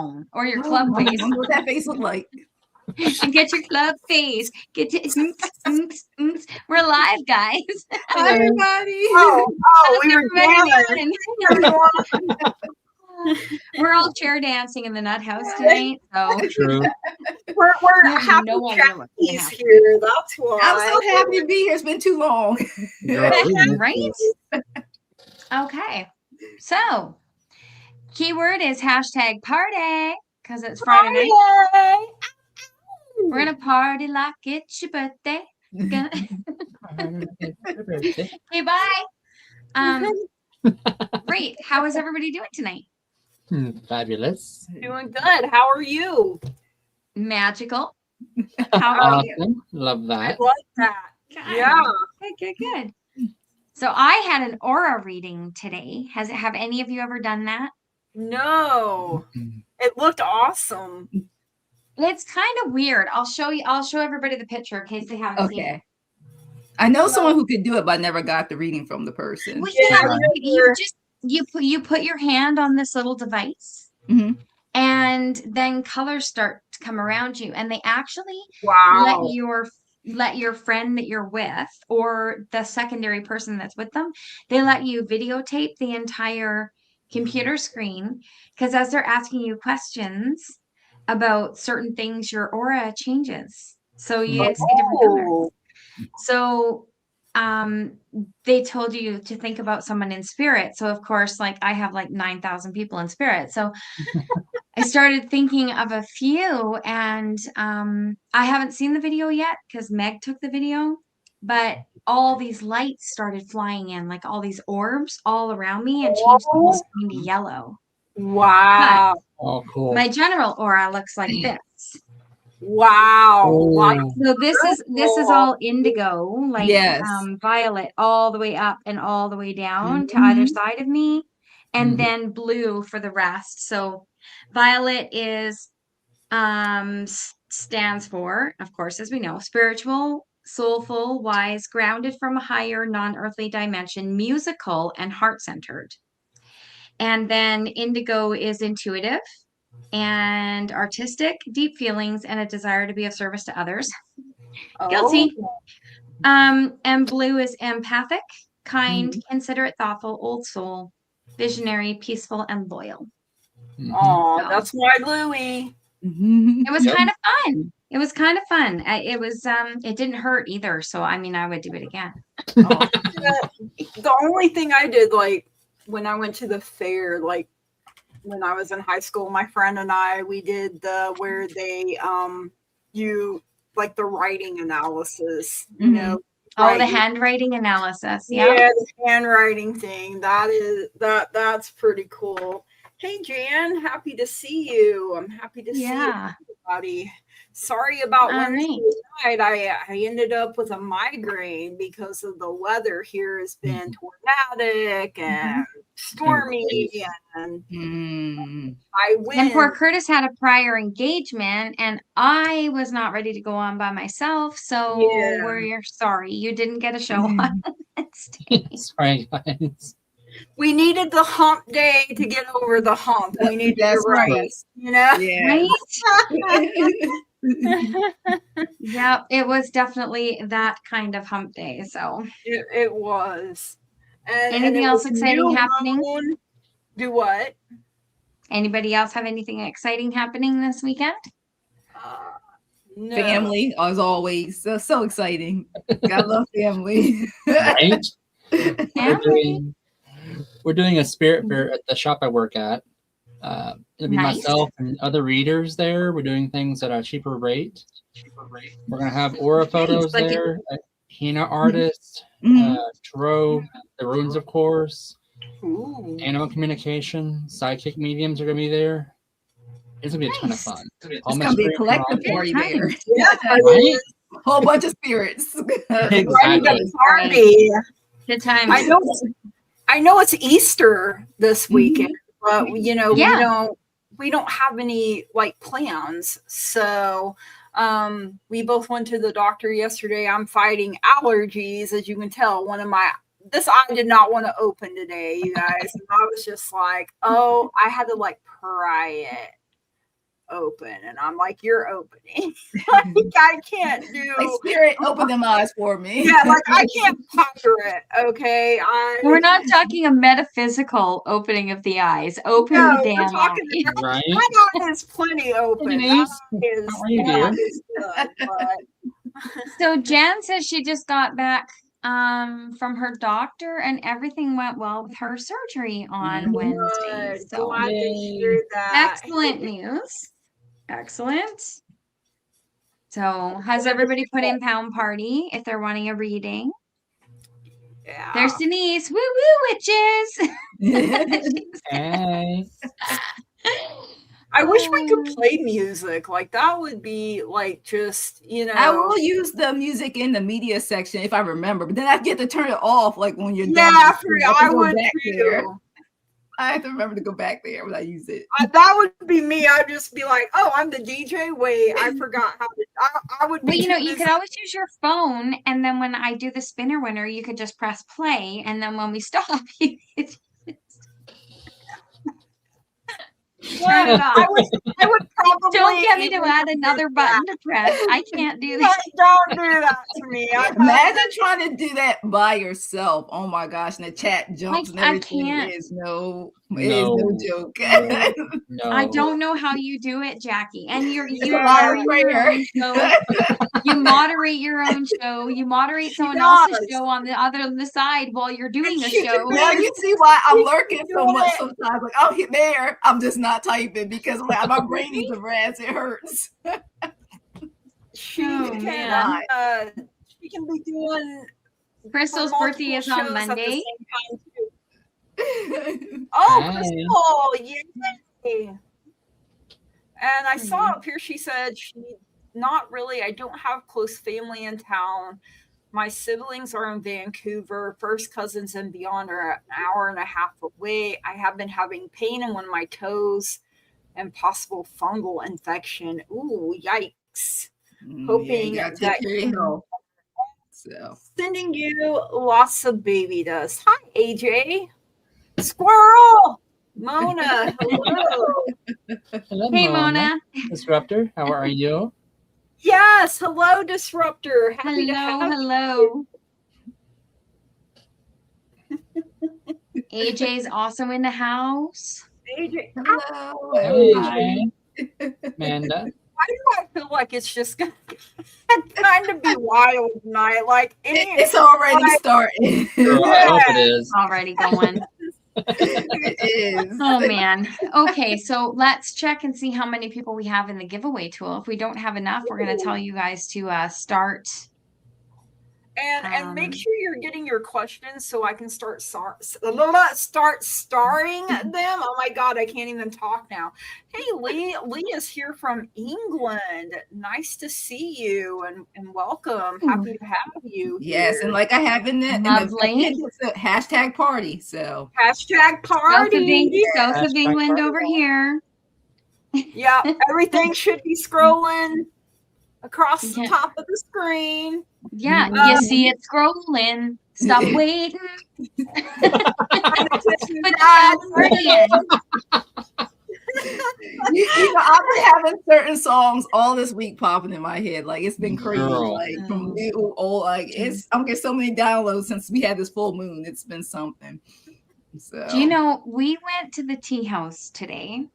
phone or your club I face. wonder what that face look like. And get your club face. Get to We're live, guys. Hi, everybody. Oh, we were Everybody doing. We're all chair dancing in the nut house tonight, so True. We're you have happy no idea what's gonna Jackie's happen. here. That's why. I'm so happy to be here. It's been too long. Right? Okay. So, keyword is hashtag party because it's Friday night. Yay! We're gonna party like it's your birthday. Okay, bye. Great. How is everybody doing tonight? Fabulous. Doing good. How are you? Magical. How are you? Awesome. Love I that. like that. Good. Yeah. Good. So I had an aura reading today. Have any of you ever done that? No. It looked awesome. It's kind of weird. I'll show everybody the picture in case they haven't seen it. Okay. I know someone who could do it, but I never got the reading from the person. Well, Yeah, you put your hand on this little device, Mhm. and then colors start to come around you, and they actually Wow. let your friend that you're with or the secondary person that's with them, they let you videotape the entire computer screen, because as they're asking you questions about certain things, your aura changes, so you get to see different colors. Oh. So they told you to think about someone in spirit. So of course, like I have like 9,000 people in spirit. So I started thinking of a few, and I haven't seen the video yet because Meg took the video, but all these lights started flying in, like all these orbs all around me, and changed the whole screen to yellow. Wow. Oh, cool. My general aura looks like this. Wow. Oh. So this is all indigo, like Yes. violet all the way up and all the way down to either side of me, and Mhm. then blue for the rest. So violet is stands for, of course, as we know, spiritual, soulful, wise, grounded from a higher non-earthly dimension, musical, and heart-centered. And then indigo is intuitive and artistic, deep feelings, and a desire to be of service to others. Guilty. And blue is empathic, kind, considerate, thoughtful, old soul, visionary, peaceful, and loyal. Oh, So, that's my Louie. it was Yep. kind of fun. It was kind of fun. It was it didn't hurt either, so I mean I would do it again. Oh. The only thing I did, like when I went to the fair, like when I was in high school, my friend and I, we did where they you like the writing analysis, you know. Oh, the handwriting analysis. Yeah, the handwriting thing. That's pretty cool. Hey Jan, happy to see you. I'm happy to see everybody. Sorry about Wednesday night. I ended up with a migraine because of the weather here has been tornadic and stormy, and I win. And poor Curtis had a prior engagement, and I was not ready to go on by myself, so we're sorry you didn't get a show on Wednesday. Sorry, guys. We needed the hump day to get over the hump. We needed to rest, you know? Yeah. Right? Yeah, it was definitely that kind of hump day. So it was. And anything else exciting happening? Do what? Anybody else have anything exciting happening this weekend? No. Family, as always. So exciting. I love family. Right? Family. We're doing a spirit fair at the shop I work at. It'll be myself and other readers there. We're doing things at a cheaper rate. We're going to have aura photos there, henna artists, tarot, the runes, of course. Ooh. Animal communication, psychic mediums are going to be there. It's going to be a ton of fun. It's going to be a collective party there. Yeah, right? Whole bunch of spirits. Exactly. Party. Good time. I know it's Easter this weekend, but you know, we don't have any like plans. So we both went to the doctor yesterday. I'm fighting allergies, as you can tell. This eye did not want to open today, you guys. And I was just like, oh, I had to like pry it. open. And I'm like, you're opening. Like, I can't do. Like, Spirit, open them eyes for me. Yeah, like I can't ponder it. Okay, we're not talking a metaphysical opening of the eyes. Open no, the damn eye. Right? That eye is plenty open. Hey, That Denise. How are you, dear? is good, but So Jan says she just got back from her doctor and everything went well with her surgery on Wednesday. good. So Glad to hear Yay. that. excellent news. Excellent. So has everybody put in Pound Party if they're wanting a reading? Yeah. There's Denise. Woo woo witches. Hey. I wish we could play music. Like that would be like just, you know. I will use the music in the media section if I remember, but then I get to turn it off like when you're done. Yeah, I go would back there. too. I have to remember to go back there when I use it. That would be me. I'd just be like, "Oh, I'm the DJ. Wait, I forgot how to." I would. Well, you know, you could always use your phone, and then when I do the spinner winner, you could just press play, and then when we stop, you could turn it off. I would probably. Don't get me to add another button to press. I can't do that. Don't do that to me. Imagine trying to do that by yourself. Oh my gosh, and the chat jumps and everything. can't. It is no joke. No. I don't know how you do it, Jackie. And you Yeah, moderate your prayer. own show. You moderate your own show. You moderate someone else's show on the side while you're doing a show. Now you see why I'm lurking so much sometimes. Like I'm there, I'm just not typing because my brain needs a rest. It hurts. She man. can be doing. Crystal's birthday is on Monday. Oh, Hi. Crystal! Yay! And I saw up here. She said she not really. I don't have close family in town. My siblings are in Vancouver. First cousins and beyond are an hour and a half away. I have been having pain in one of my toes and possible fungal infection. Ooh, yikes! Hoping that you know. So sending you lots of baby dust. Hi, AJ. Squirrel. Mona. Hello. Hello, Hey, Mona. Disruptor, how are you? Yes. Hello, Disruptor. Happy to have Hello. AJ's also in the house. AJ. hello. Hey, Amanda. Why do I feel like it's just going to kind of be wild tonight? Like It's already starting. Girl, I hope it is. Already going. It is. Oh man. Okay, so let's check and see how many people we have in the giveaway tool. If we don't have enough, we're going to tell you guys to start. And make sure you're getting your questions so I can start starring them. Oh my God, I can't even talk now. Hey, Lee is here from England. Nice to see you and welcome. Happy to have you. Yes, here. and like I have in the it's a hashtag party. So hashtag party. South of England over here. Yeah, everything should be scrolling across the top of the screen. Yeah, you see it scrolling. Stop waiting. You know, I've been having certain songs all this week popping in my head. Like it's been crazy. Girl. Like from new, old, like I'm getting so many downloads since we had this full moon. It's been something. So Do you know, we went to the tea house today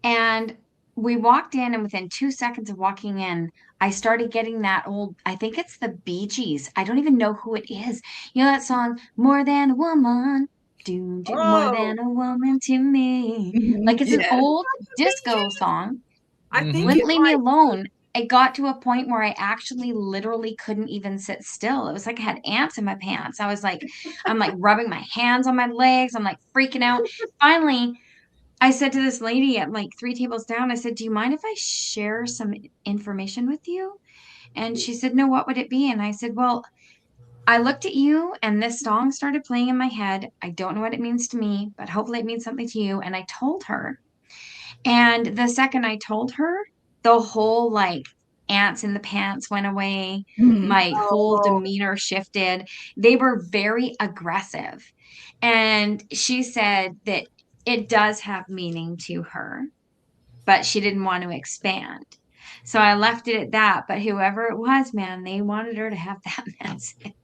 and we walked in, and within 2 seconds of walking in, I started getting that old, I think it's the Bee Gees. I don't even know who it is. You know that song, More Than a Woman, more than a woman to me. Like it's an old disco song. I think Wouldn't leave me alone. It got to a point where I actually literally couldn't even sit still. It was like I had ants in my pants. I'm like rubbing my hands on my legs. I'm like freaking out. Finally, I said to this lady at like 3 tables down, I said, do you mind if I share some information with you? And she said, no, what would it be? And I said, well, I looked at you and this song started playing in my head. I don't know what it means to me, but hopefully it means something to you. And I told her. And the second I told her, the whole like ants in the pants went away. My whole demeanor shifted. They were very aggressive. And she said that it does have meaning to her, but she didn't want to expand. So I left it at that. But whoever it was, man, they wanted her to have that message.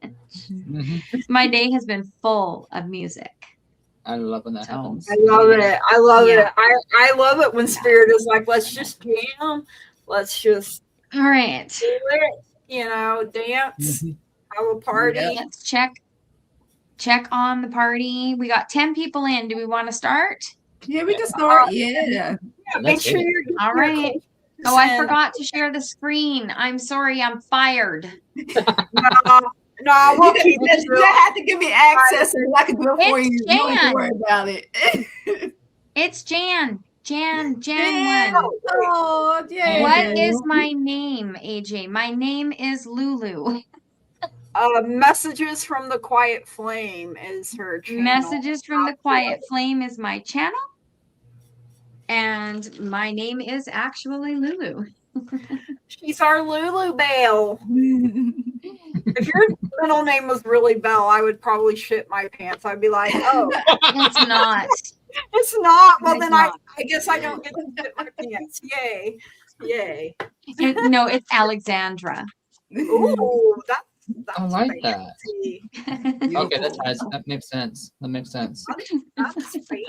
My day has been full of music. I love when that happens. I love it. I love it. I love it when Spirit is like, let's just jam. Let's just all right. Do it, dance, have a party. Yeah. Let's check on the party. We got 10 people in. Do we want to start? Yeah, we can start. Yeah. Make sure you're all right. Oh, I forgot to share the screen. I'm sorry, I'm fired. No, we'll keep it. You have to give me access so I can do it for you. You don't have to worry about it. It's Jan. Jan one. Oh, yeah. What is my name, AJ? My name is Lulu. Messages from the Quiet Flame is her channel. Messages from the Quiet Flame is my channel. And my name is actually Lulu. She's our Lulu Bell. If your middle name was really Bell, I would probably shit my pants. I'd be like, oh. It's not. It's not. Well, then I guess I don't get to shit my pants. Yay. Yay. No, it's Alexandra. Ooh, that's I like fancy. that. Okay, that makes sense. That makes sense. That's fancy.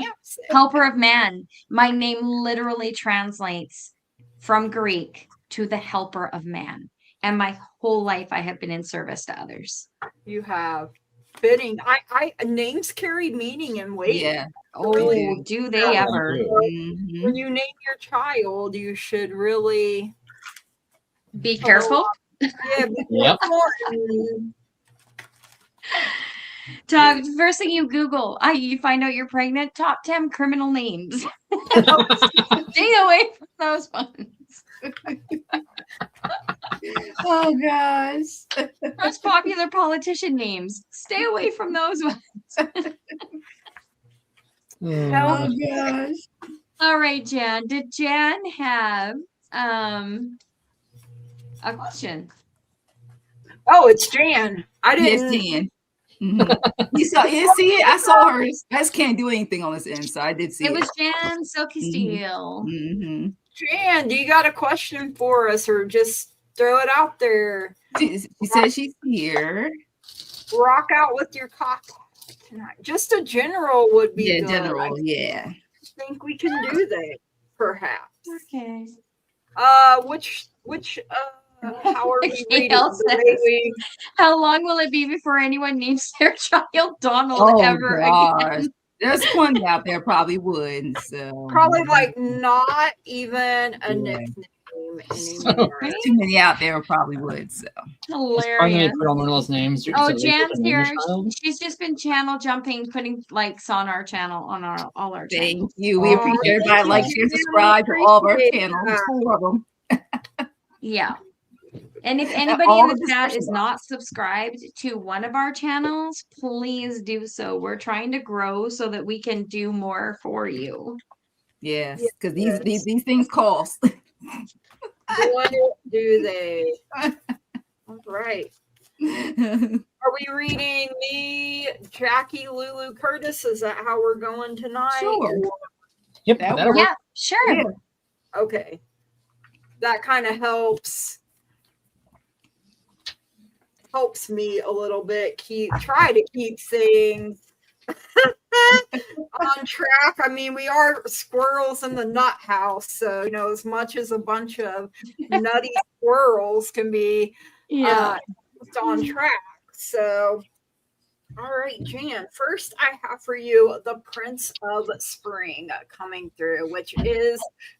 Helper of man. My name literally translates from Greek to the helper of man. And my whole life I have been in service to others. You have. Fitting. Names carry meaning and weight. Yeah. Oh, do they ever? When you name your child, you should really be careful. Yeah, be careful. Doug, first thing you Google, you find out you're pregnant, top 10 criminal names. Stay away from those ones. Oh gosh. Most popular politician names. Stay away from those ones. Oh gosh. All right, Jan. Did Jan have a question? Oh, it's Jan. I didn't. Yes, Jan. You saw see it? I saw her. I just can't do anything on this end, so I did see it. It was Jan Silky Steel. Jan, do you got a question for us, or just throw it out there? She says she's here. Rock out with your cock tonight. Just a general would be good. General, yeah. I think we can do that, perhaps. Okay. Which how are we reading? How long will it be before anyone names their child Donald ever again? There's plenty out there probably would. So probably like not even a nickname anymore. There's too many out there probably would. So hilarious. Put on one of those names. Oh, Jan's here. She's just been channel jumping, putting likes on our channel, on all our channels. Thank you. We appreciate everybody like, share, subscribe to all of our channels. 4 of them. Yeah. And if anybody in the chat is not subscribed to one of our channels, please do so. We're trying to grow so that we can do more for you. Yes, because these things cost. What do they? All right. Are we reading me, Jackie, Lulu, Curtis? Is that how we're going tonight? Sure. Yep. Yeah, sure. Yeah. Okay. That kind of helps me a little bit. Try to keep things on track. I mean, we are squirrels in the nut house, so as much as a bunch of nutty squirrels can be on track. So all right, Jan, first I have for you the Prince of Spring coming through, which is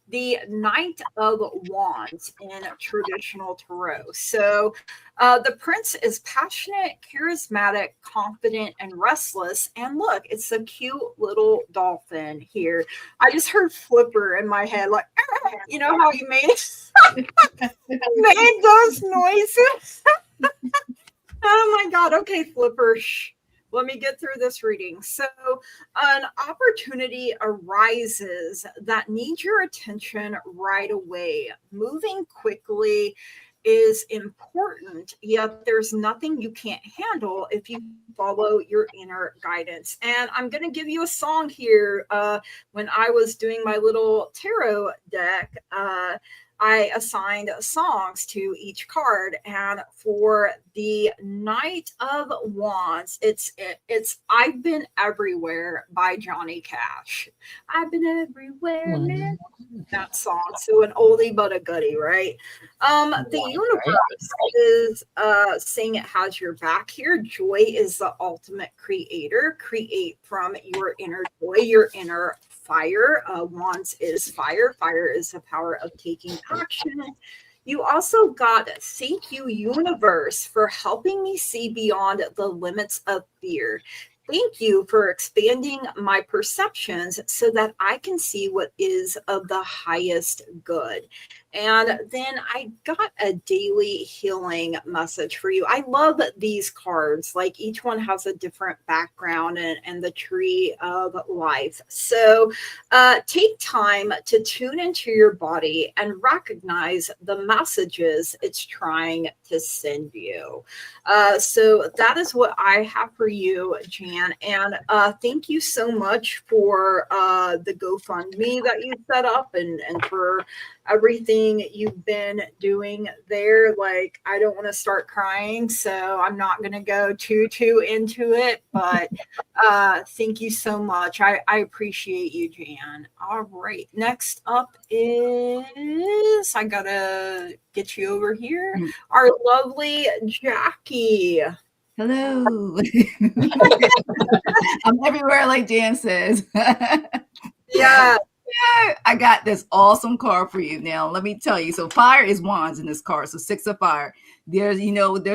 the Knight of Wands in traditional tarot. So the prince is passionate, charismatic, confident, and restless. And look, it's a cute little dolphin here. I just heard Flipper in my head, like, you know how you made those noises? Oh my God. Okay, Flipper. Shh. Let me get through this reading. So an opportunity arises that needs your attention right away. Moving quickly is important, yet there's nothing you can't handle if you follow your inner guidance. And I'm going to give you a song here. When I was doing my little tarot deck, I assigned songs to each card, and for the Knight of Wands, it's "I've Been Everywhere" by Johnny Cash. I've been everywhere, man. That song. So an oldie but a goodie, right? The universe is saying it has your back here. Joy is the ultimate creator. Create from your inner joy, your inner fire. Wands is fire. Fire is the power of taking action. You also got "Thank you, universe, for helping me see beyond the limits of fear. Thank you for expanding my perceptions so that I can see what is of the highest good." And then I got a daily healing message for you. I love these cards. Like, each one has a different background and the tree of life. So take time to tune into your body and recognize the messages it's trying to send you. So that is what I have for you, Jan. And thank you so much for the GoFundMe that you set up, and for everything you've been doing there. Like, I don't want to start crying, so I'm not going to go too into it, but thank you so much. I appreciate you, Jan. All right. Next up is, I got to get you over here, our lovely Jackie. Hello. I'm everywhere, like Jan says. Yeah. I got this awesome card for you. Now, let me tell you. So fire is wands in this card. So 6 of fire. There's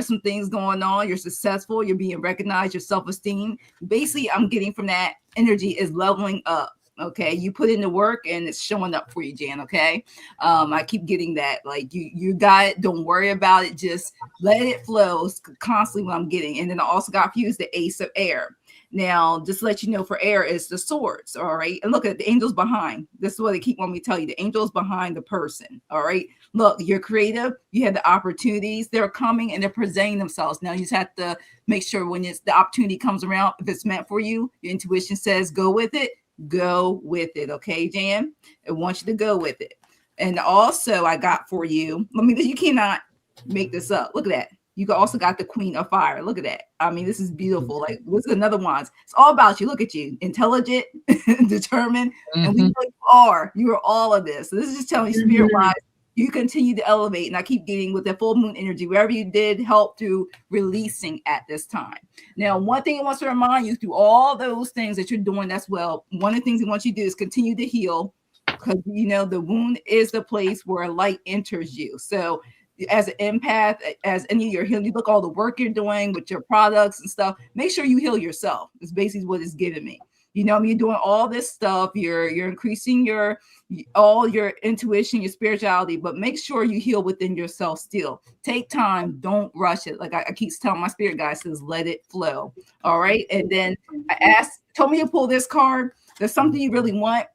some things going on. You're successful. You're being recognized. Your self-esteem. Basically, I'm getting from that energy is leveling up. Okay. You put in the work and it's showing up for you, Jan. Okay. I keep getting that. Like, you got it. Don't worry about it. Just let it flow. It's constantly what I'm getting. And then I also got fused the ace of air. Now, just to let you know, for air is the swords, all right? And look at the angels behind. This is what they keep wanting me to tell you. The angels behind the person, all right? Look, you're creative. You have the opportunities. They're coming and they're presenting themselves. Now, you just have to make sure when the opportunity comes around, if it's meant for you, your intuition says go with it, okay, Jan? I want you to go with it. And also, I got for you, you cannot make this up. Look at that. You also got the Queen of Fire. Look at that. I mean, this is beautiful. Like, this is another one. It's all about you. Look at you. Intelligent, determined, and we know you are. You are all of this. So this is just telling you, spirit-wise, you continue to elevate. And I keep getting with the full moon energy, wherever you did help through releasing at this time. Now, one thing I want to remind you through all those things that you're doing as well, one of the things I want you to do is continue to heal, because, the wound is the place where light enters you. So as an empath, as any of your healing, you look all the work you're doing with your products and stuff, make sure you heal yourself. It's basically what it's giving me. You're doing all this stuff, you're increasing all your intuition, your spirituality, but make sure you heal within yourself still. Take time, don't rush it. Like I keep telling my spirit guy, says let it flow. All right. And then told me to pull this card. There's something you really want.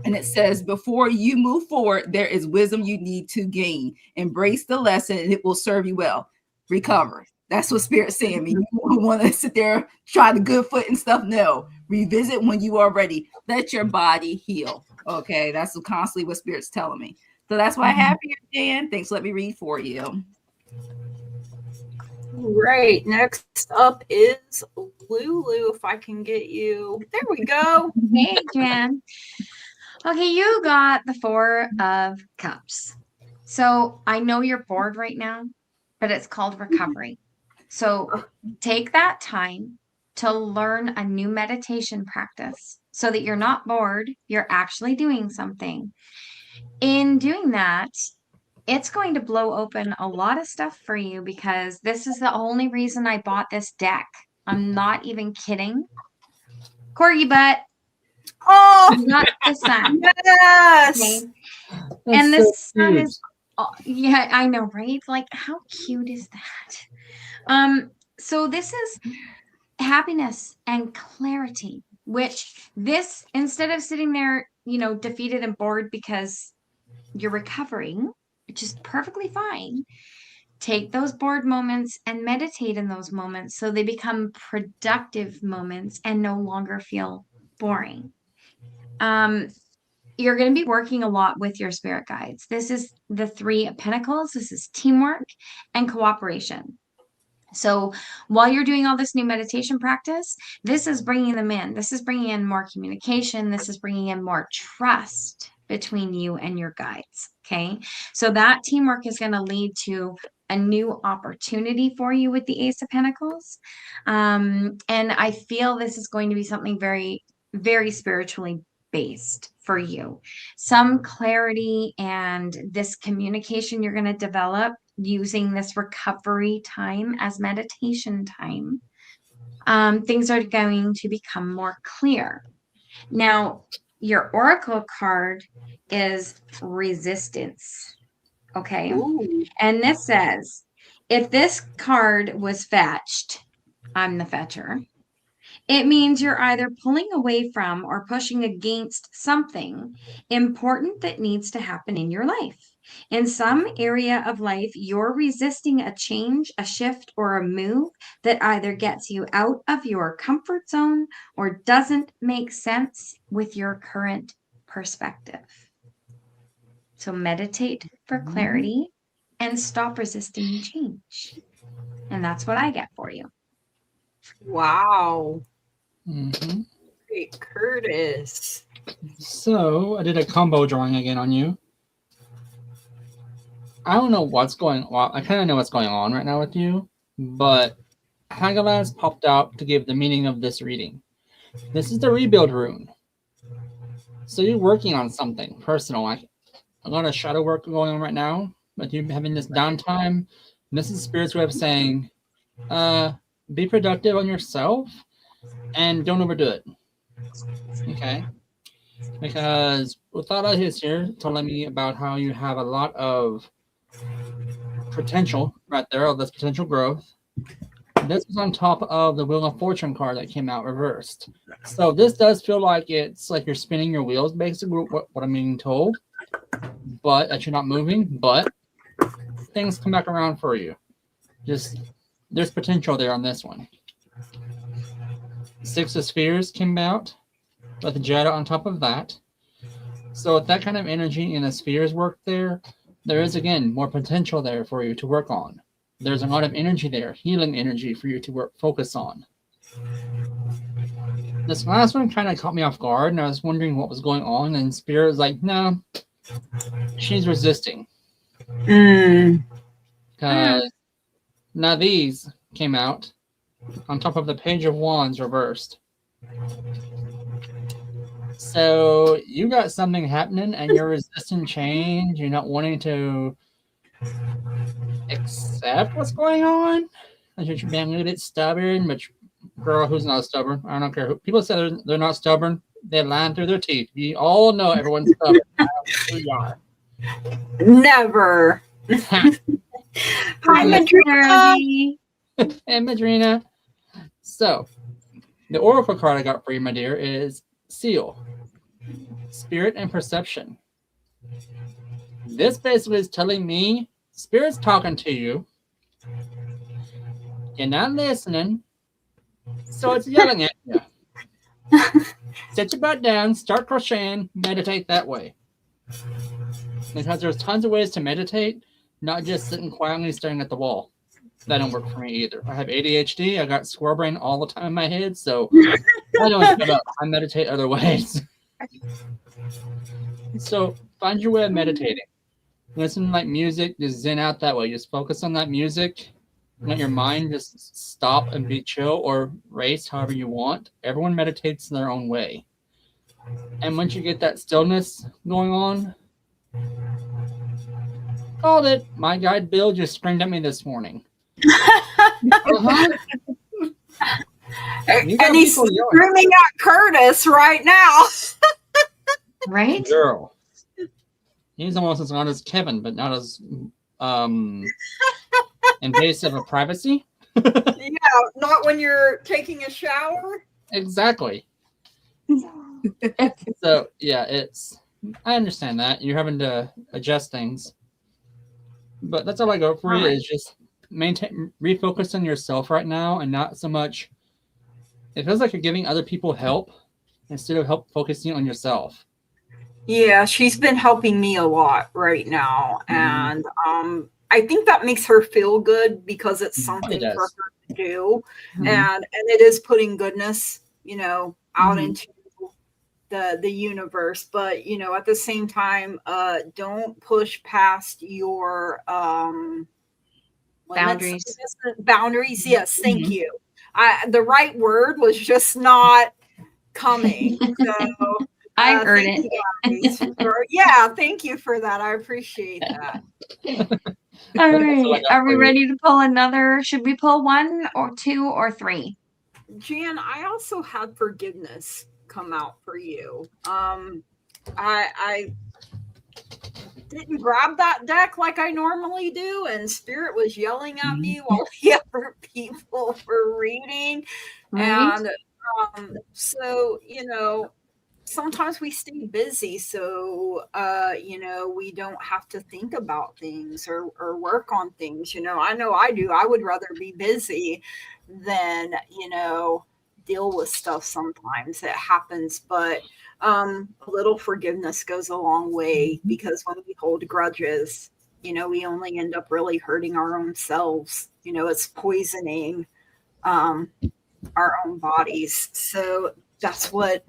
And it says, before you move forward, there is wisdom you need to gain. Embrace the lesson and it will serve you well. Recover. That's what Spirit's saying. You don't want to sit there, try the good foot and stuff. No, revisit when you are ready. Let your body heal. Okay, that's constantly what Spirit's telling me. So that's why I have you, Jan. Thanks. Let me read for you. Right. Next up is Lulu. If I can get you. There we go. Hey, Jan. Okay, you got the 4 of Cups. So I know you're bored right now, but it's called recovery. So take that time to learn a new meditation practice so that you're not bored, you're actually doing something. In doing that, it's going to blow open a lot of stuff for you, because this is the only reason I bought this deck. I'm not even kidding. Corgi butt. Oh, not the sun. Yes. Okay. And the sun is, yeah, I know, right? Like, how cute is that? So this is happiness and clarity, which this, instead of sitting there, defeated and bored because you're recovering, which is perfectly fine. Take those bored moments and meditate in those moments so they become productive moments and no longer feel boring. You're going to be working a lot with your spirit guides. This is the 3 of Pentacles. This is teamwork and cooperation. So while you're doing all this new meditation practice, this is bringing them in. This is bringing in more communication. This is bringing in more trust between you and your guides. Okay. So that teamwork is going to lead to a new opportunity for you with the Ace of Pentacles. And I feel this is going to be something very, very spiritually based for you. Some clarity and this communication you're going to develop using this recovery time as meditation time, things are going to become more clear. Now, your oracle card is resistance. Okay. Ooh. And this says, if this card was fetched, I'm the fetcher. It means you're either pulling away from or pushing against something important that needs to happen in your life. In some area of life, you're resisting a change, a shift, or a move that either gets you out of your comfort zone or doesn't make sense with your current perspective. So meditate for clarity and stop resisting change. And that's what I get for you. Wow. Mm-hmm. Great, Curtis. So I did a combo drawing again on you. I don't know what's going on. I kind of know what's going on right now with you, but Hagalaz popped out to give the meaning of this reading. This is the rebuild rune. So you're working on something personal. I got a shadow work going on right now, but you're having this downtime. And this is Spirit's way of saying, be productive on yourself and don't overdo it. Okay? Because Uthara is here telling me about how you have a lot of potential right there, of this potential growth. This is on top of the Wheel of Fortune card that came out reversed. So this does feel like it's like you're spinning your wheels, basically, what I'm being told. But that you're not moving, but things come back around for you. Just there's potential there on this one. 6 of Spheres came out with the Jedi on top of that. So with that kind of energy in the spheres work there is again more potential there for you to work on. There's a lot of energy there, healing energy for you to focus on. This last one kind of caught me off guard, and I was wondering what was going on, and Spirit was like, no, she's resisting. Because now these came out on top of the Page of Wands reversed. So you got something happening and you're resisting change. You're not wanting to accept what's going on. You're being a little bit stubborn, but girl, who's not stubborn? I don't care. People say they're not stubborn. They're lying through their teeth. We all know everyone's stubborn. Who you are. Never. Hi, Madrina. Hey, Madrina. So, the oracle card I got for you, my dear, is Seal. Spirit and Perception. This basically is telling me Spirit's talking to you. You're not listening, so it's yelling at you. Sit your butt down, start crocheting, meditate that way. Because there's tons of ways to meditate, not just sitting quietly staring at the wall. That don't work for me either. I have ADHD. I got squirrel brain all the time in my head, so I don't shut up. I meditate other ways. So find your way of meditating. Listen to like music, just zen out that way. Just focus on that music. Let your mind just stop and be chill or race however you want. Everyone meditates in their own way. And once you get that stillness going on, called it. My guide Bill just screamed at me this morning. And he's screaming at Curtis right now. Right? Girl. He's almost as loud as Kevin, but not as invasive of privacy. Yeah, not when you're taking a shower. Exactly. So yeah, I understand that. You're having to adjust things. But that's all I go for All you right. is just refocus on yourself right now and not so much. It feels like you're giving other people help instead of focusing on yourself. Yeah, she's been helping me a lot right now. And I think that makes her feel good because it's It something for does. her to do. Mhm. And it is putting goodness, out Mhm. into the universe. But, at the same time, don't push past your limits. Boundaries. Boundaries. Yes, thank Mhm. you. The right word was just not coming. So I heard thank you guys. it. Yeah, thank you for that. I appreciate that. All But that's all I right. got Are we for you. ready to pull another? Should we pull 1 or 2 or 3? Jan, I also had forgiveness come out for you. I didn't grab that deck like I normally do, and Spirit was yelling at me while the other people were reading. Right. And so, sometimes we stay busy, so we don't have to think about things or work on things. I know I do. I would rather be busy than deal with stuff. Sometimes it happens, but a little forgiveness goes a long way, because when we hold grudges, we only end up really hurting our own selves. It's poisoning our own bodies. So that's what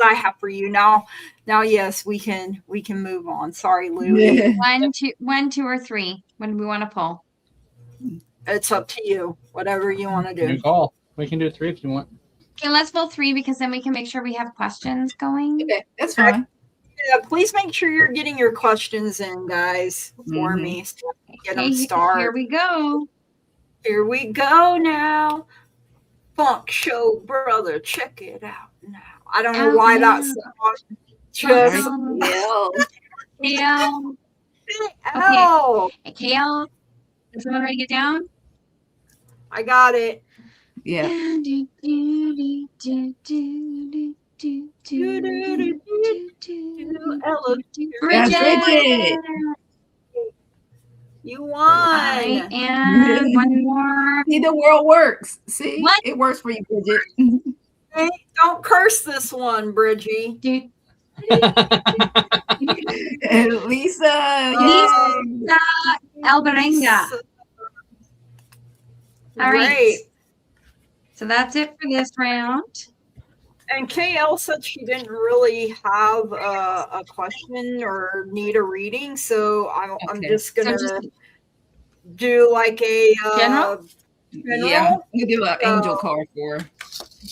I have for you now. Yes, we can move on. Sorry, Louie. Yeah. 1, 2, or 3. When do we want to pull? It's up to you. Whatever you want to do. New call. We can do 3 if you want. Okay, let's pull 3 because then we can make sure we have questions going. Okay, that's fine. Yeah, please make sure you're getting your questions in, guys, for me. So get them started. Here we go. Here we go now. Funk Show Brother, check it out now. I don't know why that song just. Yeah. Kale. Oh, Okay. Kale. Is someone write it down? I got it. Yeah. That's Bridget. You won. And one more. See, the world works. See, What? it works for you, Bridget. Hey, don't curse this one, Bridgie. And Lisa. Lisa Alvarenga. All right. Great. So that's it for this round. And KL said she didn't really have a question or need a reading, so I'm just gonna do like a general. Yeah, you do an angel card for her.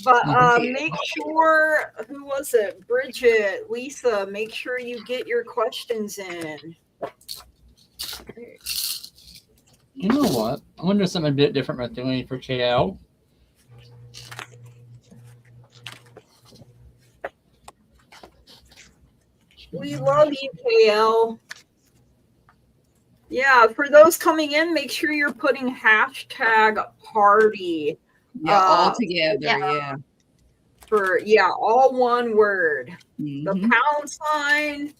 But make sure, who was it? Bridget, Lisa, make sure you get your questions in. You know what? I wonder something a bit different with doing for KL. We love you, KL. Yeah, for those coming in, make sure you're putting hashtag party. Yeah, all together. Yeah. For all one word. The pound sign.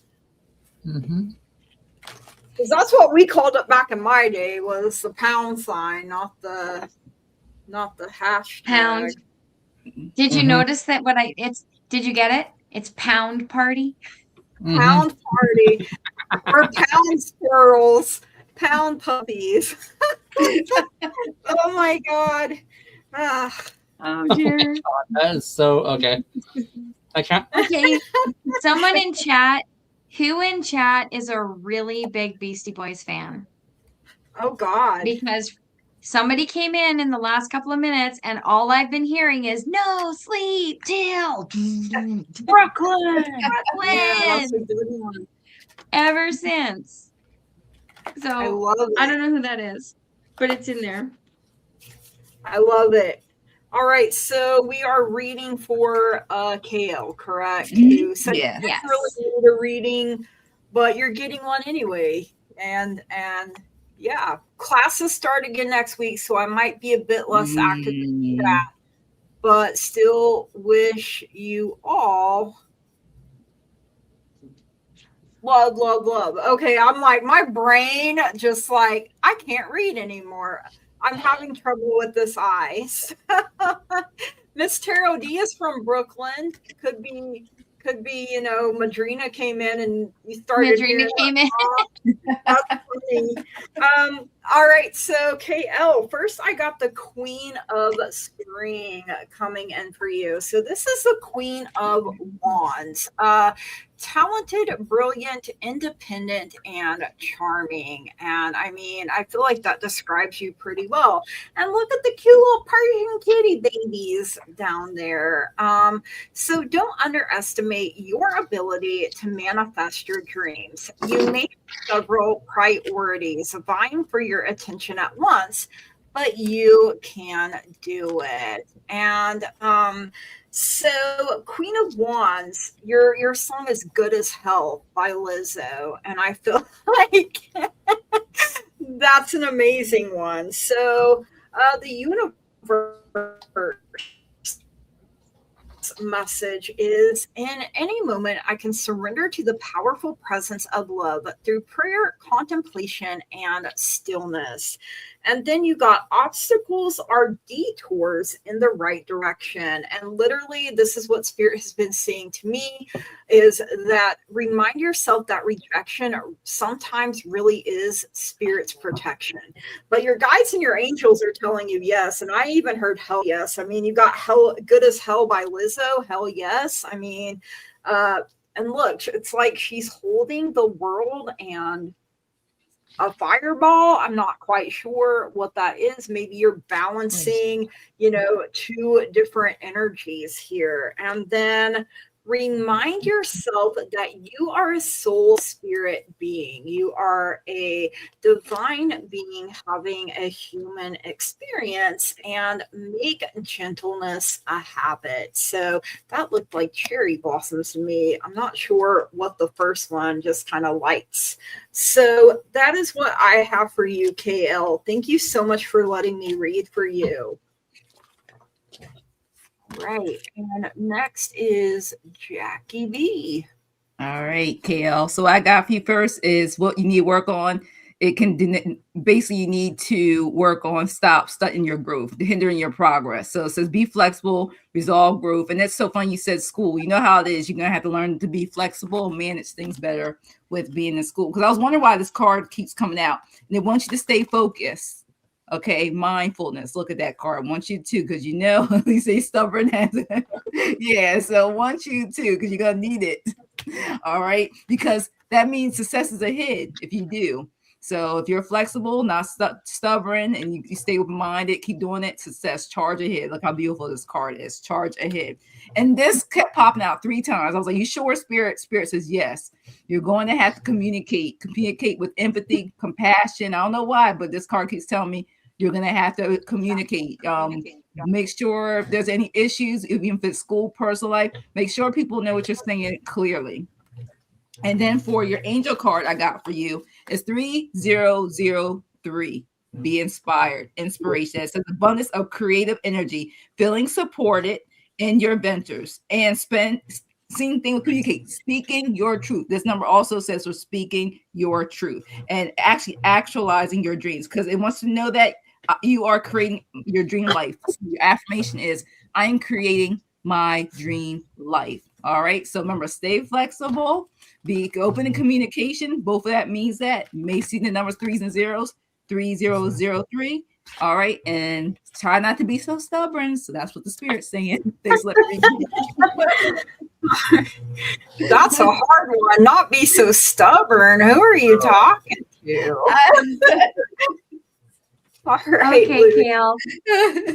Because that's what we called it back in my day, was the pound sign, not the hashtag. Pound. Did you notice that did you get it? It's pound party. Pound party. We're pound squirrels, pound puppies. Oh my God. Oh dear. That is so okay. I can't. Okay. Someone in chat. Who in chat is a really big Beastie Boys fan? Oh God. Because somebody came in the last couple of minutes, and all I've been hearing is "No sleep till Brooklyn." Yeah, that's a good one. Ever since. So I love it. I don't know who that is, but it's in there. I love it. All right, so we are reading for KL, correct? Who said you didn't really need a reading, but you're getting one anyway. And yeah, classes start again next week, so I might be a bit less active in that, but still wish you all Love, love, love. Okay, I'm like, my brain just like, I can't read anymore. I'm having trouble with this eyes. Miss Tarot D is from Brooklyn. Could be, you know, Madrina came in and you started Madrina hearing came in. that's funny. All right, so KL, first I got the Queen of Spring coming in for you. So this is the Queen of Wands. Talented, brilliant, independent, and charming. And I mean, I feel like that describes you pretty well. And look at the cute little Persian kitty babies down there. So don't underestimate your ability to manifest your dreams. You may have several priorities vying for your attention at once, but you can do it. And so Queen of Wands, your song is Good as Hell by Lizzo. And I feel like that's an amazing one. So the universe message is in any moment, I can surrender to the powerful presence of love through prayer, contemplation, and stillness. And then you got obstacles are detours in the right direction. And literally, this is what Spirit has been saying to me is that remind yourself that rejection sometimes really is Spirit's protection. But your guides and your angels are telling you yes. And I even heard hell yes. I mean, you got hell Good as Hell by Lizzo, hell yes. I mean, and look, it's like she's holding the world and a fireball. I'm not quite sure what that is. Maybe you're balancing, you know, two different energies here. And then remind yourself that you are a soul spirit being. You are a divine being having a human experience, and make gentleness a habit. So that looked like cherry blossoms to me. I'm not sure what the first one just kind of lights. So that is what I have for you, KL. Thank you so much for letting me read for you. Right. And next is Jackie B. All right, KL. So I got for you first is what you need to work on. It can basically you need to work on stop stunting your growth, hindering your progress. So it says be flexible, resolve growth. And that's so funny you said school. You know how it is. You're gonna have to learn to be flexible, manage things better with being in school. Because I was wondering why this card keeps coming out. And they want you to stay focused. Okay, mindfulness. Look at that card. Want you to, because you know, they say stubborn has yeah, so want you to, because you're gonna need it. All right, because that means success is ahead if you do. So if you're flexible, not stubborn, and you stay open-minded, keep doing it, success, charge ahead. Look how beautiful this card is, charge ahead. And this kept popping out 3 times. I was like, you sure, Spirit? Spirit says yes. You're going to have to communicate with empathy, compassion. I don't know why, but this card keeps telling me you're going to have to communicate. Make sure if there's any issues, even if it's school, personal life, make sure people know what you're saying clearly. And then for your angel card I got for you is 3003. Be inspired. Inspiration. It says abundance of creative energy, feeling supported in your ventures, and same thing with communicate, speaking your truth. This number also says for speaking your truth and actually actualizing your dreams, because it wants to know that you are creating your dream life. Your affirmation is, I am creating my dream life. All right. So remember, stay flexible, be open in communication. Both of that means that you may see the numbers 3s and 0s, 3003. All right. And try not to be so stubborn. So that's what the Spirit's saying. Thanks, That's a hard one. Not be so stubborn. Who are you talking to? All right, okay, Kale.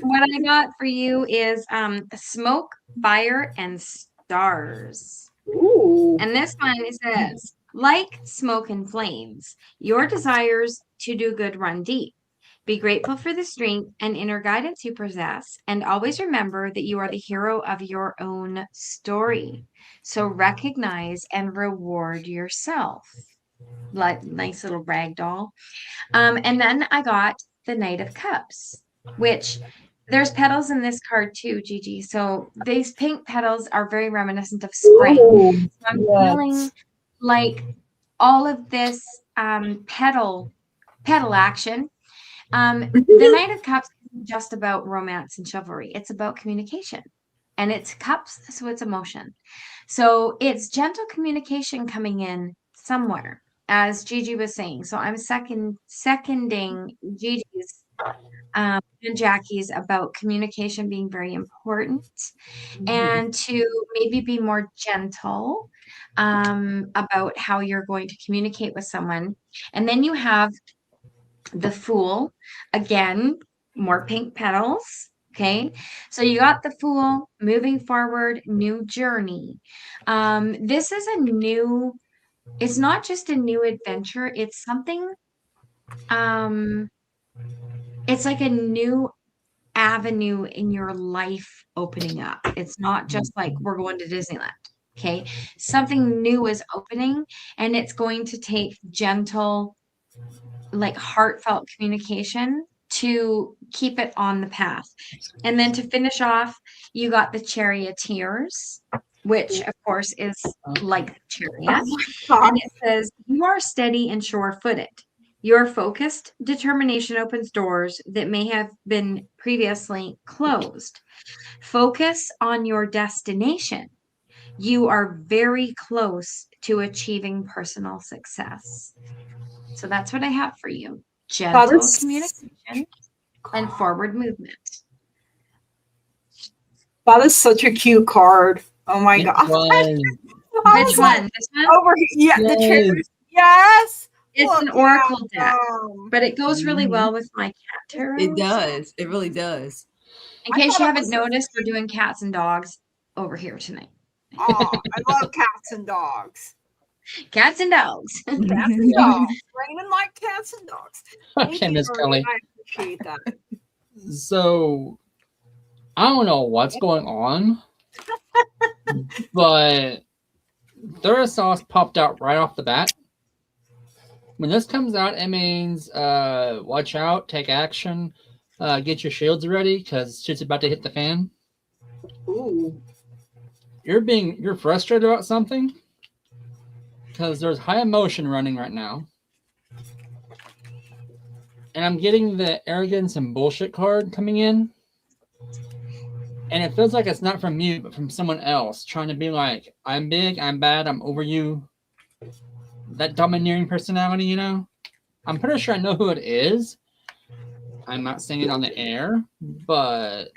What I got for you is smoke, fire, and stars. Ooh. And this one it says, like smoke and flames, your desires to do good run deep. Be grateful for the strength and inner guidance you possess, and always remember that you are the hero of your own story. So recognize and reward yourself. Like nice little rag doll. And then I got the Knight of Cups, which there's petals in this card too, Gigi. So these pink petals are very reminiscent of spring. Ooh, so I'm feeling like all of this petal action. The Knight of Cups isn't just about romance and chivalry. It's about communication. And it's cups, so it's emotion. So it's gentle communication coming in somewhere, as Gigi was saying. So I'm seconding Gigi's and Jackie's about communication being very important, and to maybe be more gentle about how you're going to communicate with someone. And then you have the Fool, again, more pink petals. Okay, so you got the Fool, moving forward, new journey. This is a new, it's not just a new adventure, it's something, um, it's like a new avenue in your life opening up. It's not just like we're going to Disneyland. Okay, something new is opening, and it's going to take gentle, like heartfelt communication to keep it on the path. And then to finish off, you got the Charioteers, which of course is like the chariot. And it says, you are steady and sure-footed. Your focused determination opens doors that may have been previously closed. Focus on your destination. You are very close to achieving personal success. So that's what I have for you. Gentle communication and forward movement. That is such a cute card. Oh my god. Which one? This one? Over here. Yeah, the triggers. Yes. It's an oracle deck, but it goes really well with my cat tarot. It does. It really does. In case you haven't noticed, we're doing cats and dogs over here tonight. Oh, I love cats and dogs. Cats and dogs. Cats and dogs. Raining like cats and dogs. Okay, Miss Kelly. I appreciate that. So, I don't know what's going on, but Thurasauce popped out right off the bat. When this comes out, it means watch out, take action, get your shields ready because shit's about to hit the fan. Ooh. You're frustrated about something because there's high emotion running right now. And I'm getting the arrogance and bullshit card coming in. And it feels like it's not from you, but from someone else trying to be like, I'm big, I'm bad, I'm over you. That domineering personality, you know? I'm pretty sure I know who it is. I'm not saying it on the air, but...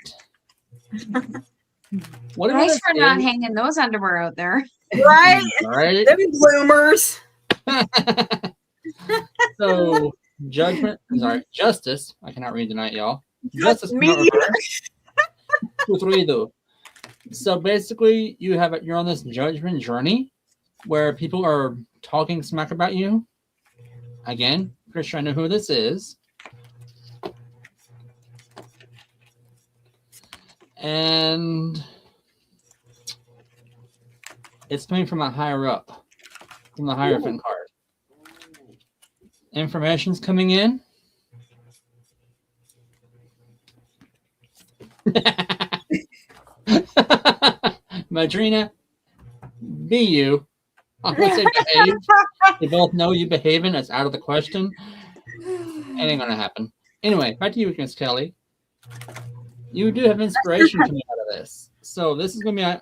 Thanks for not hanging those underwear out there. Right? Right? Them bloomers. So, justice. I cannot read tonight, y'all. Justice. So basically, you're on this judgment journey where people are talking smack about you. Again, pretty sure I know who this is. And it's coming from a higher up, from the Hierophant card. Information's coming in. Madrina, be you. I'm gonna say behave. We both know you behaving. It's out of the question. It ain't gonna happen. Anyway, back to you, Miss Kelly. You do have inspiration coming out of this. So this is gonna be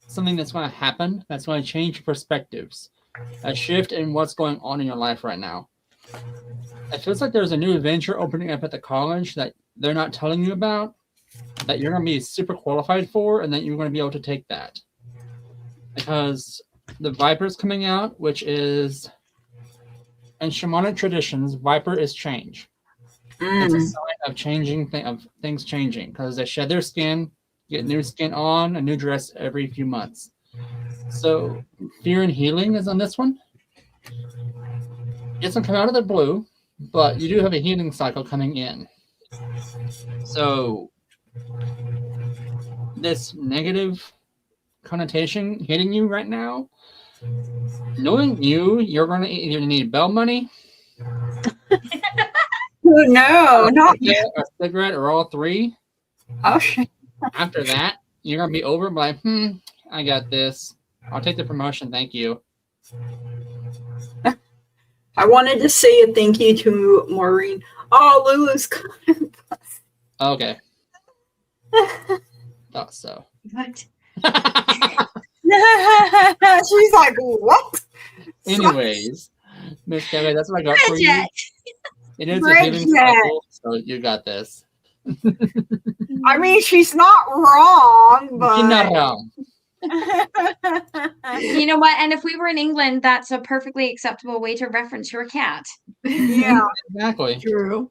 something that's gonna happen. That's gonna change your perspectives. A shift in what's going on in your life right now. It feels like there's a new adventure opening up at the college that they're not telling you about, that you're going to be super qualified for, and that you're going to be able to take that. Because the Viper's coming out, which is, in shamanic traditions, Viper is change. It's a sign of changing, of things changing, because they shed their skin, get new skin on, a new dress every few months. So, Fear and Healing is on this one. It doesn't come out of the blue, but you do have a healing cycle coming in. So, this negative connotation hitting you right now, knowing you're going to either need bail money, no, not a cigarette, or all three. Oh shit! After that, you're going to be over by, I got this. I'll take the promotion, thank you. I wanted to say a thank you to Maureen. Oh, Lulu's coming. Okay. Thought so. What? She's like, what? Anyways, Miss Kelly, that's what I got for you. It is a healing cycle, so you got this. I mean, she's not wrong, but She's not wrong. You know what? And if we were in England, that's a perfectly acceptable way to reference your cat. Yeah, Exactly. True.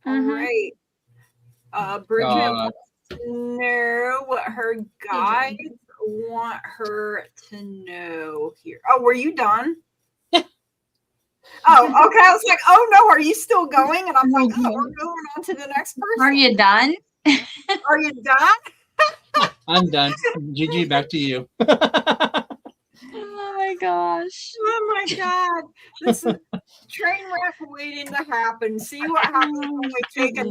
All right. Bridget wants to know what her guides want her to know here. Oh, were you done? Oh, okay. I was like, oh no, are you still going? And I'm like, oh, we're going on to the next person. Are you done? Are you done? I'm done. Gigi, back to you. Oh my gosh. Oh my God. This is train wreck waiting to happen. See what happens when we take a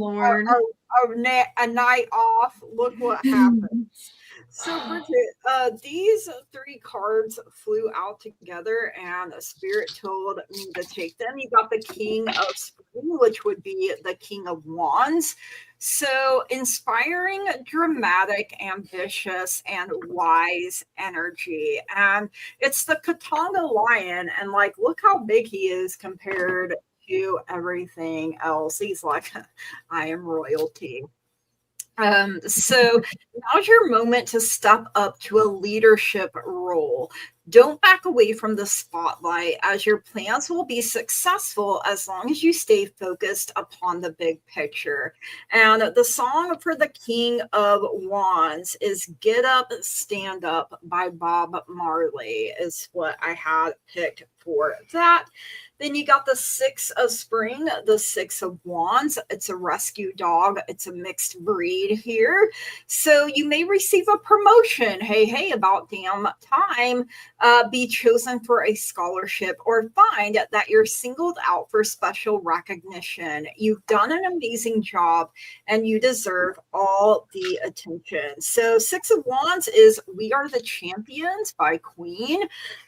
night off. Look what happens. So, Bridget, these three cards flew out together, and a spirit told me to take them. You got the King of Spring, which would be the King of Wands. So, inspiring, dramatic, ambitious, and wise energy. And it's the Katanga lion, and like, look how big he is compared to everything else. He's like, I am royalty. So now's your moment to step up to a leadership role. Don't back away from the spotlight, as your plans will be successful as long as you stay focused upon the big picture. And the song for the King of Wands is Get Up, Stand Up by Bob Marley, is what I had picked for that. Then you got the Six of Spring, the Six of Wands. It's a rescue dog. It's a mixed breed here. So you may receive a promotion. Hey, about damn time. Be chosen for a scholarship, or find that you're singled out for special recognition. You've done an amazing job and you deserve all the attention. So Six of Wands is We Are the Champions by Queen.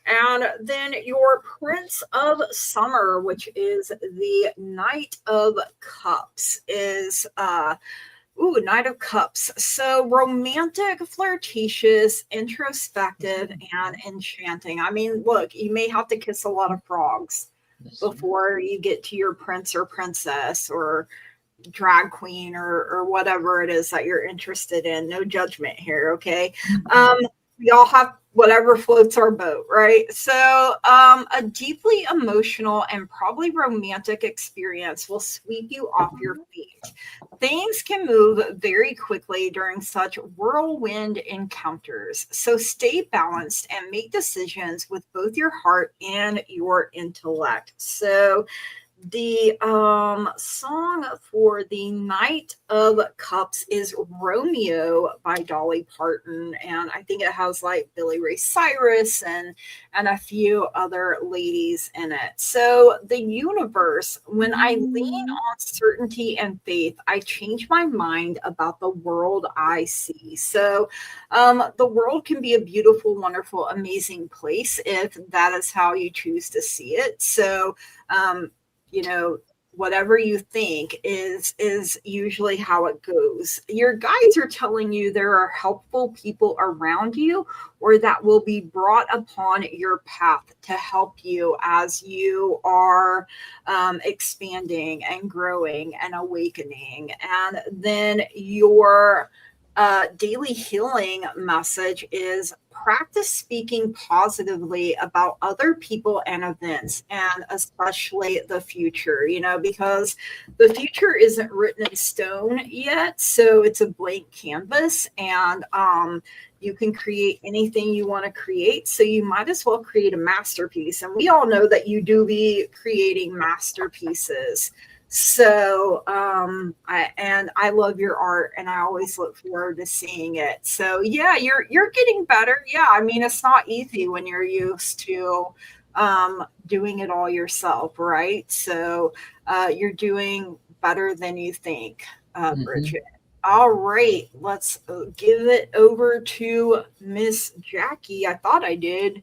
And then your Prince of Summer, which is the Knight of Cups, is Knight of Cups. So romantic, flirtatious, introspective, and enchanting. I mean, look, you may have to kiss a lot of frogs before you get to your prince or princess or drag queen or whatever it is that you're interested in. No judgment here, okay? We all have whatever floats our boat, right? So a deeply emotional and probably romantic experience will sweep you off your feet. Things can move very quickly during such whirlwind encounters. So stay balanced and make decisions with both your heart and your intellect. So the song for the Knight of Cups is Romeo by Dolly Parton, and I think it has like Billy Ray Cyrus and a few other ladies in it. So the universe, when I lean on certainty and faith, I change my mind about the world I see. So the world can be a beautiful, wonderful, amazing place if that is how you choose to see it. So whatever you think is usually how it goes. Your guides are telling you there are helpful people around you, or that will be brought upon your path to help you as you are expanding and growing and awakening. And then your daily healing message is practice speaking positively about other people and events, and especially the future, because the future isn't written in stone yet. So it's a blank canvas, and you can create anything you want to create. So you might as well create a masterpiece. And we all know that you do be creating masterpieces. So I love your art, and I always look forward to seeing it. So yeah, you're getting better. Yeah, I mean, it's not easy when you're used to doing it all yourself, right? So you're doing better than you think, Bridget. All right, let's give it over to Miss Jackie. I thought I did.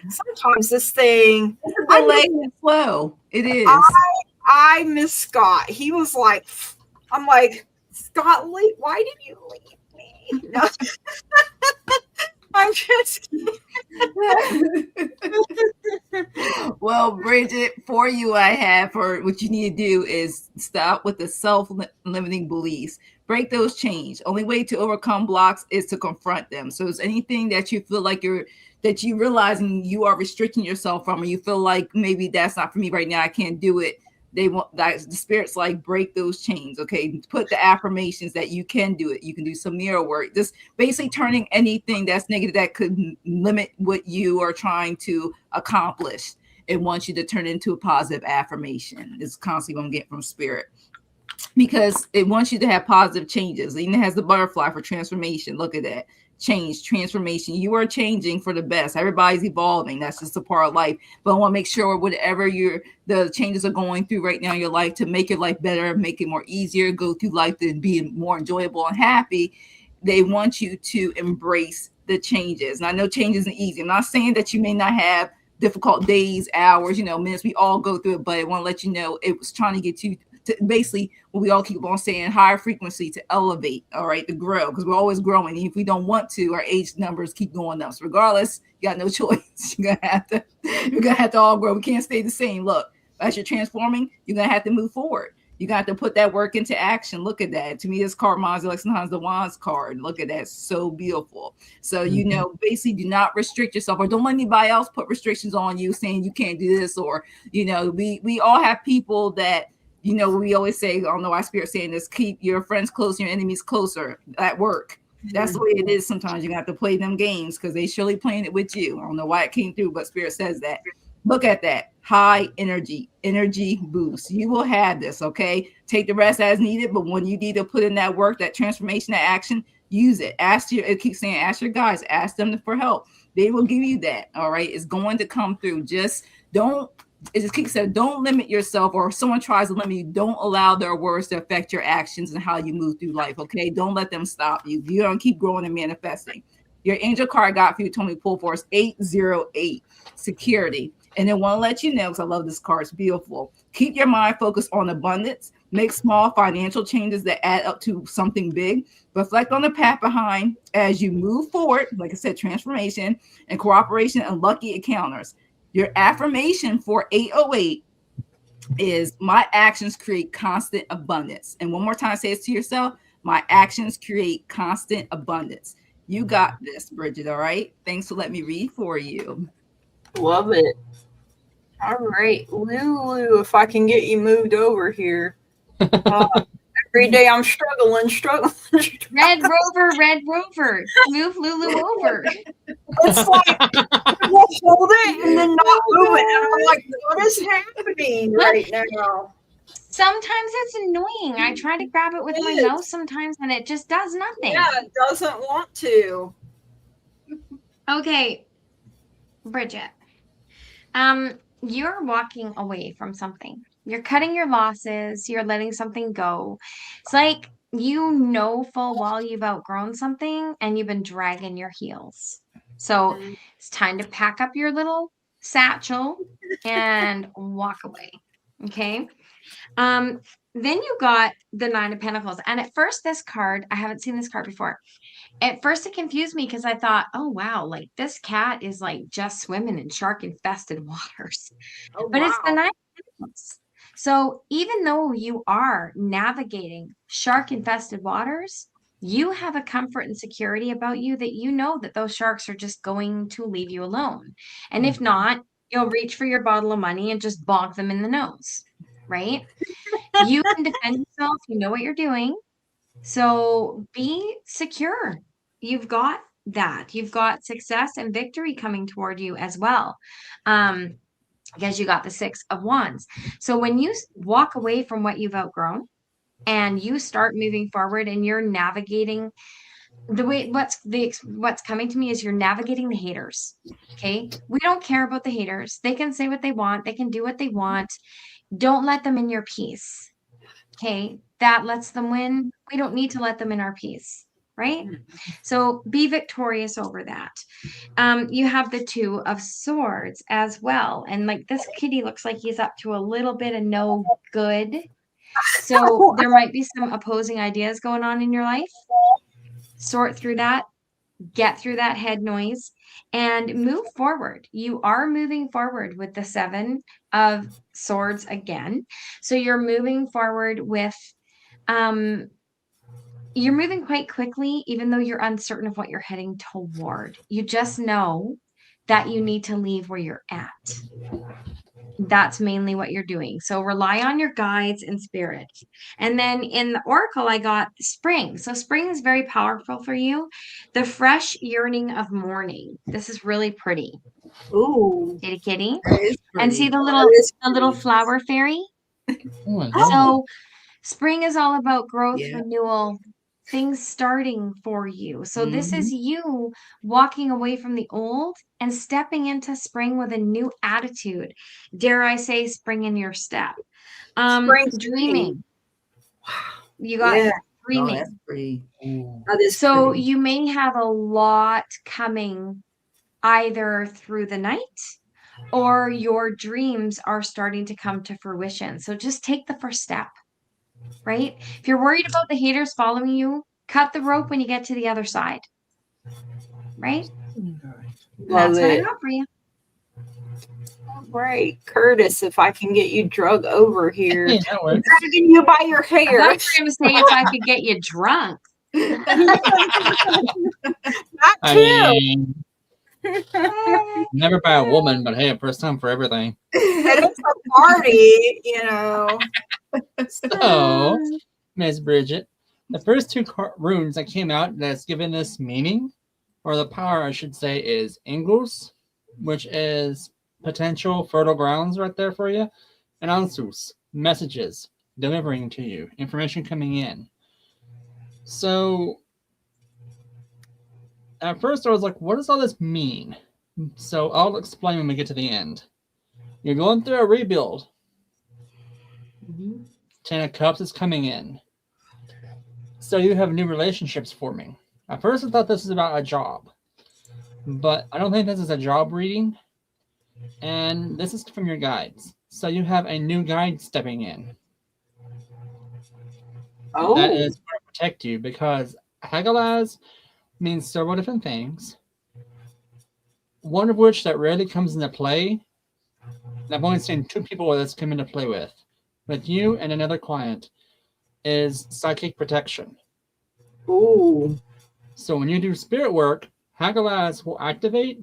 Sometimes this thing, It's a delay and flow. It is. I miss Scott. He was like, I'm like, Scott, why did you leave me? No, I'm just Well, Bridget, for you, I have for what you need to do is stop with the self-limiting beliefs. Break those chains. Only way to overcome blocks is to confront them. So, is anything that you feel like that you realizing you are restricting yourself from, or you feel like maybe that's not for me right now, I can't do it. They want that the spirits like break those chains. Okay, put the affirmations that you can do it. You can do some mirror work. Just basically turning anything that's negative that could limit what you are trying to accomplish. It wants you to turn into a positive affirmation. It's constantly going to get from spirit, because it wants you to have positive changes. It even has the butterfly for transformation. Look at that. Change, transformation. You are changing for the best. Everybody's evolving. That's just a part of life. But I want to make sure whatever the changes are going through right now in your life, to make your life better, make it more easier, go through life to be more enjoyable and happy. They want you to embrace the changes. And I know change isn't easy. I'm not saying that you may not have difficult days, hours, minutes. We all go through it, but I want to let you know it was trying to get you to basically what we all keep on saying, higher frequency, to elevate, all right, to grow, because we're always growing. If we don't want to, our age numbers keep going up. So regardless, you got no choice. You're gonna have to all grow. We can't stay the same. Look, as you're transforming, you're gonna have to move forward. You got to put that work into action. Look at that. To me, this card reminds me like sometimes the Wands card. Look at that. So beautiful. So, basically do not restrict yourself, or don't let anybody else put restrictions on you saying you can't do this, or, we all have people that, we always say, I don't know why Spirit saying this, keep your friends close, your enemies closer at work. That's the way it is. Sometimes you have to play them games because they surely playing it with you. I don't know why it came through, but Spirit says that. Look at that. High energy boost. You will have this, okay? Take the rest as needed, but when you need to put in that work, that transformation, that action, use it. It keeps saying, ask your guys, ask them for help. They will give you that, all right? It's going to come through. It just keeps saying, don't limit yourself, or if someone tries to limit you, don't allow their words to affect your actions and how you move through life, okay? Don't let them stop you. You're going to keep growing and manifesting. Your angel card got for you, told me to pull for us 808, security. And then want to let you know, because I love this card, it's beautiful. Keep your mind focused on abundance. Make small financial changes that add up to something big. Reflect on the path behind as you move forward. Like I said, transformation and cooperation and lucky encounters. Your affirmation for 808 is, my actions create constant abundance. And one more time, say it to yourself. My actions create constant abundance. You got this, Bridget. All right. Thanks for letting me read for you. Love it. All right, Lulu, if I can get you moved over here. Every day I'm struggling. Red Rover, move Lulu over. It's like we'll hold it and then not move it. And I'm like, what is happening right now? Sometimes it's annoying. I try to grab it with my nose sometimes and it just does nothing. Yeah, it doesn't want to. Okay, Bridget. You're walking away from something. You're cutting your losses. You're letting something go. It's like full well you've outgrown something and you've been dragging your heels. So it's time to pack up your little satchel and walk away. Okay. Then you got the Nine of Pentacles. And at first, this card, I haven't seen this card before. At first, it confused me because I thought, oh, wow, like this cat is like just swimming in shark infested waters. Oh, But wow. it's the Nine of Pentacles. So even though you are navigating shark infested waters, you have a comfort and security about you that you know that those sharks are just going to leave you alone. And if not, you'll reach for your bottle of money and just bonk them in the nose, right? You can defend yourself. You know what you're doing. So be secure. You've got that. You've got success and victory coming toward you as well. Because you got the Six of Wands. So when you walk away from what you've outgrown and you start moving forward and you're navigating the way, what's coming to me is you're navigating the haters. Okay. We don't care about the haters. They can say what they want. They can do what they want. Don't let them in your peace. Okay, that lets them win. We don't need to let them in our peace, right? So be victorious over that. You have the Two of Swords as well. And like this kitty looks like he's up to a little bit of no good. So there might be some opposing ideas going on in your life. Sort through that, get through that head noise, and move forward. You are moving forward with the Seven of Swords again. So you're moving forward with you're moving quite quickly, even though you're uncertain of what you're heading toward. You just know that you need to leave where you're at. That's mainly what you're doing. So rely on your guides and spirit. And then in the oracle, I got spring. So spring is very powerful for you. The fresh yearning of morning. This is really pretty. Ooh. Kitty kitty. That is And see pretty. the little flower fairy? Oh, So spring is all about growth, Yeah. renewal, things starting for you. So this is you walking away from the old and stepping into spring with a new attitude. Dare I say spring in your step. Spring's Dreaming. You got Yeah. Oh, dreaming. that's pretty. That is So pretty. you may have a lot coming either through the night or your dreams are starting to come to fruition. So just take the first step. Right? If you're worried about the haters following you, cut the rope when you get to the other side. Right? Love That's what I it. got for you. All right, Curtis, if I can get you drug over here, yeah, that works. dragging you by your I hair. thought you were going to say if I could get you drunk. That I too. mean, never by a woman, but hey, first time for everything. It's a party, you know. So, Miss Bridget, the first two runes that came out that's given this meaning, or the power, I should say, is Ingus, which is potential fertile grounds right there for you, and Ansus, messages delivering to you, information coming in. So, at first I was like, what does all this mean? So I'll explain when we get to the end. You're going through a rebuild. Ten of Cups is coming in. So you have new relationships forming. At first I thought this was about a job. But I don't think this is a job reading. And this is from your guides. So you have a new guide stepping in. Oh. That is going to protect you because Hagalaz means several different things. One of which that rarely comes into play. And I've only seen two people that's come into play with you and another client, is psychic protection. Ooh. So when you do spirit work, Hagalaz will activate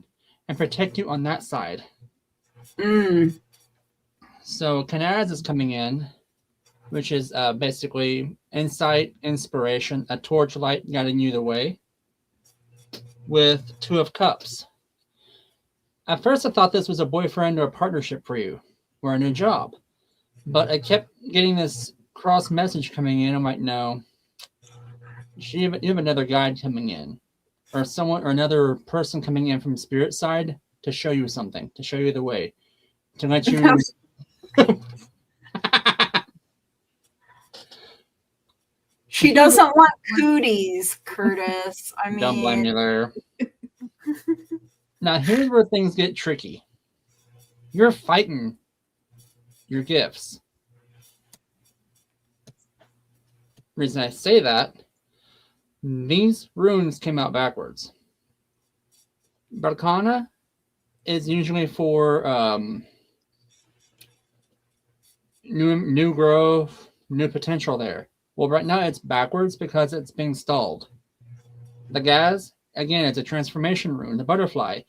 and protect you on that side. So Kanaz is coming in, which is basically insight, inspiration, a torchlight guiding you the way, with Two of Cups. At first I thought this was a boyfriend or a partnership for you, or a new job. But I kept getting this cross message coming in. I'm like, no. You have another guide coming in. Or someone or another person coming in from spirit side to show you something, to show you the way. To let you She doesn't want cooties, Curtis. I mean, don't blame me there. Now here's where things get tricky. You're fighting your gifts. The reason I say that, these runes came out backwards. Barkana is usually for new growth, new potential there. Well, right now it's backwards because it's being stalled. The Gaz, again, it's a transformation rune. The butterfly,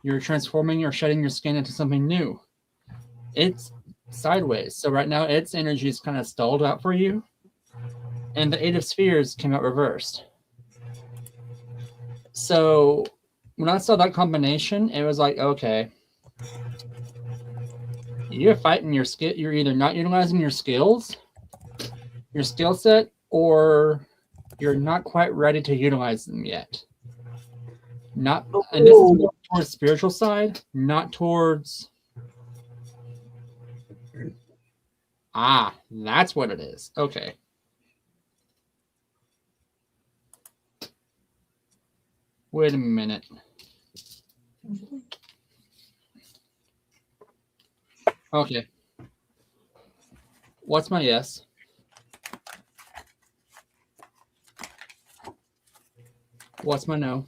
you're transforming or shedding your skin into something new. It's sideways. So right now its energy is kind of stalled out for you. And the Eight of Spheres came out reversed. So when I saw that combination, it was like, okay, you're fighting your skill. You're either not utilizing your skills, your skill set, or you're not quite ready to utilize them yet. And this is more towards spiritual side, not towards Ah, that's what it is. Okay. Wait a minute. Okay. What's my yes? What's my no?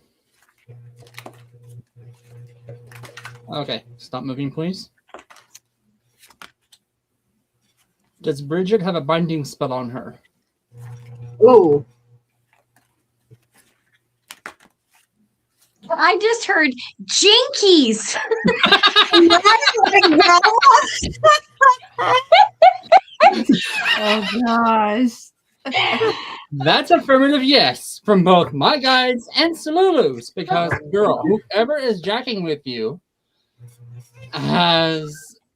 Okay, stop moving, please. Does Bridget have a binding spell on her? Ooh. I just heard jinkies. Oh gosh. That's affirmative yes from both my guides and Salulu's, because girl, whoever is jacking with you has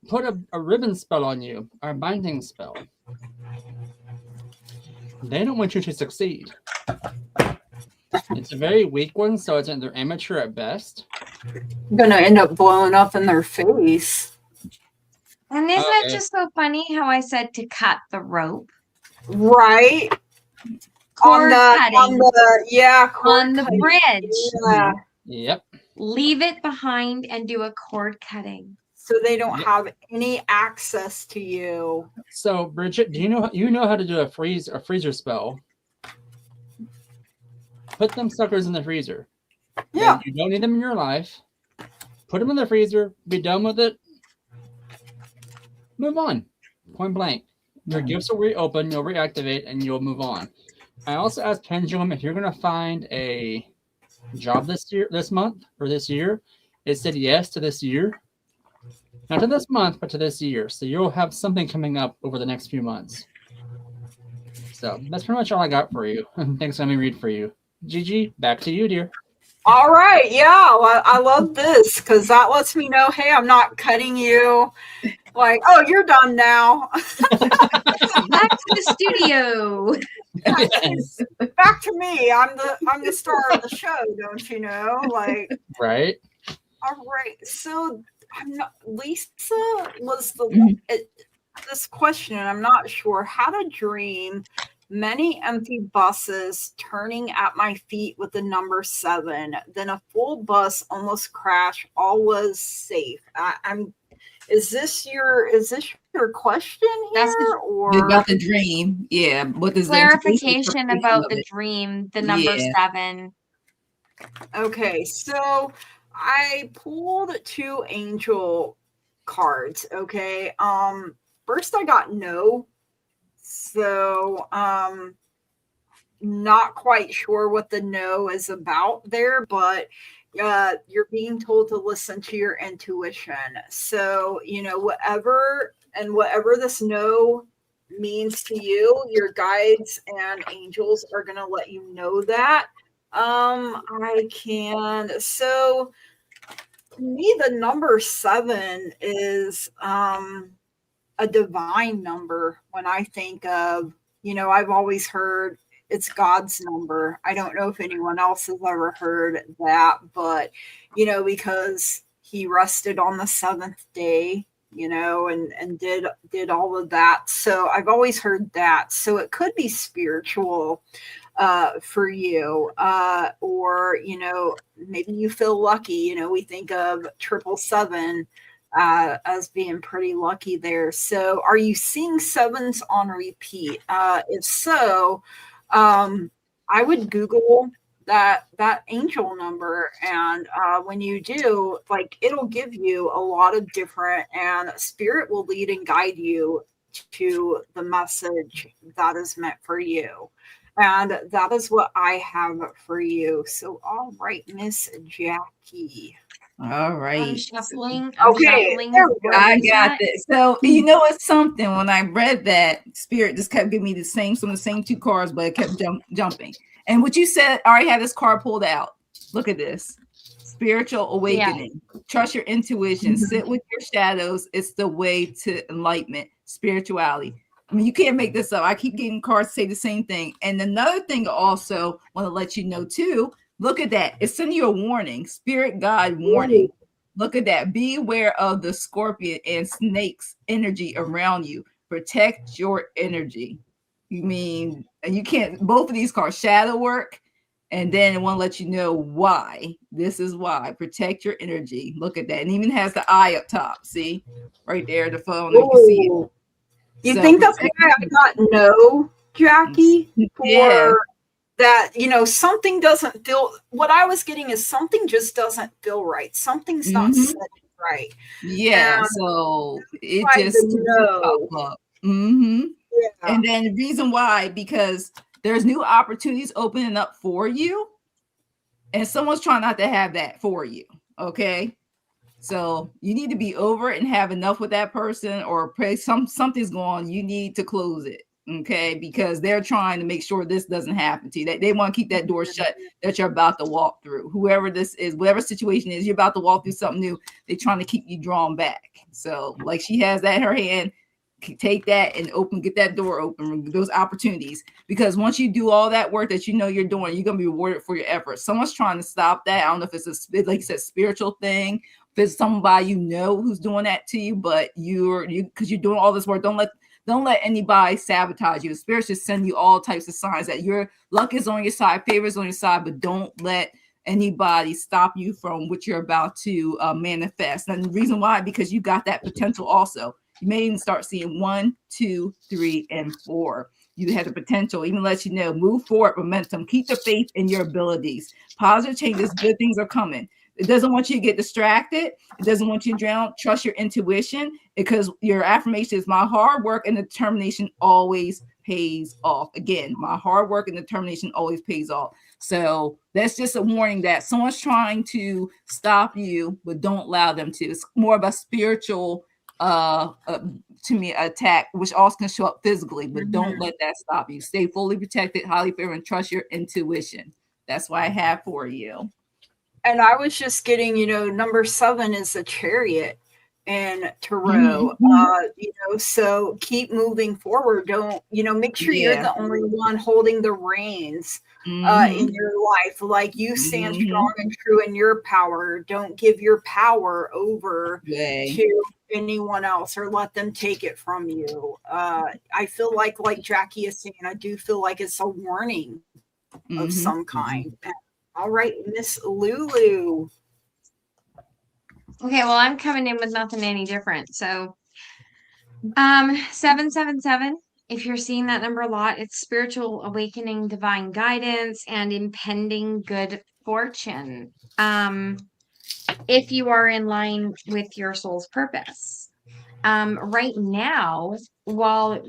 put a ribbon spell on you, or a binding spell. They don't want you to succeed. It's a very weak one, so they're amateur at best. I'm gonna end up blowing up in their face. And isn't it just so funny how I said to cut the rope? Right. Cord cutting. On the cutting. bridge. Yeah. Yep. Leave it behind and do a cord cutting. So they don't have any access to you. So Bridget, do you know how to do a freezer spell? Put them suckers in the freezer. Yeah. You don't need them in your life. Put them in the freezer. Be done with it. Move on. Point blank. Your gifts will reopen. You'll reactivate, and you'll move on. I also asked Pendulum if you're going to find a job this month, or this year. It said yes to this year. Not to this month, but to this year. So you'll have something coming up over the next few months. So that's pretty much all I got for you. Thanks for letting me read for you. Gigi, back to you, dear. All right. Yeah. Well, I love this because that lets me know, hey, I'm not cutting you. Like, oh, you're done now. Back to the studio. Yes. Back to me. I'm the star of the show, don't you know? Like, Right. all right. So Lisa was this question, and I'm not sure how to dream many empty buses turning at my feet with the number 7. Then a full bus almost crashed. All was safe. Is this your question here, or about the dream? Yeah. What is clarification about the dream? The number 7. Okay, so I pulled 2 angel cards. Okay. First I got no. So not quite sure what the no is about there, but you're being told to listen to your intuition. So, whatever this no means to you, your guides and angels are going to let you know that. So to me, the number 7 is a divine number. When I think of, I've always heard it's God's number. I don't know if anyone else has ever heard that, but, because he rested on the 7th day, and did all of that. So I've always heard that. So it could be spiritual for you, or, maybe you feel lucky. We think of 777 as being pretty lucky there. So are you seeing 7s on repeat? If so, I would Google that angel number, and when you do, it'll give you a lot of different, and spirit will lead and guide you to the message that is meant for you. And that is what I have for you. So all right, Miss Jackie. All right. I'm shuffling. I got this. So it's something. When I read that, Spirit just kept giving me some of the same 2 cards, but it kept jumping. And what you said, I already had this card pulled out. Look at this. Spiritual awakening. Yeah. Trust your intuition. Sit with your shadows. It's the way to enlightenment. Spirituality. I mean, you can't make this up. I keep getting cards say the same thing. And another thing I also want to let you know too, look at that. It's sending you a warning. Spirit guide warning. Look at that. Be aware of the scorpion and snakes energy around you. protect your energy. You mean, and you can't, both of these cards, shadow work, and then it want to let you know why. This is why. Protect your energy. Look at that. And even has the eye up top. See? Right there, the phone. You can see it. You So think that's why I got no, Jackie? Yeah. For that, something doesn't feel, what I was getting is something just doesn't feel right. Something's not set right. Yeah. And so it why just the no. pop up. Yeah. Yeah. And then the reason why, because there's new opportunities opening up for you, and someone's trying not to have that for you. Okay. So you need to be over it and have enough with that person, or pray something's going on. You need to close it. Okay, because they're trying to make sure this doesn't happen to you. They want to keep that door shut that you're about to walk through. Whoever this is, whatever situation is, you're about to walk through something new. They're trying to keep you drawn back. So, like, she has that in her hand. Take that and get that door open, those opportunities. Because once you do all that work that you're doing, you're gonna be rewarded for your efforts. Someone's trying to stop that. I don't know if it's like you said, spiritual thing. If it's somebody who's doing that to you, but because you're doing all this work, don't let anybody sabotage you. The spirits just send you all types of signs that your luck is on your side, favor is on your side, but don't let anybody stop you from what you're about to manifest. And the reason why, because you got that potential also. You may even start seeing 1, 2, 3, and 4. You have the potential, even let you know, move forward, momentum, keep the faith in your abilities. Positive changes, good things are coming. It doesn't want you to get distracted. It doesn't want you to drown. Trust your intuition, because your affirmation is, my hard work and determination always pays off. Again, my hard work and determination always pays off. So that's just a warning that someone's trying to stop you, but don't allow them to. It's more of a spiritual to me attack, which also can show up physically, but don't let that stop you. Stay fully protected, highly favored, and trust your intuition. That's what I have for you. And I was just getting, number 7 is a Chariot and Tarot. So keep moving forward. Don't, make sure you're the only one holding the reins in your life. Like, you stand strong and true in your power. Don't give your power over to anyone else or let them take it from you. I feel like Jackie is saying, I do feel like it's a warning of some kind. All right, Miss Lulu. Okay, well, I'm coming in with nothing any different. So 777, if you're seeing that number a lot, it's spiritual awakening, divine guidance, and impending good fortune. If you are in line with your soul's purpose. Right now, while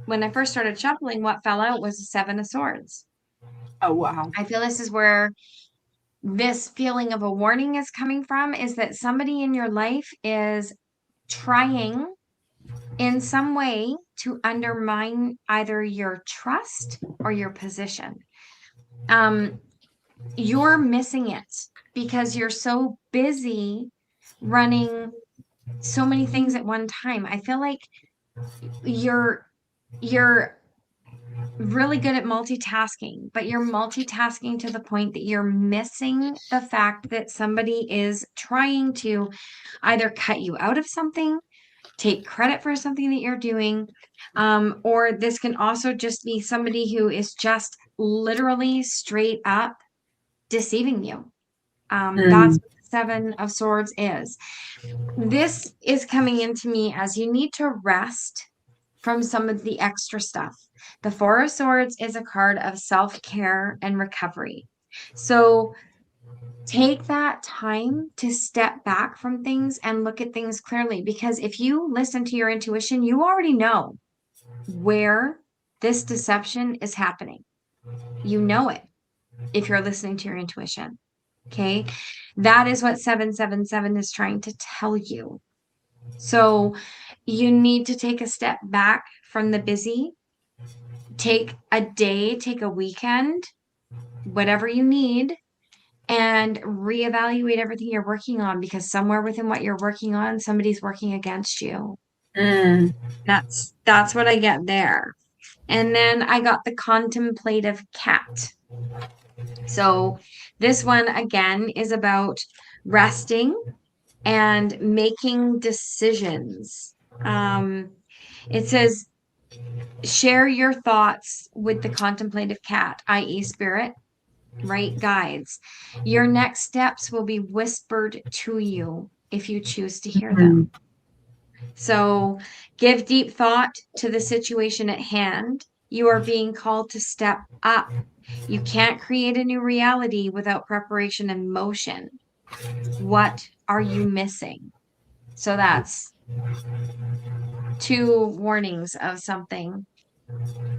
when I first started shuffling, what fell out was the 7 of Swords. Oh, wow. I feel this is where this feeling of a warning is coming from, is that somebody in your life is trying in some way to undermine either your trust or your position. You're missing it because you're so busy running so many things at one time. I feel like you're really good at multitasking, but you're multitasking to the point that you're missing the fact that somebody is trying to either cut you out of something, take credit for something that you're doing, or this can also just be somebody who is just literally straight up deceiving you. That's what the 7 of Swords is. This is coming into me as you need to rest from some of the extra stuff. The 4 of Swords is a card of self-care and recovery. So take that time to step back from things and look at things clearly, because if you listen to your intuition, you already know where this deception is happening. You know it if you're listening to your intuition. Okay. That is what 777 is trying to tell you. So you need to take a step back from the busy, take a day, take a weekend, whatever you need, and reevaluate everything you're working on, because somewhere within what you're working on, somebody's working against you. That's what I get there. And then I got the contemplative cat. So this one again is about resting and making decisions. It says, share your thoughts with the contemplative cat, i.e., spirit, right? Guides. Your next steps will be whispered to you if you choose to hear them. So give deep thought to the situation at hand. You are being called to step up. You can't create a new reality without preparation and motion. What are you missing? So that's 2 warnings of something.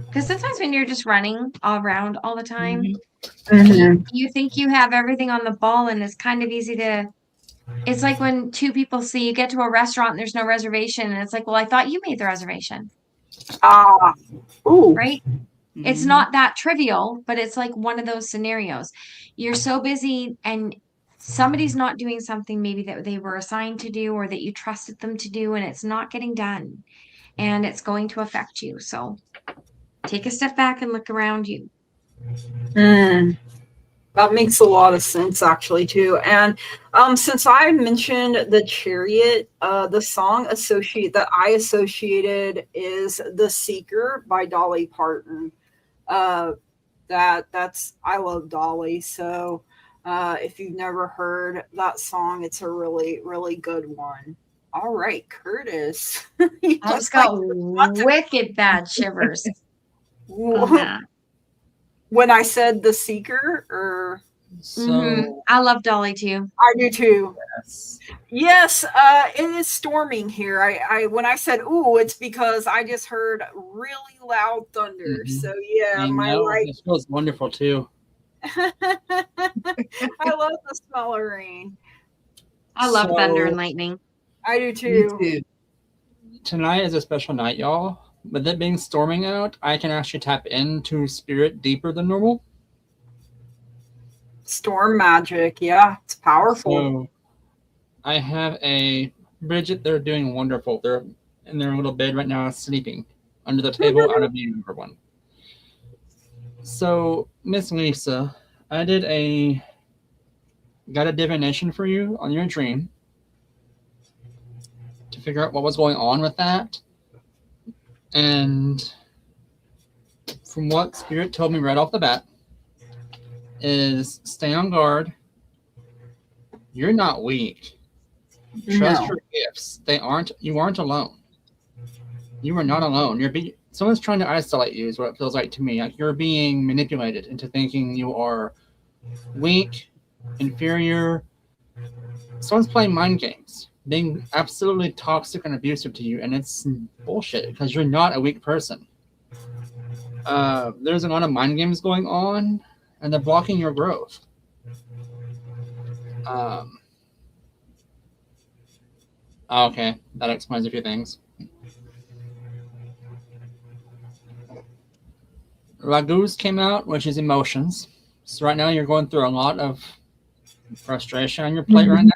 Because sometimes when you're just running all around all the time, you think you have everything on the ball, and it's kind of easy to. It's like when 2 people see you get to a restaurant and there's no reservation, and it's like, well, I thought you made the reservation. Ooh. Right? It's not that trivial, but it's like one of those scenarios. You're so busy and somebody's not doing something maybe that they were assigned to do or that you trusted them to do, and it's not getting done, and it's going to affect you. So take a step back and look around you. That makes a lot of sense, actually, too. And since I mentioned the Chariot, the song that I associated is "The Seeker" by Dolly Parton. That's I love Dolly, so if you've never heard that song, it's a really, really good one. All right, Curtis. I just got wicked bad shivers on that. When I said "The Seeker," or So I love Dolly too. I do too. Yes, it is storming here. I when I said "ooh," it's because I just heard really loud thunder. So yeah, my light. It feels wonderful too. I love the smell of rain. I love thunder and lightning. I do too. Tonight is a special night, y'all. With it being storming out, I can actually tap into spirit deeper than normal. Storm magic, yeah, it's powerful. So I have a Bridget. They're doing wonderful. They're in their little bed right now, sleeping under the table out of view, number one. So Miss Lisa, I got a divination for you on your dream to figure out what was going on with that. And from what Spirit told me right off the bat is stay on guard. You're not weak. Trust your gifts. You aren't alone. You are not alone. Someone's trying to isolate you is what it feels like to me. Like you're being manipulated into thinking you are weak, inferior. Someone's playing mind games, being absolutely toxic and abusive to you, and it's bullshit because you're not a weak person. There's a lot of mind games going on, and they're blocking your growth. Okay, that explains a few things. Ragus came out, which is emotions. So right now you're going through a lot of frustration on your plate right now.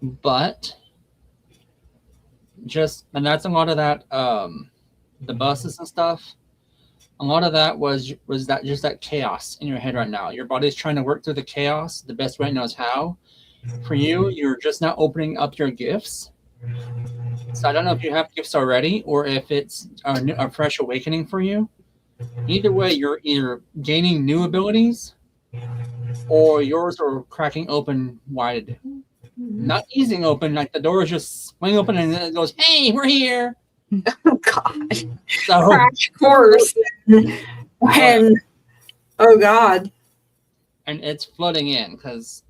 But and that's a lot of that, the buses and stuff. A lot of that was that just that chaos in your head right now. Your body's trying to work through the chaos the best way it knows how. For you, you're just not opening up your gifts. So I don't know if you have gifts already or if it's a fresh awakening for you. Either way, you're either gaining new abilities or yours are cracking open wide. Not easing open, like the doors just swing open and then it goes, hey, we're here. Oh, God. So, crash course. Oh, God. And it's flooding in because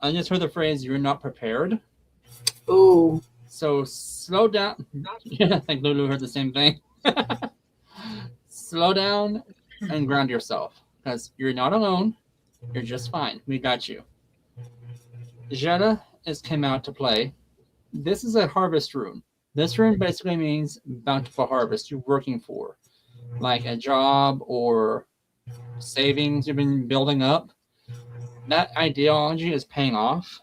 I just heard the phrase, you're not prepared. Oh. So slow down. Yeah, I think Lulu heard the same thing. Slow down and ground yourself because you're not alone. You're just fine. We got you. Jetta came out to play. This is a harvest rune. This rune basically means bountiful harvest you're working for, like a job or savings you've been building up. That ideology is paying off.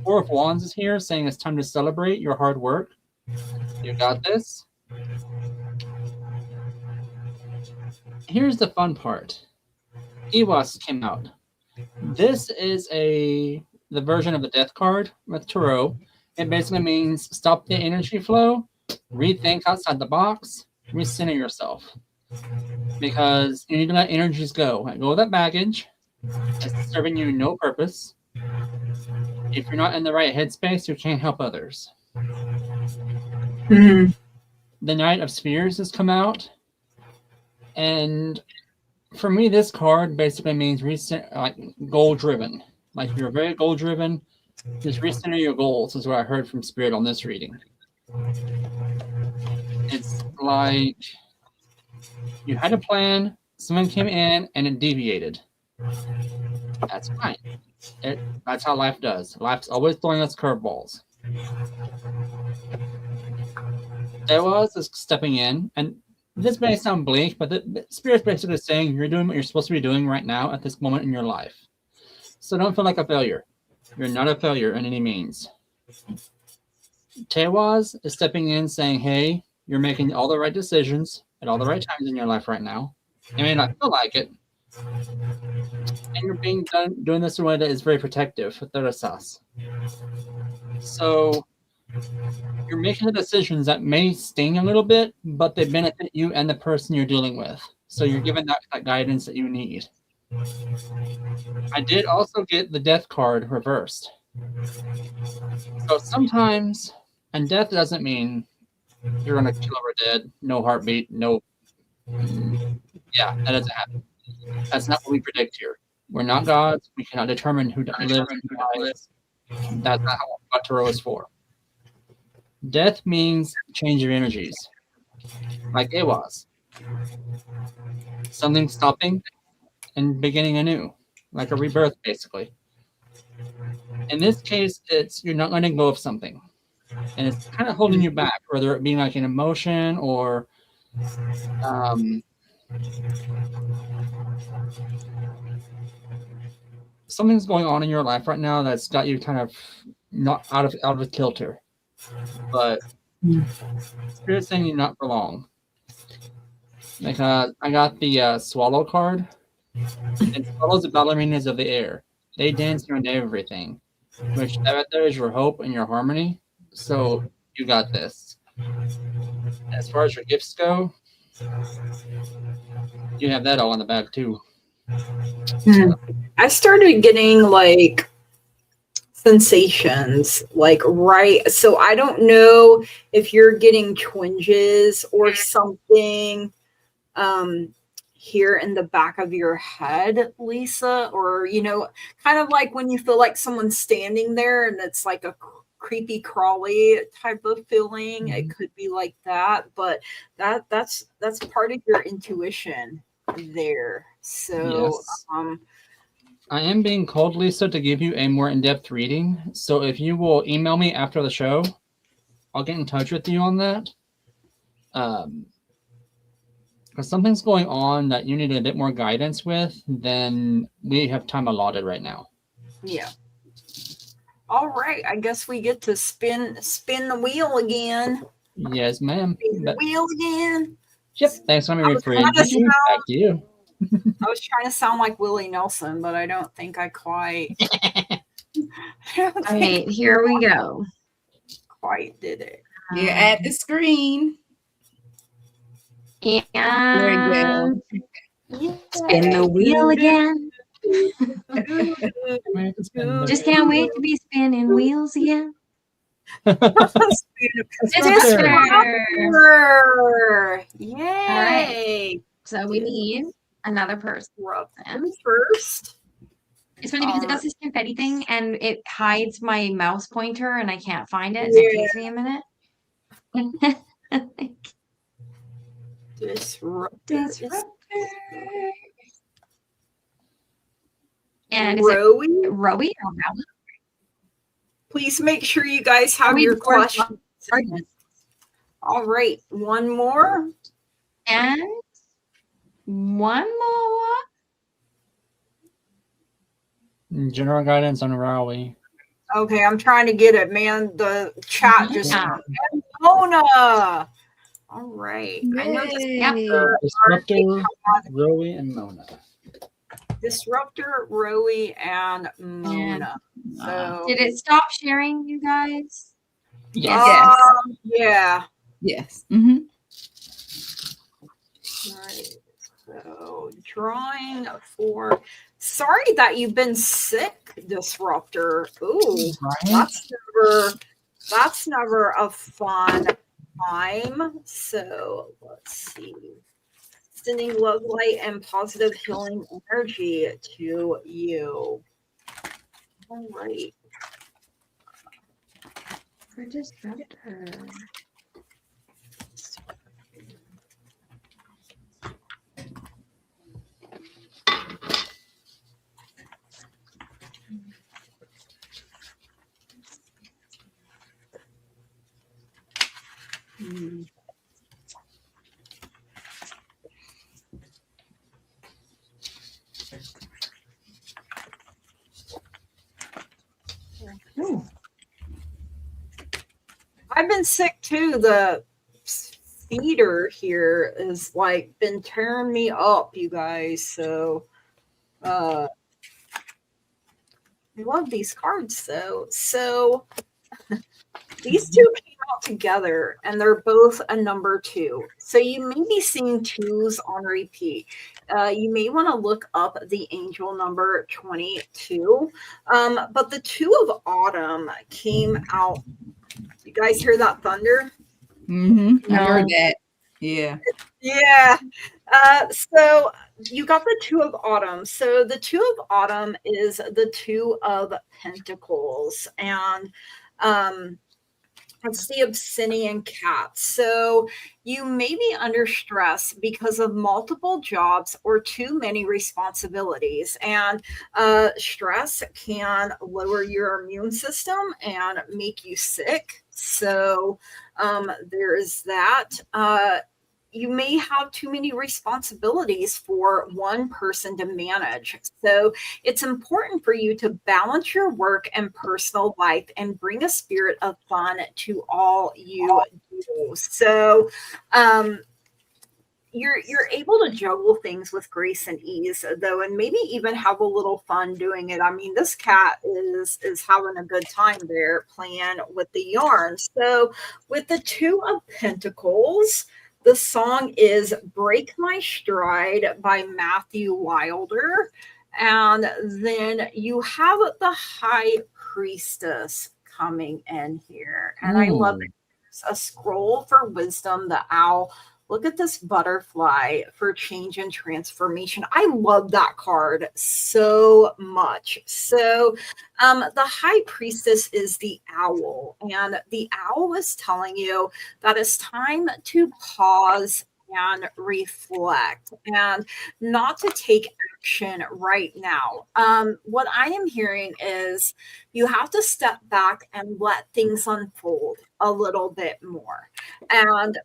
Four of Wands is here saying it's time to celebrate your hard work. You got this. Here's the fun part. Iwas came out. This is the version of the death card with Tarot. It basically means stop the energy flow, rethink outside the box, recenter yourself. Because you need to let energies go. Let go of that baggage. It's serving you no purpose. If you're not in the right headspace, you can't help others. Mm-hmm. The Knight of Spheres has come out. And for me, this card basically means like goal driven. Like you're very goal driven. Just recenter your goals is what I heard from Spirit on this reading. It's like you had a plan, someone came in, and it deviated. That's fine. That's how life does. Life's always throwing us curveballs. Dewas is stepping in, and this may sound bleak, but the Spirit's basically saying you're doing what you're supposed to be doing right now at this moment in your life. So don't feel like a failure. You're not a failure in any means. Tewaz is stepping in saying, hey, you're making all the right decisions at all the right times in your life right now. You may not feel like it. And you're doing this in a way that is very protective with Terasas. So you're making the decisions that may sting a little bit, but they benefit you and the person you're dealing with. So you're given that guidance that you need. I did also get the death card reversed. So sometimes, and death doesn't mean you're going to kill over dead, no heartbeat, no. Yeah, that doesn't happen. That's not what we predict here. We're not gods. We cannot determine who lives and who dies. That's not what Tarot is for. Death means change of energies, like it was. Something stopping and beginning anew, like a rebirth, basically. In this case, it's you're not letting go of something, and it's kind of holding you back, whether it be like an emotion or something's going on in your life right now that's got you kind of not out of kilter. But Spirit's saying you're not for long. Because I got the Swallow card, and Swallows are ballerinas of the air. They dance around everything, which right there is your hope and your harmony. So you got this. As far as your gifts go, you have that all in the bag too. I started getting like sensations, like right. So I don't know if you're getting twinges or something here in the back of your head, Lisa, or kind of like when you feel like someone's standing there and it's like a creepy crawly type of feeling. It could be like that, but that's part of your intuition there. So yes. I am being called, Lisa, to give you a more in-depth reading. So if you will email me after the show, I'll get in touch with you on that. Because something's going on that you need a bit more guidance with than we have time allotted right now. Yeah. All right. I guess we get to spin the wheel again. Yes, ma'am. Spin the wheel again. Yep. Thanks for me for back to you. I was trying to sound like Willie Nelson, but I don't think I quite. All right, here we go. Quite did it. You're at the screen. And spin the wheel again. Just can't wait to be spinning wheels again. Disruptor! Yay! All right. So we need another person first. It's funny because it does this confetti thing and it hides my mouse pointer and I can't find it. It takes me a minute. Disruptor. And is it Rowie or Mel? Please make sure you guys have your questions. All right, one more. And one more. General guidance on Rowie. Okay, I'm trying to get it, man. The chat just Mona. All right. I know Disruptor, Rowie, and Mona. Disruptor, Rowie, and Mona. So did it stop sharing, you guys? Yes. Yeah. Yes. Right. So drawing for. Sorry that you've been sick, Disruptor. Ooh, Right. that's never a fun time. So let's see. Sending love, light, and positive healing energy to you. All right. For Disruptor. Ooh. I've been sick too. The feeder here has like been tearing me up, you guys. So I love these cards though. So these two came out together and they're both a number 2. So you may be seeing 2s on repeat. You may want to look up the angel number 22. But the 2 of autumn came out. You guys hear that thunder? I heard that. Yeah. Yeah. So you got the 2 of autumn. So the 2 of autumn is the 2 of pentacles. And it's the obsidian cat. So you may be under stress because of multiple jobs or too many responsibilities. And stress can lower your immune system and make you sick. So there is that. You may have too many responsibilities for one person to manage. So it's important for you to balance your work and personal life and bring a spirit of fun to all you do. So you're able to juggle things with grace and ease though, and maybe even have a little fun doing it. I mean, this cat is having a good time there playing with the yarn. So with the 2 of pentacles, the song is Break My Stride by Matthew Wilder. And then you have the High Priestess coming in here. And I love it. There's a scroll for wisdom, the owl. Look at this butterfly for change and transformation. I love that card so much. So the High Priestess is the owl, and the owl is telling you that it's time to pause and reflect and not to take action right now. What I am hearing is you have to step back and let things unfold a little bit more. And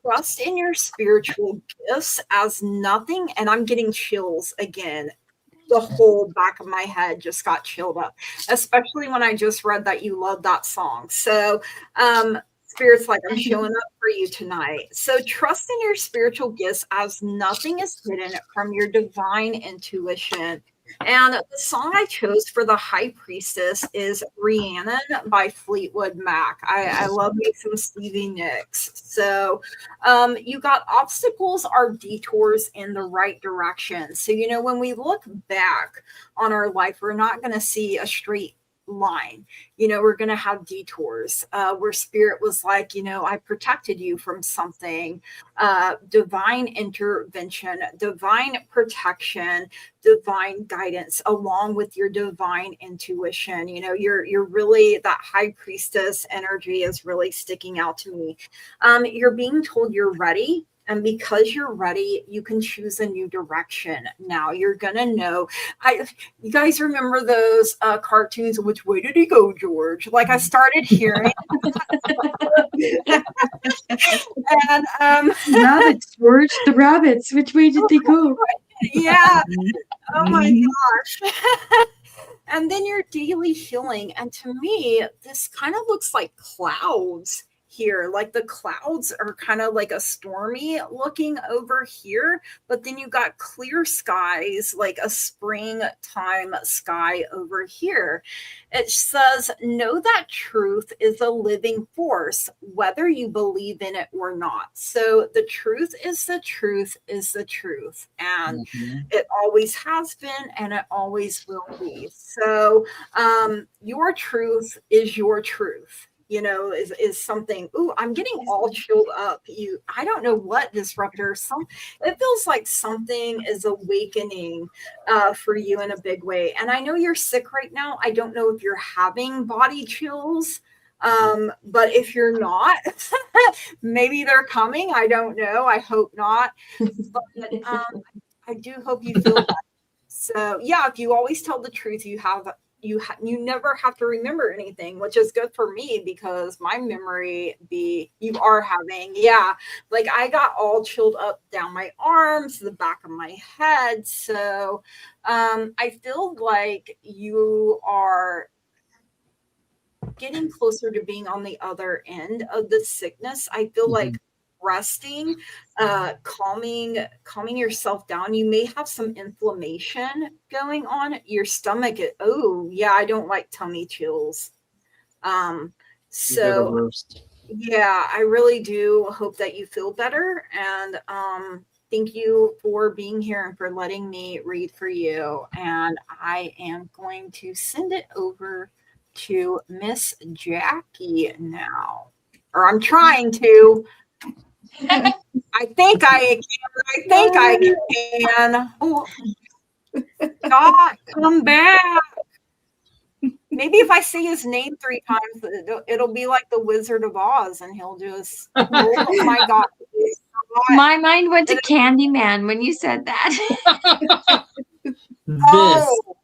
trust in your spiritual gifts as nothing. And I'm getting chills again. The whole back of my head just got chilled up, especially when I just read that you love that song. So, Spirit's like, I'm showing up for you tonight. So trust in your spiritual gifts as nothing is hidden from your divine intuition. And the song I chose for the High Priestess is Rhiannon by Fleetwood Mac. I love me some Stevie Nicks. So you got obstacles are detours in the right direction. So, when we look back on our life, we're not going to see a straight line. We're going to have detours where spirit was like, I protected you from something. Divine intervention, divine protection, divine guidance along with your divine intuition. You're really, that High Priestess energy is really sticking out to me. You're being told you're ready. And because you're ready, you can choose a new direction. Now you're gonna know. You guys remember those cartoons? Which way did he go, George? Like I started hearing. And rabbits, George, the rabbits. Which way did they go? Yeah. Oh my gosh. And then your daily healing. And to me, this kind of looks like clouds here. Like the clouds are kind of like a stormy looking over here, but then you got clear skies, like a springtime sky over here. It says, know that truth is a living force, whether you believe in it or not. So the truth is the truth is the truth. And it always has been, and it always will be. So your truth is your truth, you know, is something. Ooh, I'm getting all chilled up. I don't know what, Disruptor. It feels like something is awakening for you in a big way. And I know you're sick right now. I don't know if you're having body chills. But if you're not, maybe they're coming. I don't know. I hope not. But I do hope you feel better. So yeah, if you always tell the truth, you never have to remember anything, which is good for me because my memory you are having, like I got all chilled up down my arms, the back of my head. So I feel like you are getting closer to being on the other end of the sickness. I feel like resting, calming yourself down. You may have some inflammation going on. Your stomach, I don't like tummy chills. So yeah, I really do hope that you feel better. And thank you for being here and for letting me read for you. And I am going to send it over to Miss Jackie now. Or I'm trying to. I think I can. Oh, God, come back. Maybe if I say his name 3 times, it'll be like the Wizard of Oz, and he'll just. Oh my God! My mind went to Candyman when you said that.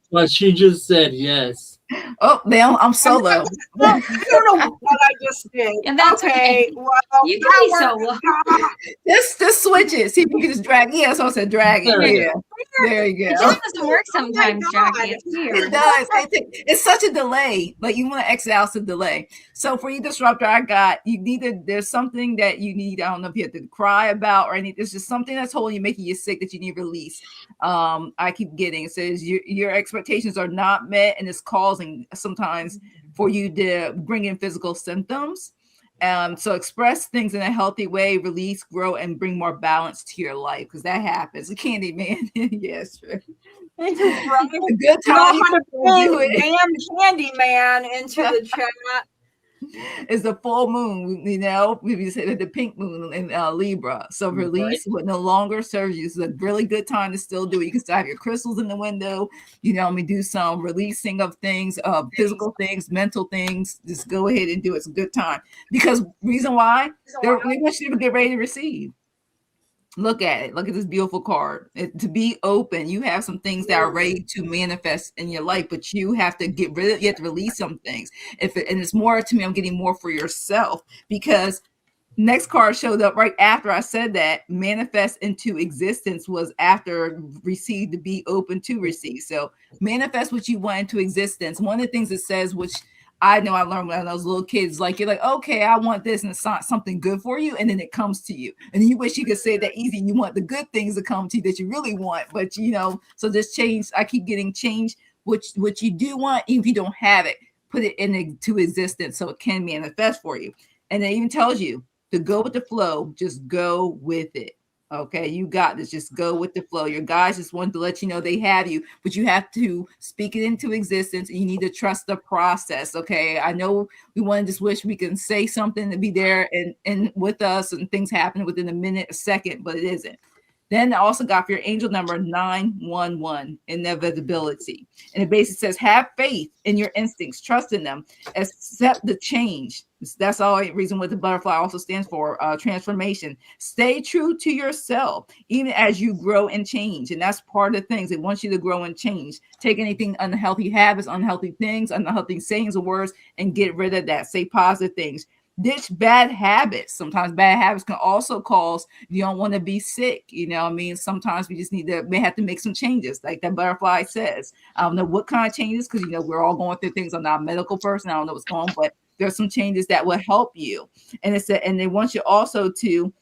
What she just said, yes. Oh, now I'm solo. I don't know what I just did. And that's okay. Well, you can be solo. Just switch it. See if you can just drag. Yeah, so I said drag it. Yeah. There you go. It just doesn't work sometimes, Jackie. It's weird. It does. It's such a delay. Like you want to exit out the delay. So for you, Disruptor, there's something that you need. I don't know if you have to cry about or anything. There's just something that's holding you, making you sick that you need release. I keep getting, it says your expectations are not met, and it's causing sometimes for you to bring in physical symptoms. So express things in a healthy way, release, grow, and bring more balance to your life, because that happens. Candyman, yes, sure. A good time to do it. Damn Candyman into the chat. Is the full moon, we say the pink moon in Libra. So release what no longer serves you. It's a really good time to still do it. You can still have your crystals in the window, do some releasing of things, physical things, mental things. Just go ahead and do it. It's a good time. Because reason why? They want you to get ready to receive. Look at it. Look at this beautiful card. To be open, you have some things that are ready to manifest in your life, but you have to get rid of. You have to release some things. And it's more to me. I'm getting more for yourself, because next card showed up right after I said that. Manifest into existence was after receive, to be open to receive. So manifest what you want into existence. One of the things it says, which I know I learned when I was little kids, like you're like, okay, I want this, and it's not something good for you, and then it comes to you, and you wish you could say that easy. You want the good things to come to you that you really want, but so this change. I keep getting change, which you do want, even if you don't have it, put it into existence so it can manifest for you. And it even tells you to go with the flow. Just go with it. Okay, you got this. Just go with the flow. Your guys just want to let you know they have you, but you have to speak it into existence, and you need to trust the process. Okay, I know we want to just wish we can say something to be there and with us, and things happen within a minute, a second, but it isn't. Then I also got for your angel number 911, inevitability. And it basically says, have faith in your instincts, trust in them, accept the change. That's all reason what the butterfly also stands for, transformation. Stay true to yourself, even as you grow and change. And that's part of the things. They want you to grow and change. Take anything unhealthy habits, unhealthy things, unhealthy sayings or words, and get rid of that. Say positive things. Ditch bad habits. Sometimes bad habits can also cause you don't want to be sick. Sometimes we just may have to make some changes, like that butterfly says. I don't know what kind of changes, because we're all going through things. I'm not a medical person. I don't know what's going on, but There's some changes that will help you. And and they want you also to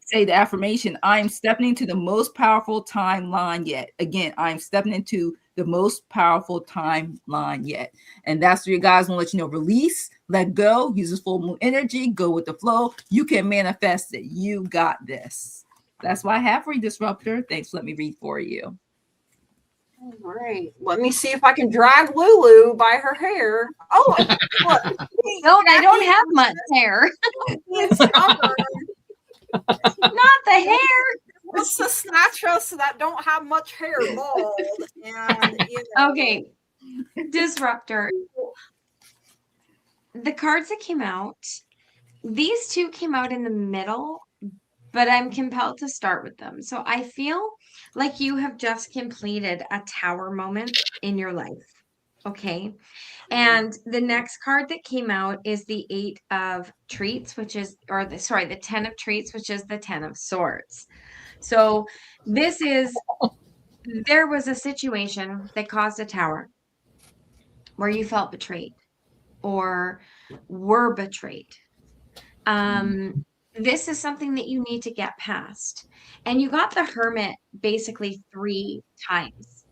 say the affirmation, I'm stepping into the most powerful timeline yet. Again, I'm stepping into the most powerful timeline yet. And that's what your guys want to let you know. Release, let go, use this full moon energy, go with the flow. You can manifest it. You got this. That's why I have Read Disruptor. Thanks for letting me read for you. All right. Let me see if I can drag Lulu by her hair. Oh, look. No, I don't have much hair. It's covered. Not the hair. It's the snatch us that don't have much hair bald. And, Okay. Disruptor. The cards that came out, these two came out in the middle, but I'm compelled to start with them. So I feel like you have just completed a tower moment in your life. Okay. And the next card that came out is the 8 of treats, which is, the 10 of treats, which is the 10 of swords. So there was a situation that caused a tower where you felt betrayed or were betrayed. This is something that you need to get past. And you got the Hermit basically 3 times.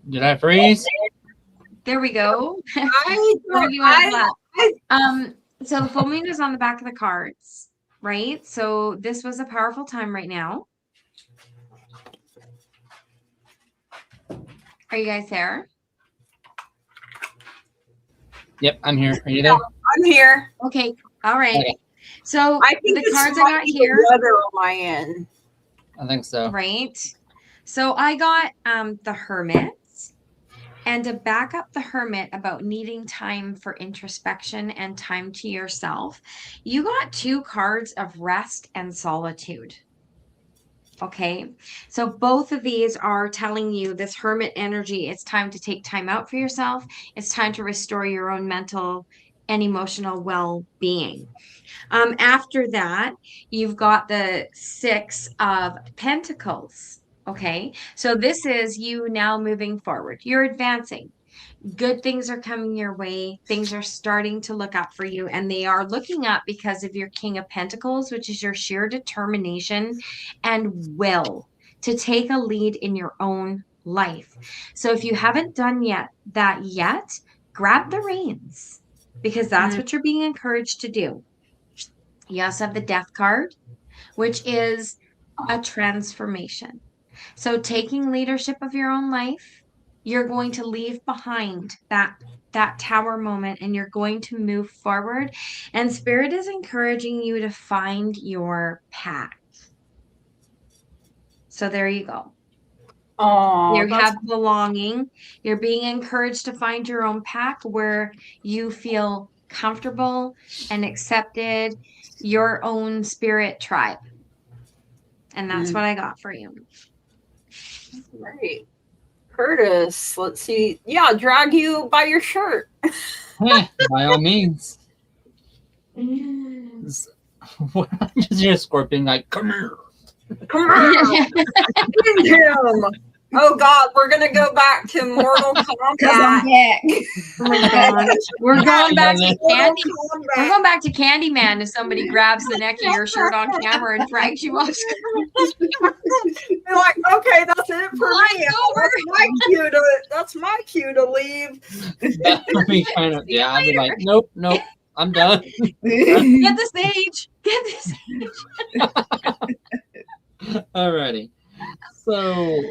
Did I freeze? There we go. So the full moon is on the back of the cards, right? So this was a powerful time right now. Are you guys there? Yep, I'm here. Are you there? I'm here. Okay. All right. Okay. So I think the cards I got here. Weather on my end. I think so. Right. So I got the Hermit. And to back up the Hermit about needing time for introspection and time to yourself, you got 2 cards of rest and solitude. Okay, so both of these are telling you this Hermit energy, it's time to take time out for yourself. It's time to restore your own mental and emotional well-being. After that, you've got the 6 of Pentacles. Okay, so this is you now moving forward. You're advancing. Good things are coming your way. Things are starting to look up for you, and they are looking up because of your King of Pentacles, which is your sheer determination and will to take a lead in your own life. So if you haven't done that yet, grab the reins because that's what you're being encouraged to do. You also have the Death card, which is a transformation. So taking leadership of your own life, you're going to leave behind that tower moment and you're going to move forward. And Spirit is encouraging you to find your path. So there you go. Oh, you have belonging. You're being encouraged to find your own path where you feel comfortable and accepted, your own spirit tribe. And that's what I got for you. Great. Curtis, let's see. Yeah, drag you by your shirt. By all means. Just your Scorpion, like, come here. Come here. Him. Oh God, we're gonna go back to Mortal Kombat. We're going back to Candy. We're going back to Candyman if somebody grabs the neck of your shirt on camera and drags you off screen. You're like, okay, that's it for me. That's my cue to leave. I'd be like, nope, I'm done. Get the stage. Alrighty. So,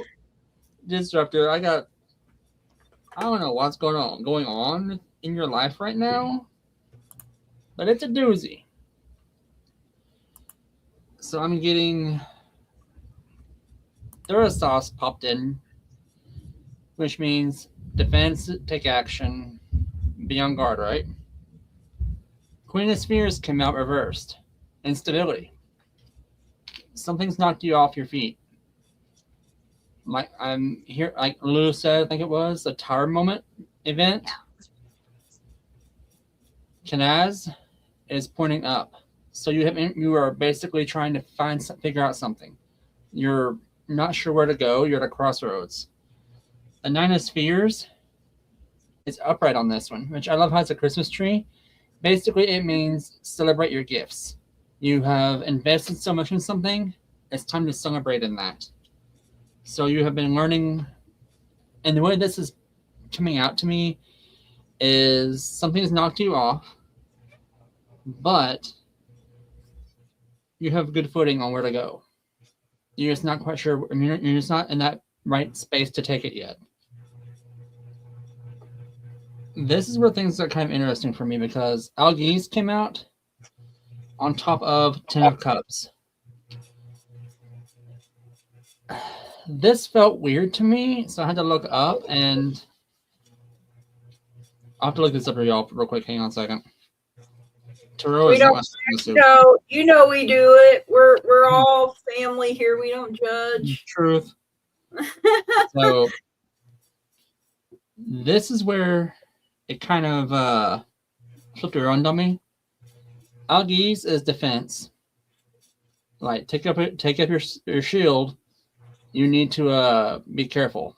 Disruptor, I don't know what's going on in your life right now, but it's a doozy. So I'm getting Durasauce popped in, which means defense, take action, be on guard, right? Queen of Spheres came out reversed. Instability. Something's knocked you off your feet. I'm here, like Lou said, I think it was a tower moment event. Kanaz is pointing up. So you are basically trying to figure out something. You're not sure where to go. You're at a crossroads. The Nine of Spheres is upright on this one, which I love how it's a Christmas tree. Basically, it means celebrate your gifts. You have invested so much in something, it's time to celebrate in that. So you have been learning, and the way this is coming out to me is something has knocked you off, but you have good footing on where to go. You're just not quite sure. I mean, you're just not in that right space to take it yet. This is where things are kind of interesting for me because Algiz came out on top of Ten of Cups. This felt weird to me, so I had to look up, and I'll have to look this up for y'all real quick. Hang on a second. Tarot we don't, you know we do it. We're all family here. We don't judge. Truth. So this is where it kind of flipped around on me. Algiz is defense. Like take up your shield. You need to be careful.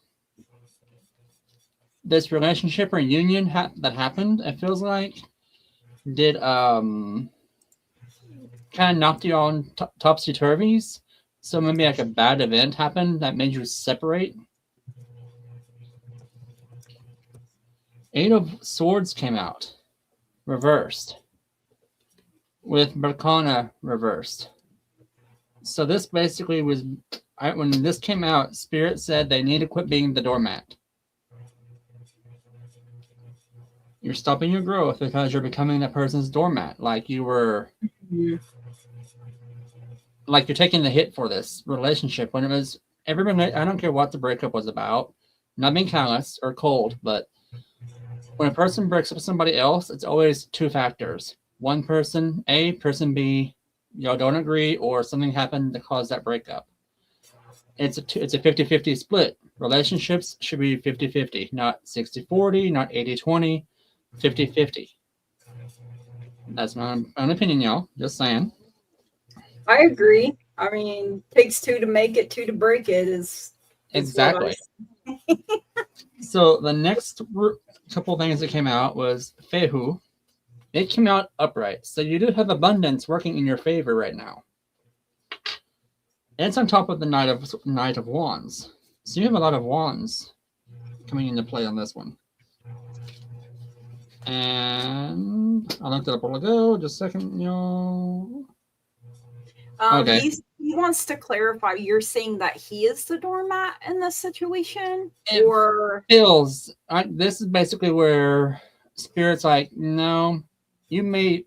This relationship or union that happened, it feels like, did kind of knocked you on topsy-turvies. So maybe like a bad event happened that made you separate. Eight of Swords came out, reversed, with Berkana reversed. So this basically was, when this came out, Spirit said they need to quit being the doormat. You're stopping your growth because you're becoming that person's doormat. Like you were, like you're taking the hit for this relationship when it was everyone. I don't care what the breakup was about. Not being callous or cold, but when a person breaks up with somebody else, it's always two factors. One person A, person B, y'all don't agree, or something happened to cause that breakup. It's a 50-50 split. Relationships should be 50-50, not 60-40, not 80-20, 50-50. That's my own opinion, y'all. Just saying. I agree. I mean, takes two to make it, two to break it is exactly. So the next couple things that came out was Fehu. It came out upright. So you do have abundance working in your favor right now. And it's on top of the Knight of Wands. So you have a lot of wands coming into play on this one. And I looked it up a while ago. Just a second, y'all. Okay. He wants to clarify. You're saying that he is the doormat in this situation, or this is basically where Spirit's like, no, they may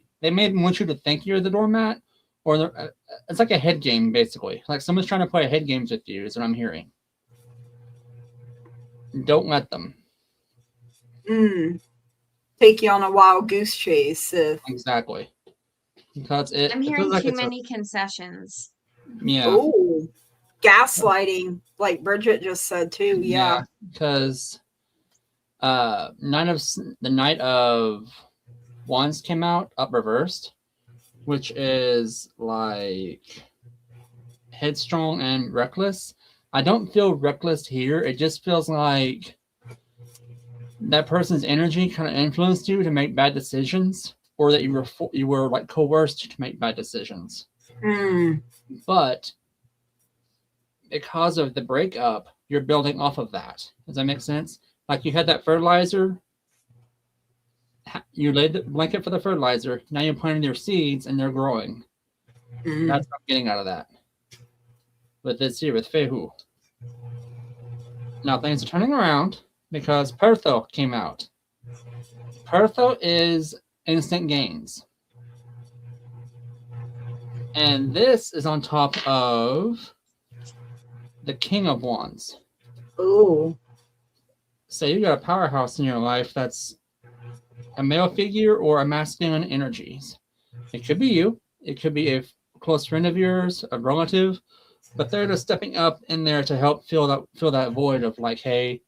want you to think you're the doormat, or it's like a head game basically. Like someone's trying to play head games with you. Is what I'm hearing. Don't let them. Take you on a wild goose chase. Exactly. Because I'm hearing too many concessions. Yeah. Oh, gaslighting, like Bridget just said too. Yeah. Because the Knight of Wands came out up reversed, which is like headstrong and reckless. I don't feel reckless here. It just feels like that person's energy kind of influenced you to make bad decisions, or that you were like coerced to make bad decisions. But because of the breakup, you're building off of that. Does that make sense? Like you had that fertilizer, you laid the blanket for the fertilizer. Now you're planting your seeds and they're growing. That's what I'm getting out of that. With this here, with Fehu. Now things are turning around because Pertho came out. Pertho is instant gains. And this is on top of the King of Wands. Ooh. So you got a powerhouse in your life that's a male figure or a masculine energies. It could be you. It could be a close friend of yours, a relative, but they're just stepping up in there to help fill that void of like, hey,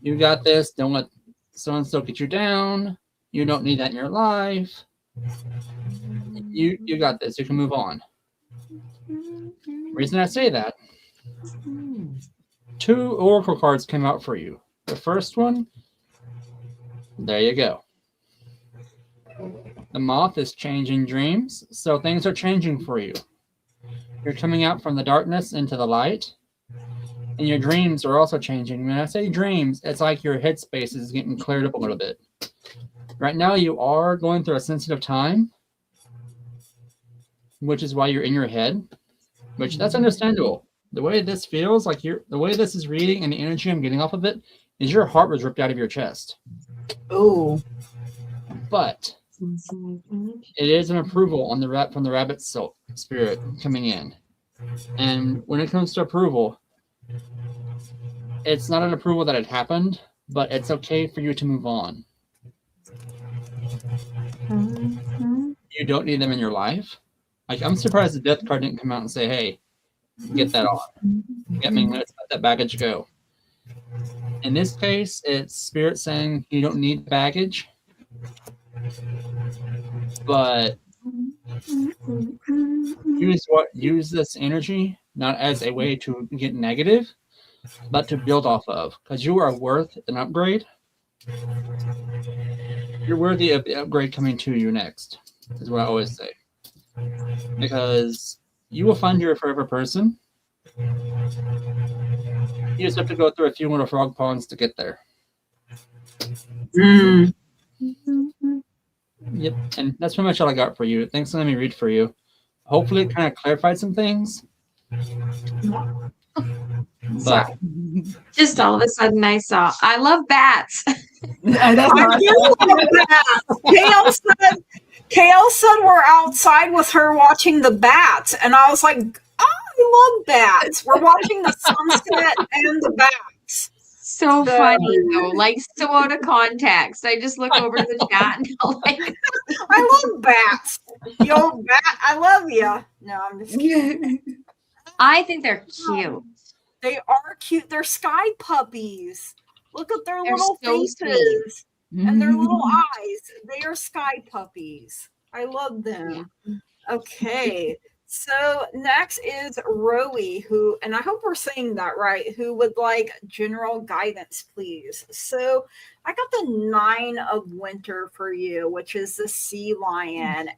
you got this. Don't let so-and-so get you down. You don't need that in your life. You got this. You can move on. Reason I say that, 2 oracle cards came out for you. The first one, there you go. The moth is changing dreams, so things are changing for you. You're coming out from the darkness into the light, and your dreams are also changing. When I say dreams, it's like your headspace is getting cleared up a little bit. Right now, you are going through a sensitive time, which is why you're in your head, which that's understandable. The way this feels, like the way this is reading and the energy I'm getting off of it, is your heart was ripped out of your chest. Oh. But it is an approval on the from the rabbit spirit coming in. And when it comes to approval, it's not an approval that it happened, but it's okay for you to move on. You don't need them in your life. Like, I'm surprised the death card didn't come out and say, hey, get that on. Let's let that baggage go. In this case, it's spirit saying you don't need baggage, but use this energy not as a way to get negative, but to build off of, because you are worth an upgrade. You're worthy of the upgrade coming to you next, is what I always say, because you will find your forever person. You just have to go through a few little frog ponds to get there. Yep, and that's pretty much all I got for you. Thanks for letting me read for you. Hopefully it kind of clarified some things. But just all of a sudden I love bats. I do love bats. KL said we're outside with her watching the bats, and I was like, I love bats. We're watching the sunset and the bats. So funny though, like so out of context. I just look over the chat and I'm like, I love bats. Yo, bat, I love you. No, I'm just kidding. I think they're cute. They are cute. They're sky puppies. Look at their little so faces and their little eyes. They are sky puppies. I love them. Okay. So next is Rowie, who, and I hope we're saying that right, who would like general guidance, please. So I got the 9 of winter for you, which is the sea lion.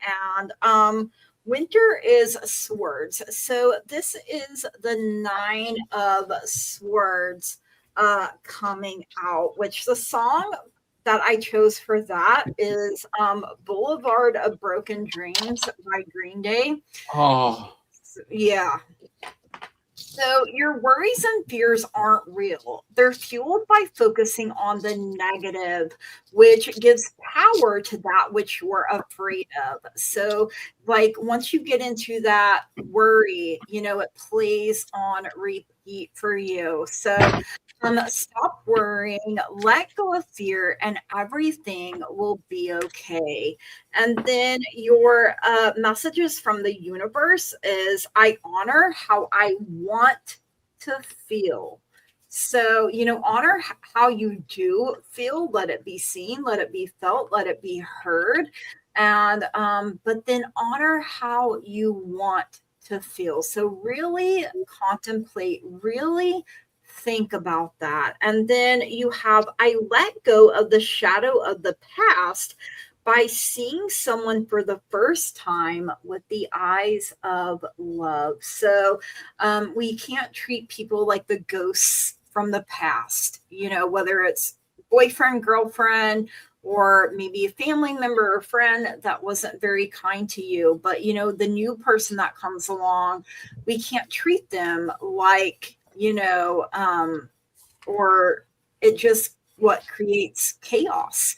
And winter is swords. So this is the 9 of swords coming out, which the song that I chose for that is Boulevard of Broken Dreams by Green Day. Oh. Yeah. So your worries and fears aren't real. They're fueled by focusing on the negative, which gives power to that which you're afraid of. So like once you get into that worry, it plays on repeat for you. So stop worrying, let go of fear, and everything will be okay. And then your messages from the universe is, I honor how I want to feel. So, honor how you do feel. Let it be seen, let it be felt, let it be heard. And, but then honor how you want to feel. So really contemplate, really think about that. And then you have, I let go of the shadow of the past by seeing someone for the first time with the eyes of love. So we can't treat people like the ghosts from the past, whether it's boyfriend, girlfriend, or maybe a family member or friend that wasn't very kind to you. But, the new person that comes along, we can't treat them like, or it just what creates chaos.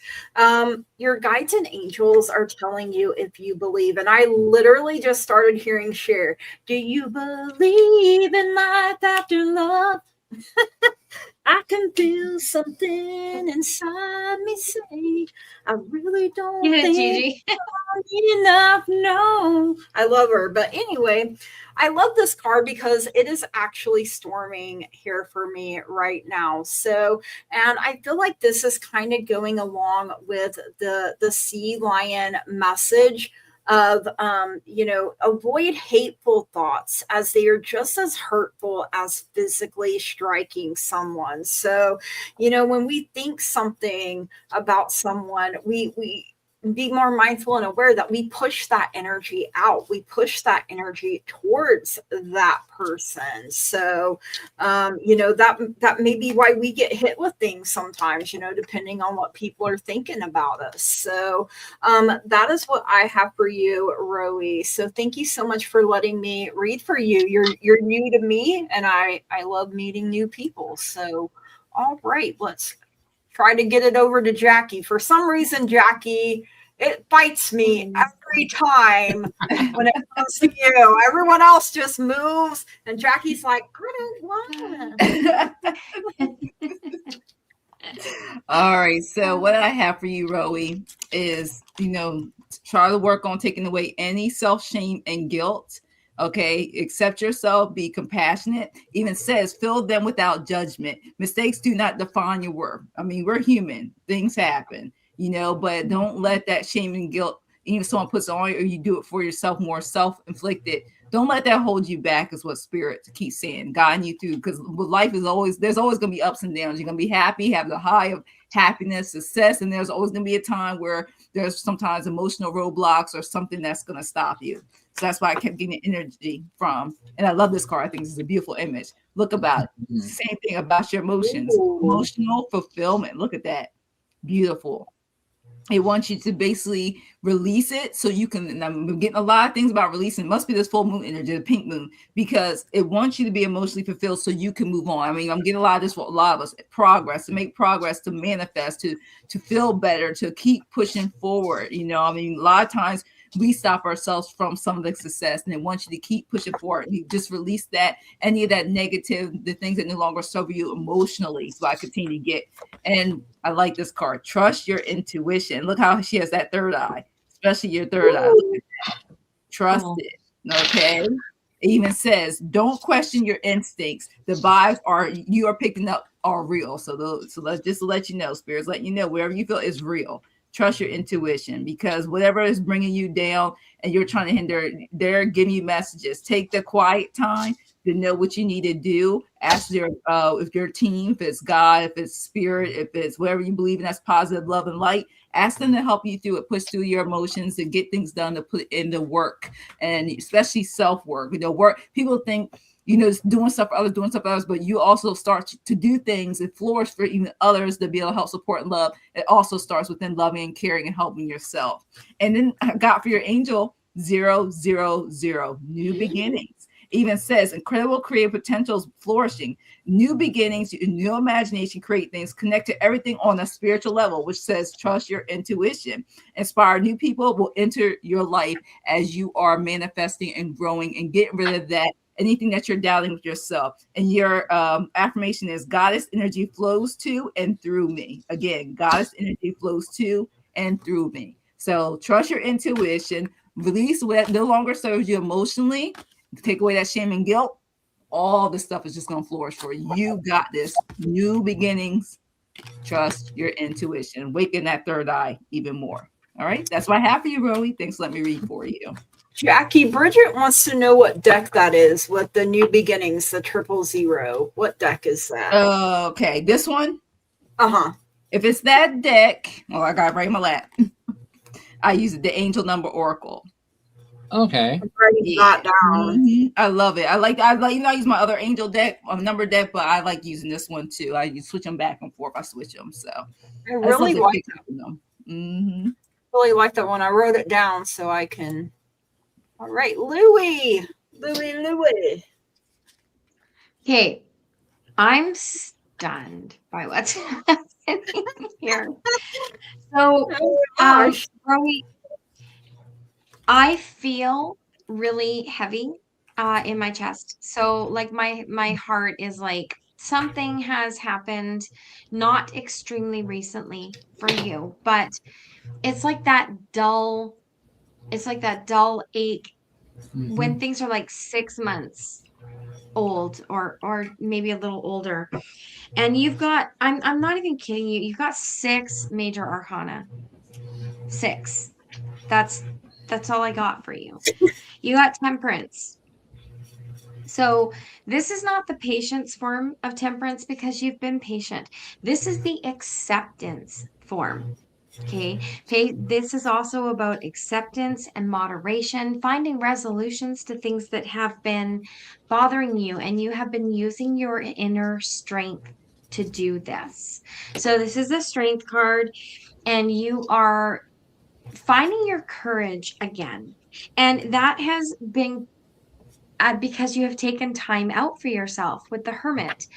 Your guides and angels are telling you if you believe, and I literally just started hearing Cher. Do you believe in life after love? I can feel something inside me say, I really don't Yeah, think Gigi. enough. No, I love her. But anyway, I love this card because it is actually storming here for me right now. So, and I feel like this is kind of going along with the sea lion message of avoid hateful thoughts as they are just as hurtful as physically striking someone. So when we think something about someone, we be more mindful and aware that we push that energy out. We push that energy towards that person. So, that may be why we get hit with things sometimes, depending on what people are thinking about us. So, that is what I have for you, Rowie. So thank you so much for letting me read for you. You're new to me, and I love meeting new people. So, all right, let's try to get it over to Jackie. For some reason, Jackie, it bites me every time when it comes to you. Everyone else just moves, and Jackie's like, I don't want. All right. So what I have for you, Rowie, is try to work on taking away any self-shame and guilt. Okay, accept yourself, be compassionate. Even says, fill them without judgment. Mistakes do not define your worth. I mean, we're human, things happen, but don't let that shame and guilt, even if someone puts it on you or you do it for yourself, more self-inflicted. Don't let that hold you back, is what Spirit keeps saying, guiding you through. Because life is there's always going to be ups and downs. You're going to be happy, have the high of happiness, success, and there's always going to be a time where there's sometimes emotional roadblocks or something that's going to stop you. So that's why I kept getting energy from. And I love this card. I think this is a beautiful image. Look about it. Same thing about your emotions. Ooh. Emotional fulfillment. Look at that. Beautiful. It wants you to basically release it so you can, and I'm getting a lot of things about releasing. It must be this full moon energy, the pink moon, because it wants you to be emotionally fulfilled so you can move on. I mean, I'm getting a lot of this for a lot of us, progress, to make progress, to manifest, to feel better, to keep pushing forward. I mean, a lot of times we stop ourselves from some of the success, and it wants you to keep pushing forward. You just release that, any of that negative, the things that no longer serve you emotionally. So I continue to get, and I like this card. Trust your intuition. Look how she has that third eye, especially your third eye. Look at that. Trust it. Okay. It even says, don't question your instincts. The vibes you are picking up are real. So let's just let you know, spirits, let you know, wherever you feel is real. Trust your intuition, because whatever is bringing you down and you're trying to hinder, they're giving you messages. Take the quiet time to know what you need to do. Ask if your team, if it's God, if it's spirit, if it's whatever you believe in, that's positive love and light. Ask them to help you through it, push through your emotions, to get things done, to put in the work, and especially self-work. Work. People think, doing stuff for others, doing stuff for others, but you also start to do things and flourish for even others to be able to help, support, and love. It also starts within loving and caring and helping yourself. And then I got for your angel 000, new beginnings. Even says incredible creative potentials flourishing, new beginnings, new imagination, create things, connect to everything on a spiritual level, which says trust your intuition. Inspire new people will enter your life as you are manifesting and growing and getting rid of that anything that you're doubting with yourself. And your affirmation is goddess energy flows to and through me. Again, goddess energy flows to and through me. So trust your intuition, release what no longer serves you emotionally, take away that shame and guilt. All this stuff is just going to flourish for you. You got this. New beginnings. Trust your intuition. Waken that third eye even more. All right. That's what I have for you, Rowie. Thanks. Let me read for you. Jackie, Bridget wants to know what deck that is with the new beginnings, the 000. What deck is that? Okay. This one? Uh-huh. If it's that deck, I got it right in my lap. I use the Angel Number Oracle. Okay. Yeah. Mm-hmm. I love it. I like I use my other angel deck, number deck, but I like using this one too. I switch them back and forth. I switch them. So I really like them. Mm-hmm. Really like that one. I wrote it down so I can. All right, Louie. Okay. I'm stunned by what's happening here. So, Rowie, I feel really heavy in my chest. So like my heart is like something has happened, not extremely recently for you, but it's like that dull, ache when things are like 6 months old or maybe a little older. And you've got, I'm not even kidding you, you've got 6 major arcana. 6. That's all I got for you. You got temperance. So this is not the patience form of temperance because you've been patient. This is the acceptance form. Okay. This is also about acceptance and moderation, finding resolutions to things that have been bothering you, and you have been using your inner strength to do this. So this is a strength card, and you are finding your courage again. And that has been because you have taken time out for yourself with the hermit.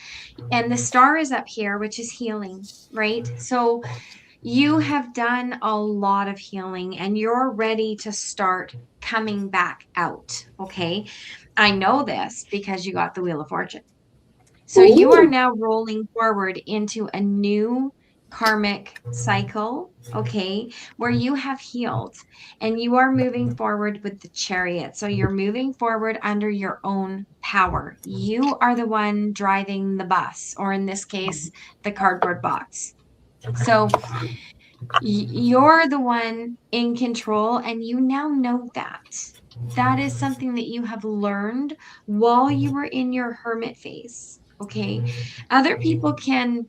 And the star is up here, which is healing, right? So you have done a lot of healing and you're ready to start coming back out. Okay. I know this because you got the Wheel of Fortune. So you are now rolling forward into a new karmic cycle, okay, where you have healed and you are moving forward with the Chariot. So you're moving forward under your own power. You are the one driving the bus, or in this case, the cardboard box. So you're the one in control, and you now know that. That is something that you have learned while you were in your hermit phase. Okay. Other people can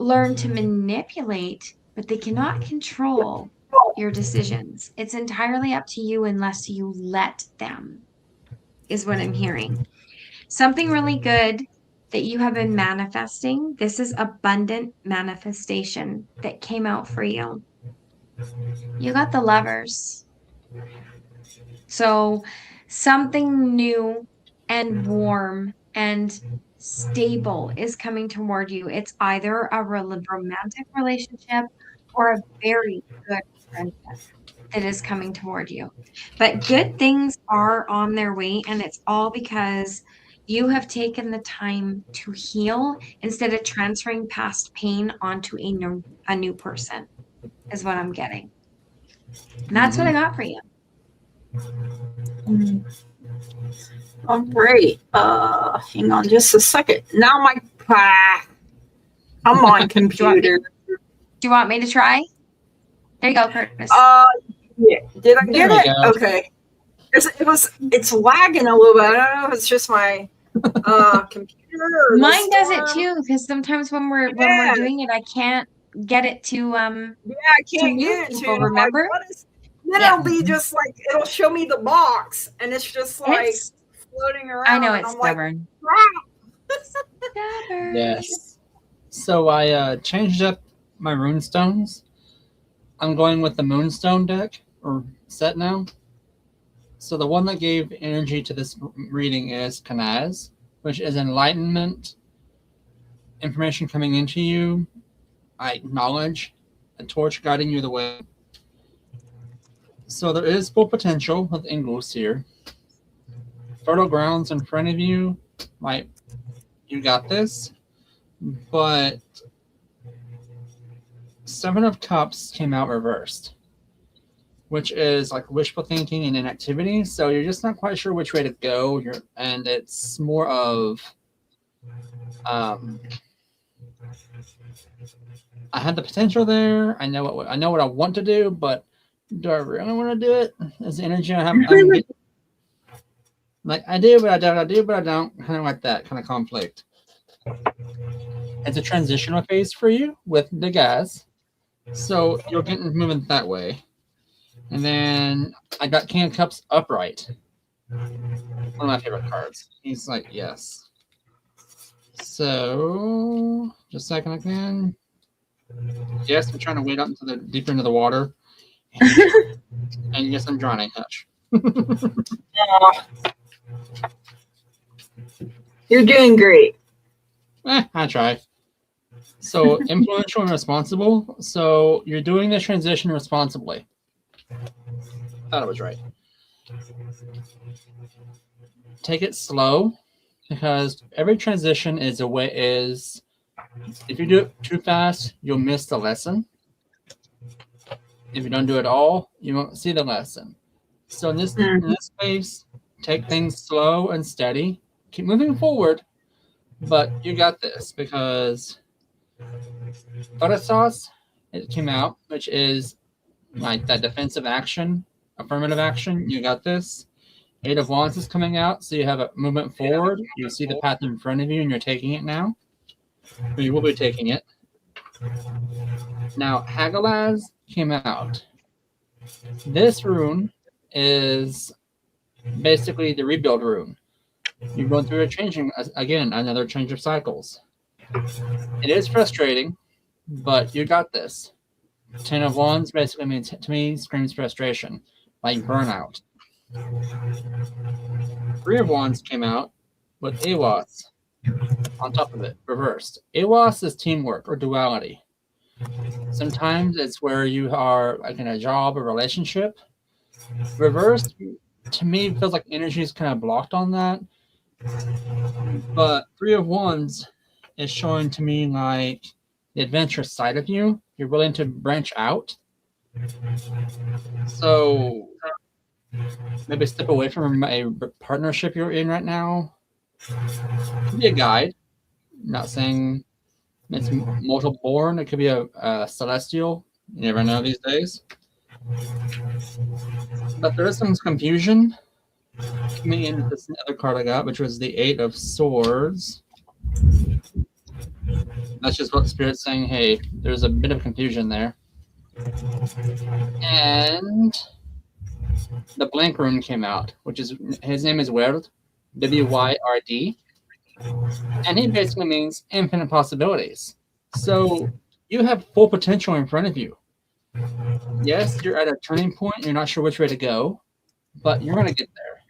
learn to manipulate, but they cannot control your decisions. It's entirely up to you unless you let them, is what I'm hearing. Something really good that you have been manifesting. This is abundant manifestation that came out for you. You got the Lovers. So something new and warm and stable is coming toward you. It's either a romantic relationship or a very good friendship that is coming toward you. But good things are on their way, and it's all because you have taken the time to heal instead of transferring past pain onto a new person, is what I'm getting. And that's what I got for you. All right. Hang on just a second. Now come on, computer. Do you want me to try? There you go, Curtis. Yeah. Did I get it? Go. Okay. It's lagging a little bit. I don't know if it's just my computer. Or mine does it too, because sometimes when we're doing it, I can't get it to I can't get it to remember? Like, then it'll be just like it'll show me the box, and it's just like floating around. I know it's stubborn. Like, stubborn. Yes. So I changed up my runestones. I'm going with the Moonstone deck or set now. So the one that gave energy to this reading is Kanaz, which is enlightenment, information coming into you, knowledge, a torch guiding you the way. So there is full potential with Ingalls here. Fertile grounds in front of you, like you got this, but Seven of Cups came out reversed, which is like wishful thinking and inactivity. So you're just not quite sure which way to go. And it's more of, I had the potential there. I know what I want to do, but do I really want to do it? Is the energy I have? Like I do, but I don't. I do, but I don't. Kind of like that kind of conflict. It's a transitional phase for you with the guys, so you're getting moving that way. And then I got King of Cups upright. One of my favorite cards. He's like, yes. So, just a second again. Yes, I'm trying to wade out into the deeper into the water. And yes, I'm drowning. Hush. You're doing great. I try. So, influential and responsible. So, you're doing the transition responsibly. Thought I was right. Take it slow. because every transition is if you do it too fast, you'll miss the lesson. If you don't do it all, you won't see the lesson. So in this case, take things slow and steady. Keep moving forward, but you got this because butter sauce, it came out, which is like that defensive action, affirmative action. You got this. 8 of Wands is coming out, so you have a movement forward. You see the path in front of you, and you're taking it now. Or you will be taking it. Now, Hagalaz came out. This rune is basically the rebuild rune. You're going through another change of cycles. It is frustrating, but you got this. 10 of Wands basically means, to me, screams frustration, like burnout. 3 of Wands came out with Awas on top of it, reversed. Awas is teamwork or duality. Sometimes it's where you are like in a job or relationship. Reversed, to me, feels like energy is kind of blocked on that. But 3 of Wands is showing to me like the adventurous side of you. You're willing to branch out. So maybe step away from a partnership you're in right now. Could be a guide. Not saying it's mortal born. It could be a celestial. You never know these days. But there is some confusion coming in with this other card I got, which was the 8 of Swords. That's just what Spirit's saying. Hey, there's a bit of confusion there. And the blank rune came out, which is, his name is Wyrd, W-Y-R-D. And he basically means infinite possibilities. So you have full potential in front of you. Yes, you're at a turning point. You're not sure which way to go, but you're going to get there.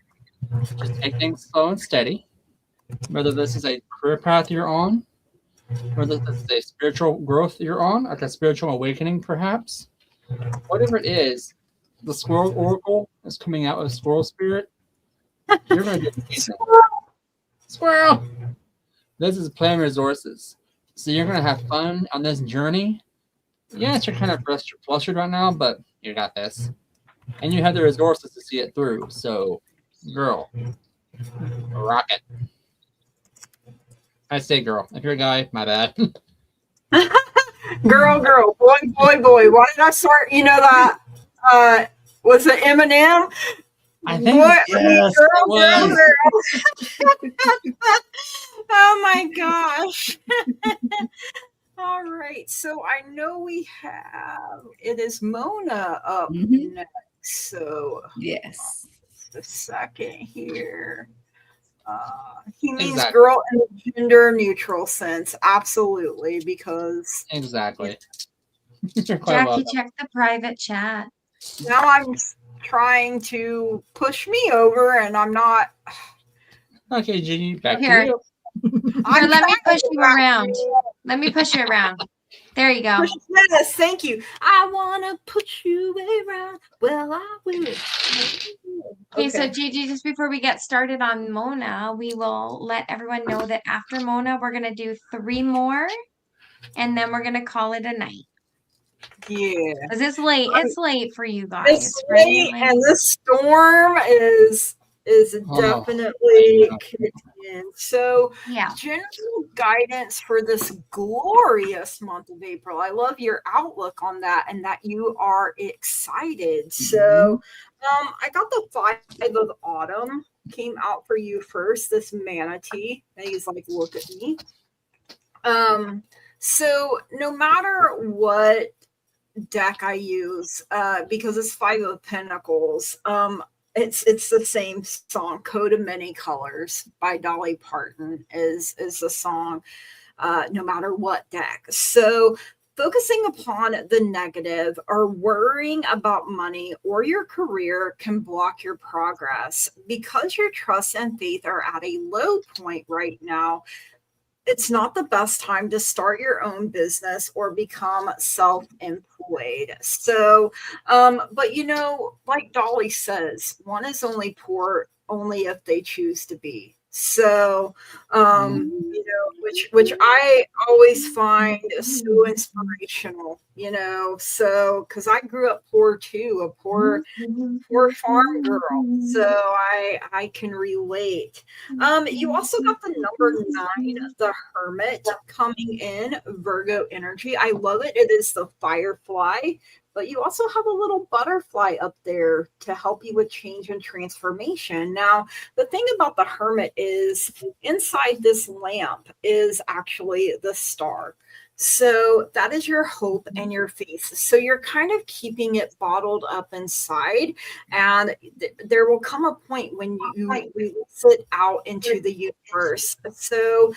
Just take things slow and steady. Whether this is a career path you're on, whether this is a spiritual growth you're on, like a spiritual awakening perhaps, whatever it is, the Squirrel Oracle is coming out with Squirrel Spirit. You're going to get Squirrel! This is plan resources. So you're going to have fun on this journey. Yes, you're kind of flustered right now, but you got this. And you have the resources to see it through. So, girl, rock it. I say girl. If you're a guy, my bad. Girl, boy. Why did I start? You know that was it Eminem? I think yes, girl. Oh my gosh. All right. So I know it is Mona up next. So yes. Just a second here. He means girl in the gender neutral sense. Absolutely. Because exactly. Jackie, check the private chat. Now I'm trying to push me over and I'm not. Okay, Jeannie, back here. to you. Here, let me push you around. Let me push you around. There you go. Yes, thank you. I want to push you around. Well, I will. Okay, so Gigi, just before we get started on Mona, we will let everyone know that after Mona, we're going to do 3 more, and then we're going to call it a night. Yeah. Because it's late. It's late for you guys. It's late, right? And the storm is definitely kicked in. So, general guidance for this glorious month of April. I love your outlook on that and that you are excited. So, I got the 5 of Autumn came out for you first, this manatee. And he's like, look at me. So, no matter what deck I use, because it's 5 of Pentacles, it's the same song, Coat of Many Colors by Dolly Parton is the song, no matter what deck. So focusing upon the negative or worrying about money or your career can block your progress. Because your trust and faith are at a low point right now, it's not the best time to start your own business or become self-employed. So, but like Dolly says, one is only poor only if they choose to be. So, you know, which I always find so inspirational, you know. So, because I grew up poor too, a poor farm girl, so I can relate. You also got the number 9, the Hermit, coming in, Virgo energy. I love it. It is the firefly, but you also have a little butterfly up there to help you with change and transformation. Now, the thing about the Hermit is inside this lamp is actually the star. So that is your hope and your faith. So you're kind of keeping it bottled up inside, and there will come a point when you release it out into the universe. So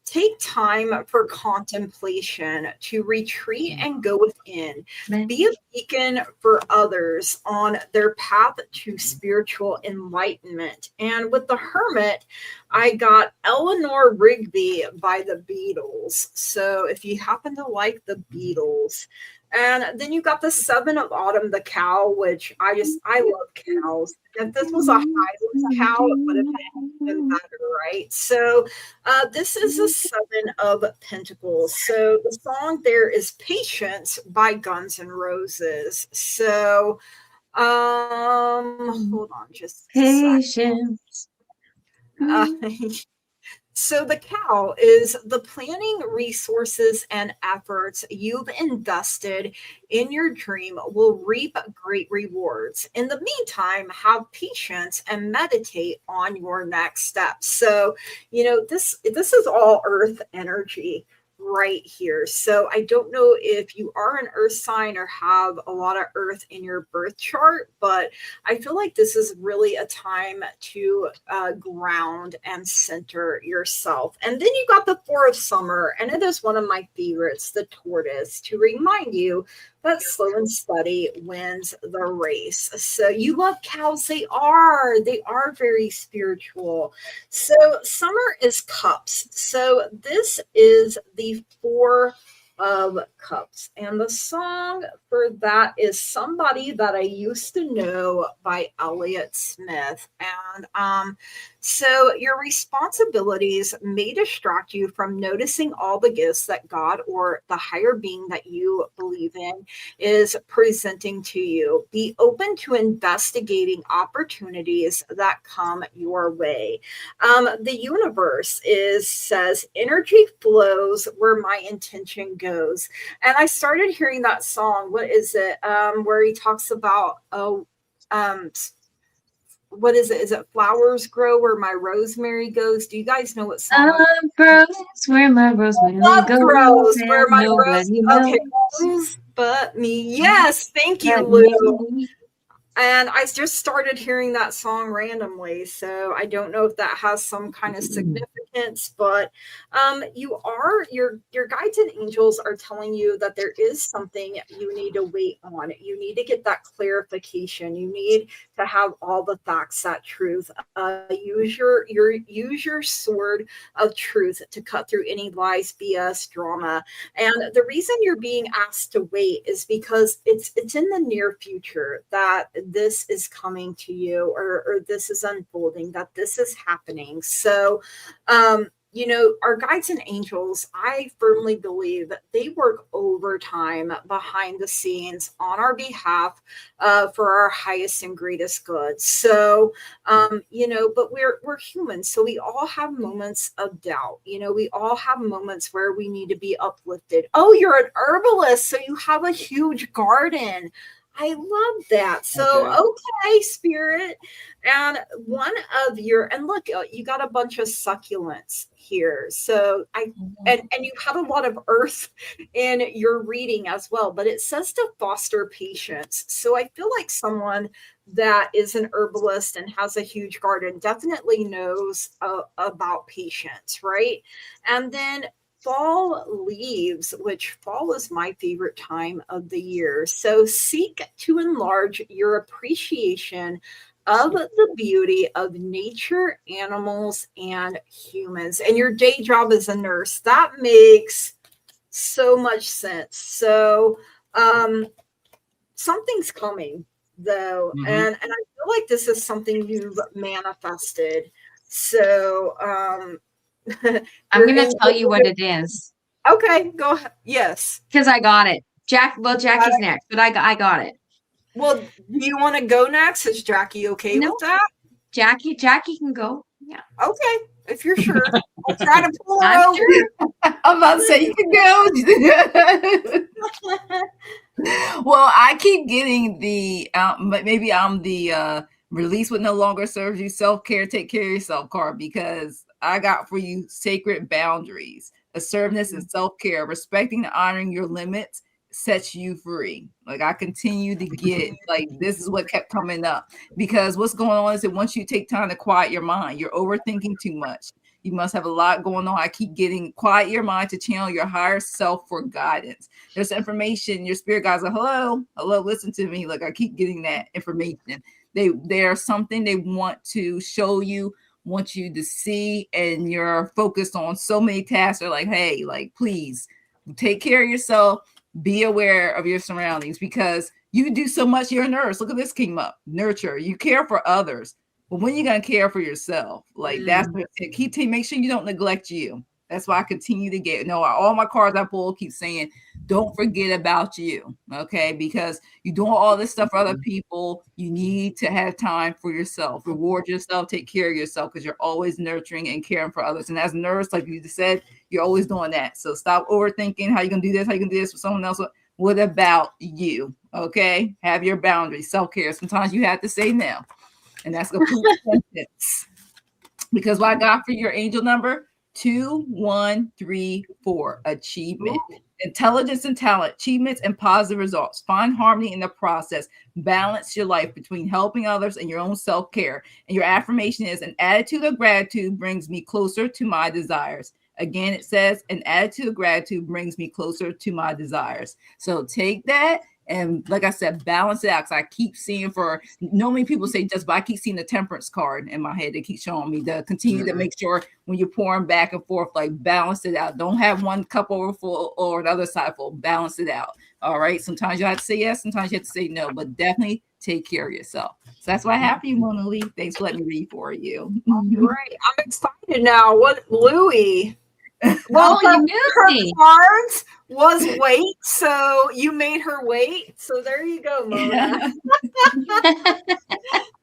take time for contemplation, to retreat and go within. Be a beacon for others on their path to spiritual enlightenment. And with the Hermit, I got Eleanor Rigby by the Beatles. So if you happen to like the Beatles, and then you got the 7 of Autumn, the cow, which I love cows. If this was a Highland cow, it would have been better, right? So this is a 7 of Pentacles. So the song there is Patience by Guns N' Roses. So hold on just a second. So the cow is the planning, resources, and efforts you've invested in your dream will reap great rewards. In the meantime, have patience and meditate on your next steps. So, you know, this is all earth energy right here. So I don't know if you are an earth sign or have a lot of earth in your birth chart, but I feel like this is really a time to ground and center yourself. And then you got the 4 of Summer, and it is one of my favorites, the Tortoise, to remind you that slow and steady wins the race. So you love cows. They are very spiritual. So summer is cups. So this is the 4 of Cups. And the song for that is Somebody That I Used to Know by Elliott Smith. And so your responsibilities may distract you from noticing all the gifts that God or the higher being that you believe in is presenting to you. Be open to investigating opportunities that come your way. The universe says energy flows where my intention goes. And I started hearing that song. What is it? Where he talks about what is it? Is it flowers grow where my rosemary goes? Do you guys know what song? Love grows where my rosemary goes. Grows where my rose. Okay, But me. Yes, thank you, Lou. And I just started hearing that song randomly, so I don't know if that has some kind of significance, but your guides and angels are telling you that there is something you need to wait on. You need to get that clarification. You need to have all the facts, that truth. Use your sword of truth to cut through any lies, BS, drama. And the reason you're being asked to wait is because it's in the near future that this is coming to you, or this is unfolding, that this is happening. So you know, our guides and angels, I firmly believe that they work overtime behind the scenes on our behalf for our highest and greatest good. So, you know, but we're humans, so we all have moments of doubt. You know, we all have moments where we need to be uplifted. Oh, you're an herbalist, so you have a huge garden. I love that. So, okay, spirit. And one of your, and look, you got a bunch of succulents here. So and you have a lot of earth in your reading as well, but it says to foster patience. So I feel like someone that is an herbalist and has a huge garden definitely knows about patience, right? And then fall leaves, which fall is my favorite time of the year. So seek to enlarge your appreciation of the beauty of nature, animals, and humans. And your day job as a nurse, that makes so much sense. So something's coming though. And I feel like this is something you've manifested. So I'm going to tell you what it is. Okay, go ahead. Yes. Because I got it. Jackie's next, but I got it. Well, do you want to go next? Is Jackie okay with that? Jackie can go. Yeah. Okay, if you're sure. I'll try to pull her over. Sure. I'm about to say you can go. Well, I keep getting the maybe I'm the release what no longer serves you, self-care, take care of yourself card, because I got for you sacred boundaries, assertiveness and self-care, respecting and honoring your limits sets you free. Like I continue to get like this is what kept coming up, because what's going on is that once you take time to quiet your mind, you're overthinking too much. You must have a lot going on. I keep getting quiet your mind to channel your higher self for guidance. There's information. Your spirit guides like, hello, listen to me. Like I keep getting that information. There's something they want to show you, want you to see, and you're focused on so many tasks. They're like, hey, like please take care of yourself. Be aware of your surroundings, because you do so much. You're a nurse. Look at this came up. Nurture. You care for others. But when you're going to care for yourself, like that's what make sure you don't neglect you. That's why I continue to get, all my cards I pull keep saying, don't forget about you. Okay. Because you're doing all this stuff for other people. You need to have time for yourself, reward yourself, take care of yourself, because you're always nurturing and caring for others. And as a nurse, like you just said, you're always doing that. So stop overthinking how you're going to do this, how you can do this for someone else. What about you? Okay. Have your boundaries, self-care. Sometimes you have to say no. And that's a complete sentence. Because what I got for your angel number, 2134, achievement. Ooh. Intelligence and talent, achievements and positive results. Find harmony in the process. Balance your life between helping others and your own self-care. And your affirmation is, an attitude of gratitude brings me closer to my desires. Again, it says, an attitude of gratitude brings me closer to my desires. So take that. And like I said, balance it out. Because I keep seeing normally people say just, but I keep seeing the temperance card in my head. They keep showing me to continue to make sure when you're pouring back and forth, like balance it out. Don't have one cup overfull or the other side full. Balance it out. All right. Sometimes you have to say yes. Sometimes you have to say no, but definitely take care of yourself. So that's what I have for you, Mona Lee. Thanks for letting me read for you. All right. I'm excited now. What, Louie? Well, you knew cards was wait, so you made her wait. So there you go, Mona.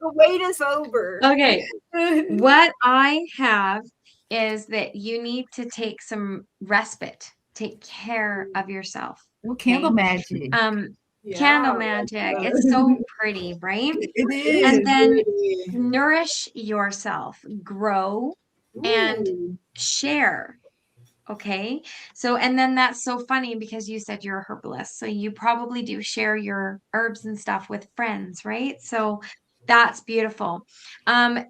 The wait is over. Okay. What I have is that you need to take some respite. Take care of yourself. Oh, candle magic. Candle magic. It's so pretty, right? It is. And then nourish yourself, grow, and share. Okay. So, and then that's so funny because you said you're a herbalist. So you probably do share your herbs and stuff with friends, right? So that's beautiful.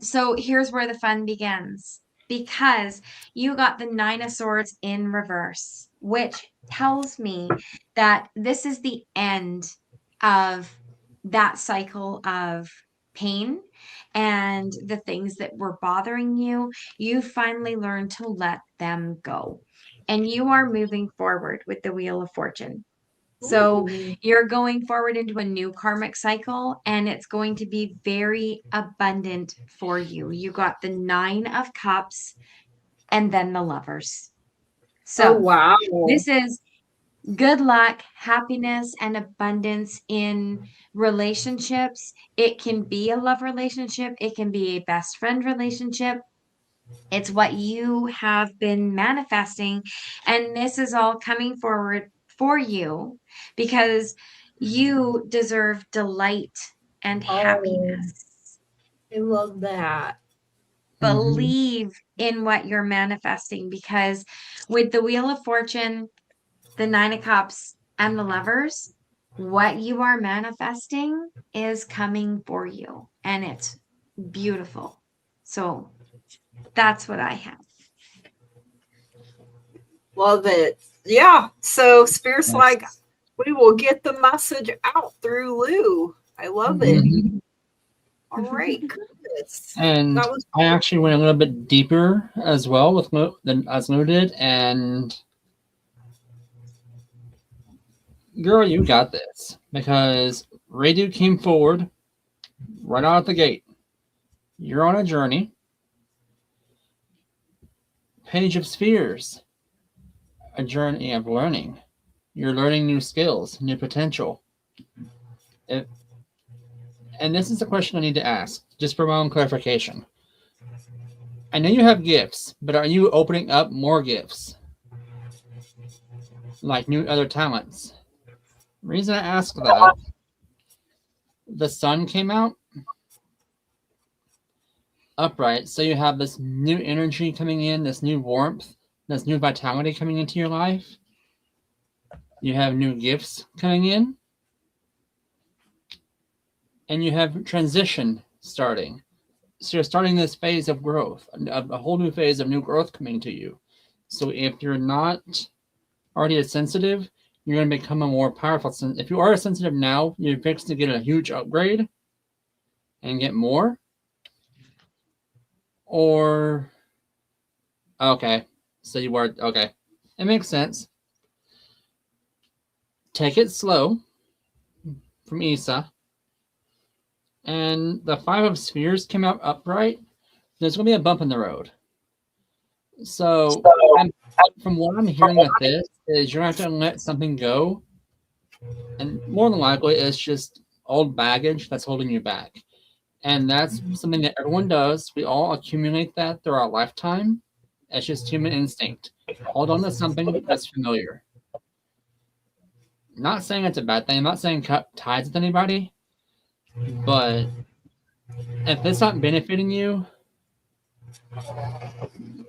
So here's where the fun begins, because you got the 9 of Swords in reverse, which tells me that this is the end of that cycle of pain and the things that were bothering you. You finally learned to let them go. And you are moving forward with the Wheel of Fortune. So you're going forward into a new karmic cycle, and it's going to be very abundant for you. You got the 9 of Cups and then the Lovers. So wow. This is good luck, happiness, and abundance in relationships. It can be a love relationship. It can be a best friend relationship. It's what you have been manifesting. And this is all coming forward for you because you deserve delight and happiness. I love that. Believe in what you're manifesting, because with the Wheel of Fortune, the 9 of Cups, and the Lovers, what you are manifesting is coming for you. And it's beautiful. So that's what I have. Love it. Yeah. So Spirit's like, we will get the message out through Lou. I love it. All right. And I actually went a little bit deeper as well with as Lou did. And girl, you got this, because Radu came forward right out the gate. You're on a journey. Page of Spheres, a journey of learning. You're learning new skills, new potential. And this is the question I need to ask, just for my own clarification. I know you have gifts, but are you opening up more gifts? Like new other talents? The reason I ask that, the sun came out upright, so you have this new energy coming in, this new warmth, this new vitality coming into your life. You have new gifts coming in. And you have transition starting. So you're starting this phase of growth, a whole new phase of new growth coming to you. So if you're not already as sensitive, you're going to become a more powerful. If you are sensitive now, you're fixing to get a huge upgrade and get more. Or, okay, so you are, okay. It makes sense. Take it slow from Isa. And the 5 of Spheres came out upright. There's going to be a bump in the road. So, from what I'm hearing with this, is you're going to have to let something go. And more than likely, it's just old baggage that's holding you back. And that's something that everyone does. We all accumulate that through our lifetime. It's just human instinct. Hold on to something that's familiar. Not saying it's a bad thing. I'm not saying cut ties with anybody. But if it's not benefiting you,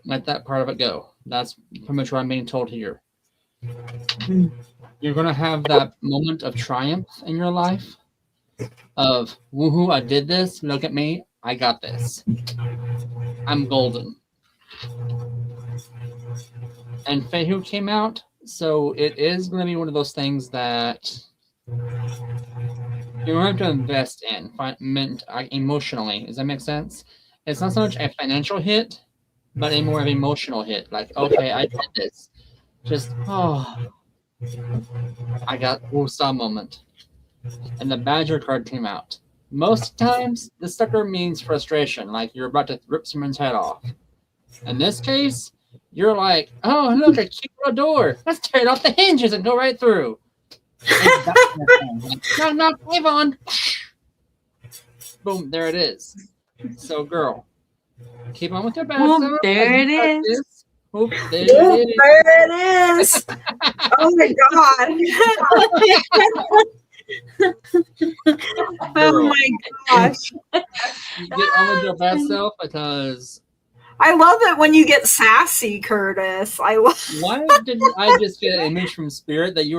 let that part of it go. That's pretty much what I'm being told here. You're going to have that moment of triumph in your life of, woohoo, I did this. Look at me. I got this. I'm golden. And Fehu came out. So it is going to be one of those things that you're going to have to invest in emotionally. Does that make sense? It's not so much a financial hit, but a more of an emotional hit. Like, okay, I did this. Just, I got a moment. And the Badger card came out. Most times, the sucker means frustration, like you're about to rip someone's head off. In this case, you're like, oh, look, a cute little door. Let's tear it off the hinges and go right through. Knock, wave on. Boom, there it is. So, girl, keep on with your best. Boom, there it is. Boom, there it is. Oh my God. Oh my gosh. You get on with your best self because I love it when you get sassy, Curtis. I love. Why didn't I just get an image from Spirit that you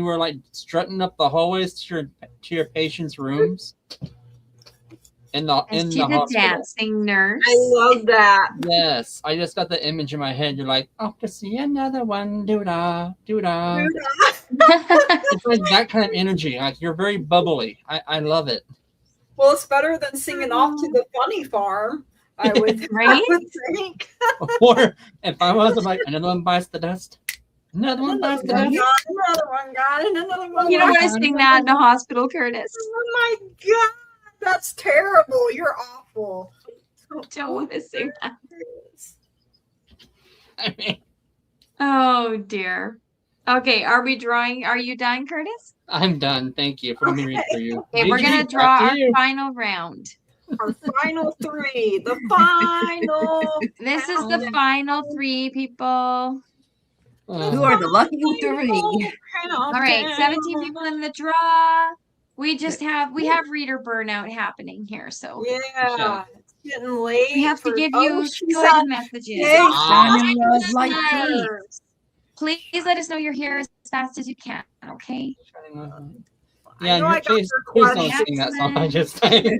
were like strutting up the hallways to your patients' rooms in the hospital. Dancing nurse. I love that. Yes, I just got the image in my head. You're like, oh, to see another one, doo-da, doo-da. It's like that kind of energy. Like you're very bubbly. I love it. Well, it's better than singing off to the funny farm. I would, right? I would think. Or if I was like, another one bites the dust. Another one bites the dust. Another one got it. Another one. You don't want to sing that in the hospital, Curtis. Oh my God, that's terrible. You're awful. Don't want to sing that. I mean, oh dear. Okay, are we drawing? Are you done, Curtis? I'm done. Thank you for letting me read for you. Okay, we're gonna draw our final round. Our final 3. The final. This is the final 3, people. Who are the lucky 3? All right, 17 people in the draw. We have reader burnout happening here, so yeah. It's getting late. We have to give you good messages. Please let us know you're here as fast as you can, okay? Yeah, in your case, please don't sing that song I just sang.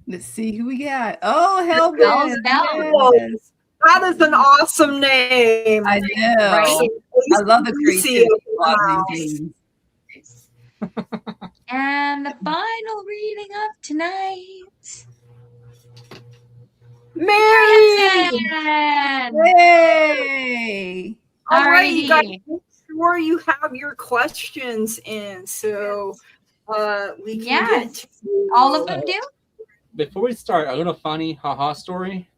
Let's see who we got. Oh, Hellbent. Yes. That is an awesome name. I know. Right? I love the creativity of these names. And the final reading of tonight. Mary! Yay! All right, you guys, make sure you have your questions in so we can get to all of them do? before we start, a little funny haha story.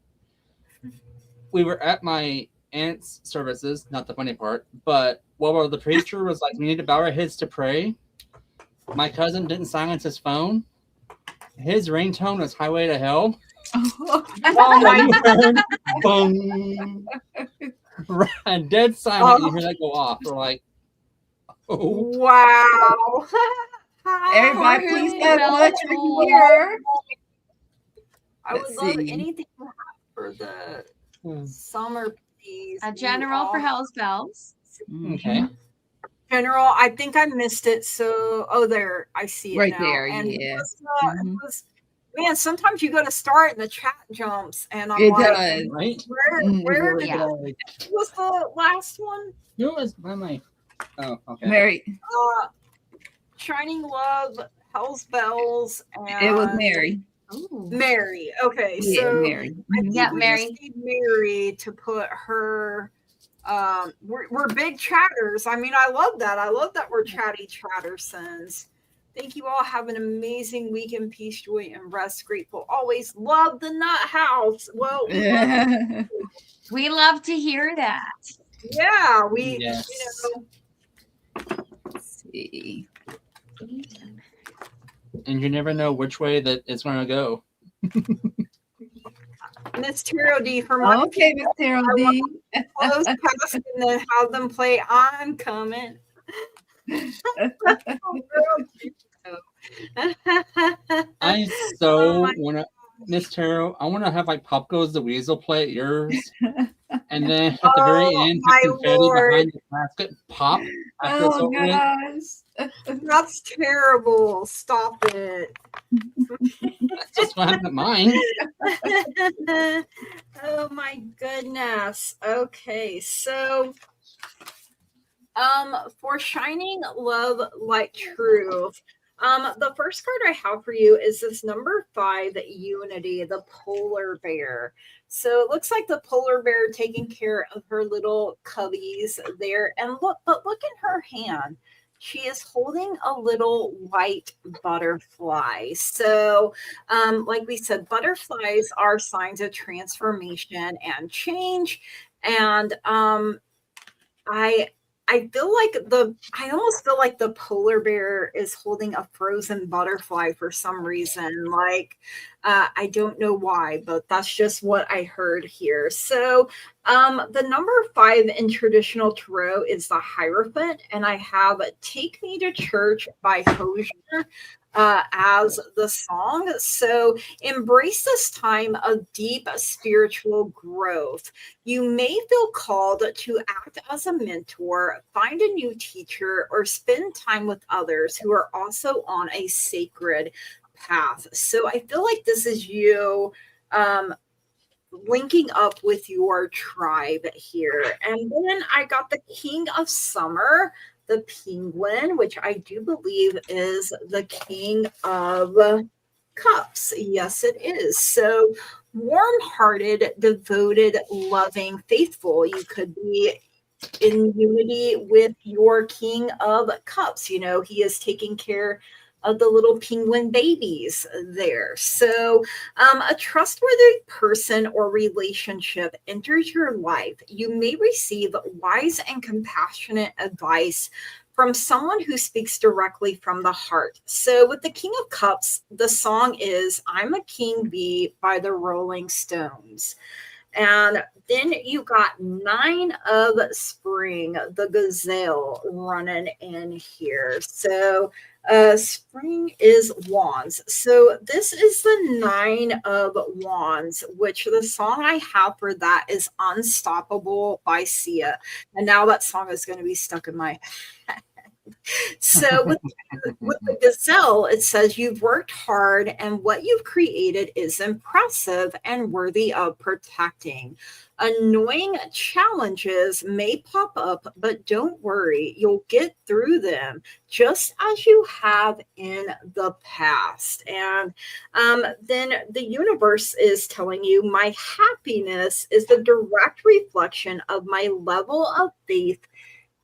We were at my aunt's services, not the funny part, but while the preacher was like, we need to bow our heads to pray, my cousin didn't silence his phone. His ringtone was Highway to Hell. Oh my God. Boom. Right, dead silent. You hear that go off. We're like, oh. Wow. Everybody, please say what you hear. I would love anything for the summer, please. A general for Hell's Bells. Okay. General, I think I missed it. So, there, I see it right now. There, and yeah. Man, sometimes you go to start and the chat jumps, and I'm it like, does. Right? Where did what was the last one? Who was my? Oh, okay. Mary. Shining Love, Hell's Bells, and it was Mary. Ooh. Mary. Okay, yeah, so Mary. I think we just need Mary to put her. We're big chatters. I mean, I love that. I love that we're chatty chattersons. Thank you all. Have an amazing week in peace, joy, and rest. Grateful always. Love the Nut House. Well, we love to hear that. Yeah, we. Yes. Let's see. And you never know which way that it's going to go. Miss Taro D for my okay, Miss Taro D. Close past and then have them play I'm Coming. I so want to, Miss Taro, I want to have like Pop Goes the Weasel play at yours. And then at the very end, have confetti behind the basket pop. Oh, gosh. That's terrible. Stop it. That's just what happened at mine. Oh, my goodness. Okay, so for Shining Love Like Truth, the first card I have for you is this number 5, Unity, the polar bear. So it looks like the polar bear taking care of her little cubbies there. And look in her hand. She is holding a little white butterfly. So, like we said, butterflies are signs of transformation and change. And I almost feel like the polar bear is holding a frozen butterfly for some reason. Like, I don't know why, but that's just what I heard here. So the number 5 in traditional tarot is the Hierophant, and I have Take Me to Church by Hosier as the song. So embrace this time of deep spiritual growth. You may feel called to act as a mentor, find a new teacher, or spend time with others who are also on a sacred path. So I feel like this is you linking up with your tribe here. And then I got the King of Summer, the penguin, which I do believe is the King of Cups. Yes, it is. So warm-hearted, devoted, loving, faithful. You could be in unity with your King of Cups. You know, he is taking care of the little penguin babies there. So a trustworthy person or relationship enters your life. You may receive wise and compassionate advice from someone who speaks directly from the heart. So with the King of Cups, the song is I'm a King Bee by the Rolling Stones. And then you got 9 of Spring, the gazelle running in here. So spring is wands. So this is the 9 of wands, which the song I have for that is Unstoppable by Sia. And now that song is going to be stuck in my head. So with the gazelle, it says you've worked hard and what you've created is impressive and worthy of protecting. Annoying challenges may pop up, but don't worry, you'll get through them just as you have in the past. And then the universe is telling you my happiness is the direct reflection of my level of faith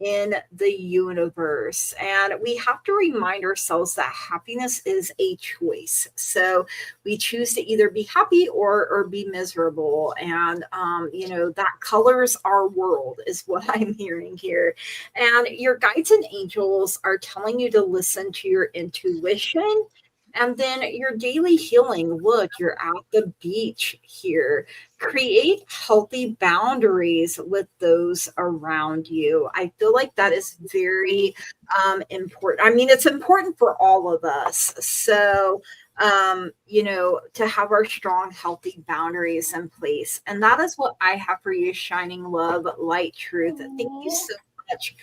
in the universe. And we have to remind ourselves that happiness is a choice. So we choose to either be happy or be miserable. And, that colors our world is what I'm hearing here. And your guides and angels are telling you to listen to your intuition. And then your daily healing. Look, you're at the beach here. Create healthy boundaries with those around you. I feel like that is very important. I mean, it's important for all of us. So, to have our strong, healthy boundaries in place. And that is what I have for you, Shining Love, Light, Truth. Thank you so much.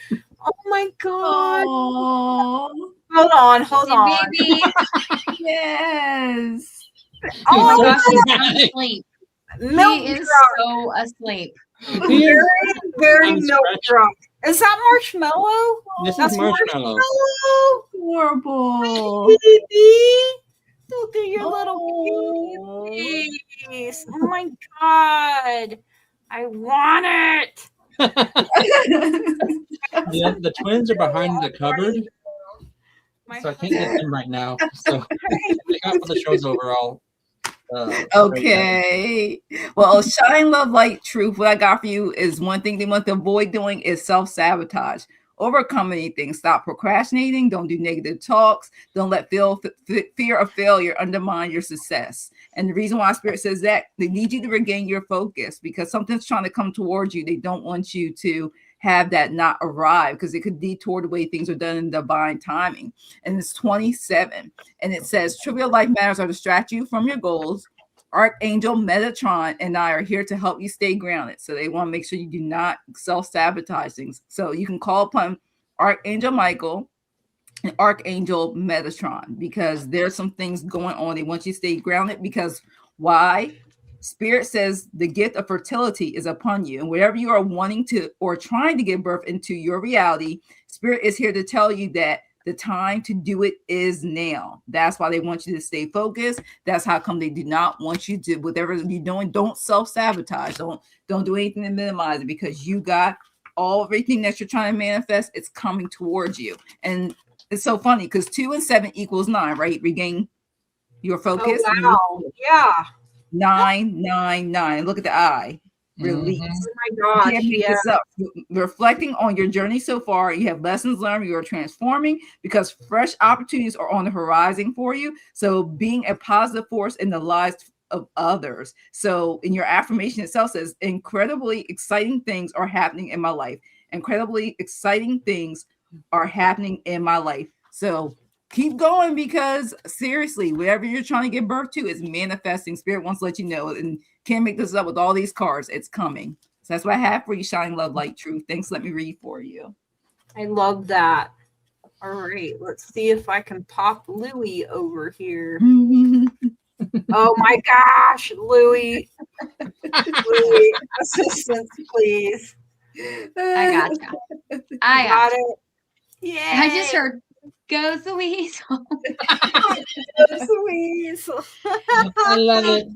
Oh my God. Oh, Hold on. Baby. yes. Oh my Oh, gosh, he's so asleep. milk He is drunk. so asleep. Very, very I'm milk stretched. drunk. Is that marshmallow? This That's is marshmallow. Horrible. Baby. Look at your little Oh. beauty face. Oh my God. I want it. The twins are behind the cupboard, My so I can't get them right now. So after the show's over, I'll. Okay. Well, shine love, light, truth. What I got for you is one thing they want to avoid doing is self-sabotage. Overcome anything. Stop procrastinating. Don't do negative talks. Don't let fear of failure undermine your success. And the reason why Spirit says that, they need you to regain your focus because something's trying to come towards you. They don't want you to have that not arrive because it could detour the way things are done in divine timing. And it's 27. And it says, trivial life matters are distract you from your goals. Archangel Metatron and I are here to help you stay grounded. So they want to make sure you do not self-sabotage things. So you can call upon Archangel Michael and Archangel Metatron because there's some things going on. They want you to stay grounded because why? Spirit says the gift of fertility is upon you. And wherever you are wanting to or trying to give birth into your reality, Spirit is here to tell you that the time to do it is now. That's why they want you to stay focused. That's how come they do not want you to, whatever you're doing, don't self-sabotage. Don't do anything to minimize it because you got everything that you're trying to manifest. It's coming towards you. And it's so funny because 2 and 7 equals 9, right? Regain your focus. Oh, wow. Yeah. 9, 9, 9. Look at the eye. Release. Oh my gosh. You can't make this up. Reflecting on your journey so far, you have lessons learned. You are transforming because fresh opportunities are on the horizon for you. So being a positive force in the lives of others. So in your affirmation itself says, incredibly exciting things are happening in my life. Incredibly exciting things are happening in my life. So keep going because seriously, whatever you're trying to give birth to is manifesting. Spirit wants to let you know and can't make this up with all these cards. It's coming. So that's what I have for you, Shining Love, Light, Truth. Thanks. Let me read for you. I love that. All right. Let's see if I can pop Louie over here. Oh my gosh, Louie. Louie, assistance, please. I gotcha. I Got gotcha. it. Yeah. I just heard go the weasel. Weasel. I love it.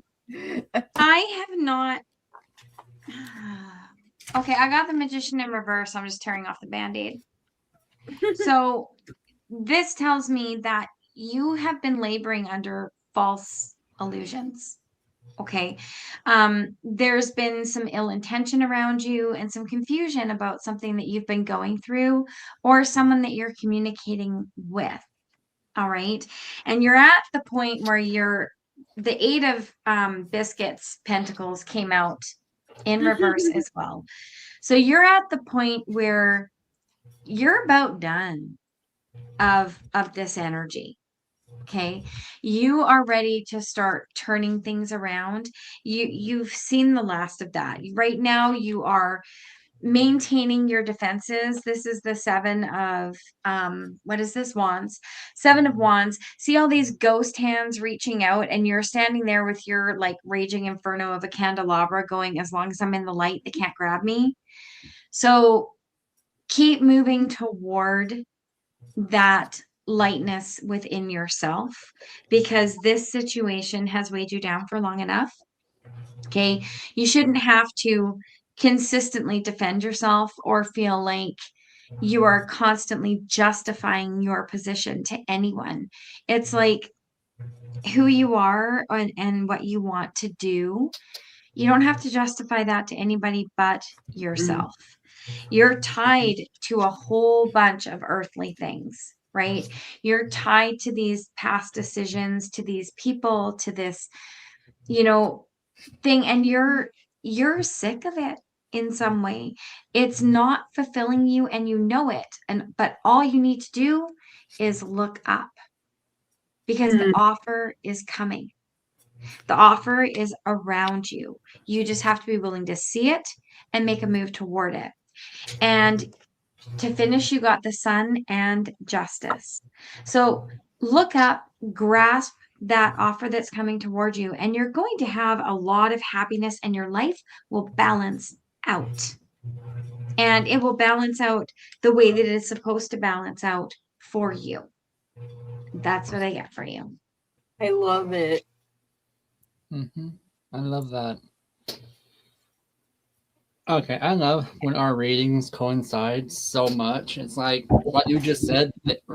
I have not. Okay, I got the Magician in reverse. I'm just tearing off the band-aid. So this tells me that you have been laboring under false illusions. Okay. There's been some ill intention around you and some confusion about something that you've been going through or someone that you're communicating with. All right. And you're at the point where the 8 of biscuits pentacles came out in reverse as well. So you're at the point where you're about done of this energy. Okay. You are ready to start turning things around. You've seen the last of that. Right now you are maintaining your defenses. This is the 7 of what is this? Wands. 7 of Wands. See all these ghost hands reaching out and you're standing there with your like raging inferno of a candelabra going, as long as I'm in the light, they can't grab me. So keep moving toward that lightness within yourself because this situation has weighed you down for long enough. Okay. You shouldn't have to consistently defend yourself or feel like You are constantly justifying your position to anyone. It's like who you are and what you want to do. You don't have to justify that to anybody but yourself. You're tied to a whole bunch of earthly things, right? You're tied to these past decisions, to these people, to this, thing, and you're sick of it in some way. It's not fulfilling you and you know it. But all you need to do is look up because the offer is coming. The offer is around you. You just have to be willing to see it and make a move toward it. And to finish, you got the sun and justice. So look up, grasp that offer that's coming toward you, and you're going to have a lot of happiness, and your life will balance out. And it will balance out the way that it's supposed to balance out for you. That's what I get for you. I love it. I love that. Okay, I love when our readings coincide so much. It's like what you just said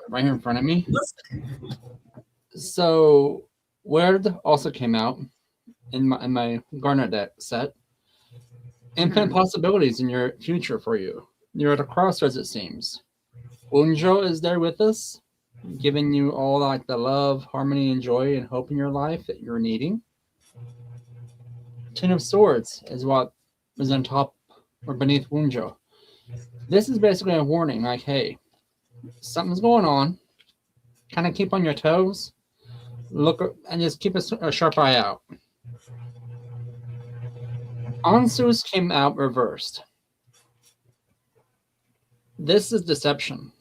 right here in front of me. So, Word also came out in my Garnet deck set. Infinite possibilities in your future for you. You're at a crossroads, it seems. Unjo is there with us, giving you all like the love, harmony, and joy and hope in your life that you're needing. Ten of Swords is what is on top or beneath Wunjo. This is basically a warning, like, hey, something's going on. Kind of keep on your toes. Look and just keep a sharp eye out. Ansus came out reversed. This is deception.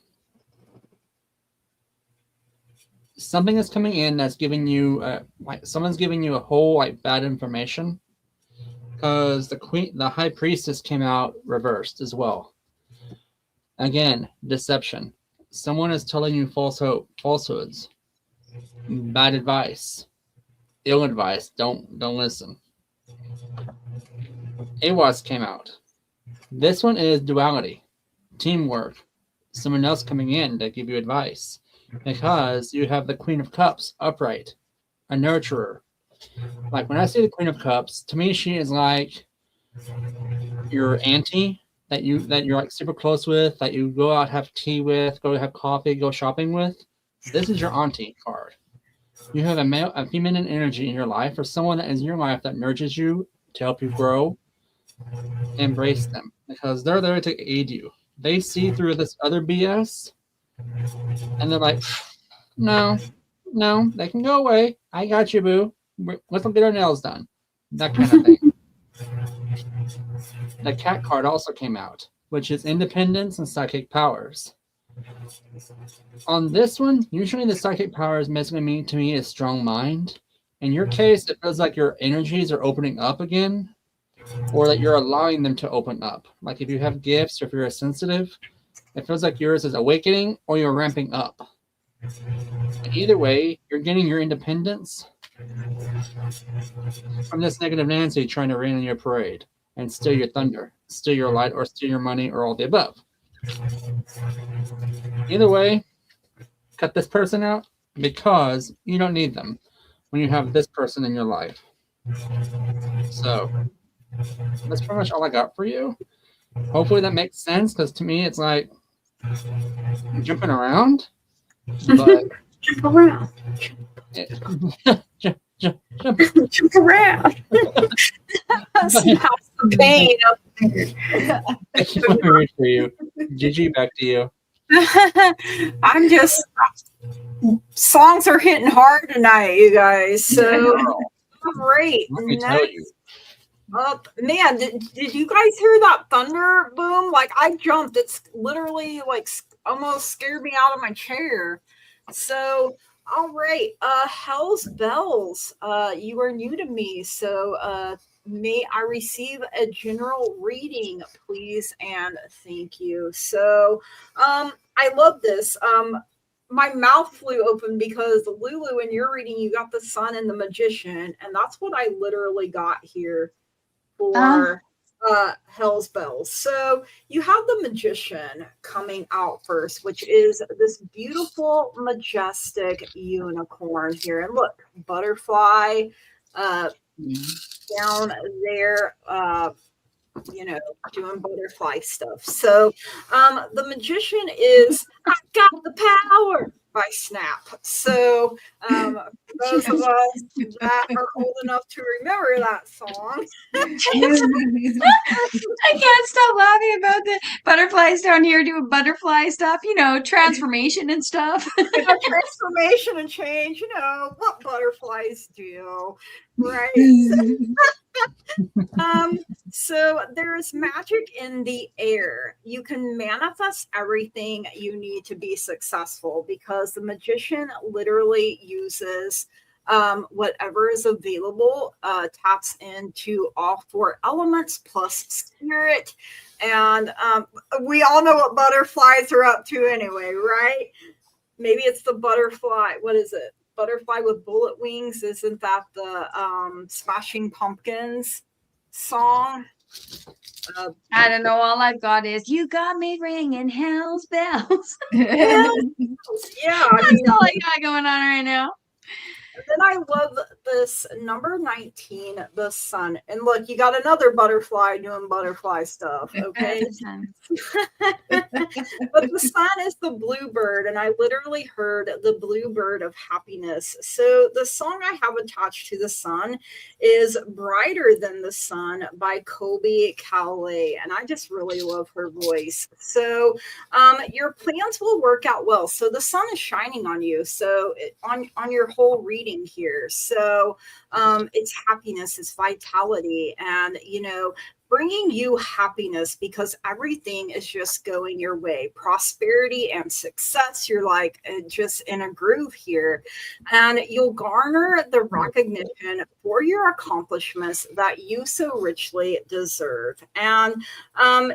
Something is coming in that's giving you like someone's giving you a whole like bad information. Because the high priestess came out reversed as well. Again, deception. Someone is telling you falsehoods, bad advice, ill advice. Don't listen. Awas came out. This one is duality, teamwork. Someone else coming in to give you advice, because you have the Queen of Cups upright, a nurturer. Like when I see the Queen of Cups, to me she is like your auntie that you're like super close with, that you go out have tea with, go have coffee, go shopping with. This is your auntie card. You have a feminine energy in your life, or someone that is in your life that nurtures you to help you grow. Embrace them because they're there to aid you. They see through this other BS, and they're like, no, they can go away. I got you, boo. Let's get our nails done. That kind of thing. The cat card also came out, which is independence and psychic powers. On this one, usually the psychic powers basically mean to me is strong mind. In your case, it feels like your energies are opening up again, or that you're allowing them to open up. Like if you have gifts or if you're sensitive, it feels like yours is awakening or you're ramping up. But either way, you're getting your independence from this negative Nancy trying to rain on your parade and steal your thunder, steal your light, or steal your money, or all the above. Either way, cut this person out because you don't need them when you have this person in your life. So that's pretty much all I got for you. Hopefully that makes sense, because to me it's like jumping around, but jump around. Jump around. See how the pain up there. For you. Gigi, back to you. I'm just songs are hitting hard tonight, you guys. So great. Let me tell you. Man, did you guys hear that thunder boom? Like I jumped. It's literally like almost scared me out of my chair. So all right, Hell's Bells. You are new to me, so may I receive a general reading, please, and thank you. So I love this. My mouth flew open because Lulu, in your reading, you got the Sun and the Magician, and that's what I literally got here for Hell's Bells. So you have the Magician coming out first, which is this beautiful, majestic unicorn here. And look, butterfly down there, doing butterfly stuff. So the Magician is I Got the Power by Snap. So those of us that are old enough to remember that song. I can't stop laughing about the butterflies down here doing butterfly stuff, transformation and stuff. Transformation and change, what butterflies do, right? So there's magic in the air. You can manifest everything you need to be successful because the Magician literally uses whatever is available, taps into all 4 elements plus spirit. And we all know what butterflies are up to anyway, right? Maybe it's the butterfly. What is it? Butterfly with bullet wings. Isn't that the Smashing Pumpkins song? I don't know. All I've got is "You Got Me Ringing Hell's Bells." Yeah, that's all I got going on right now. And then I love this number 19, the sun. And look, you got another butterfly doing butterfly stuff, okay? But the sun is the bluebird, and I literally heard the bluebird of happiness. So the song I have attached to the sun is Brighter Than the Sun by Kobe Cowley, and I just really love her voice. So your plans will work out well. So the sun is shining on you, so on your whole reading here. So it's happiness, it's vitality, and bringing you happiness because everything is just going your way. Prosperity and success. You're like just in a groove here. And you'll garner the recognition for your accomplishments that you so richly deserve. And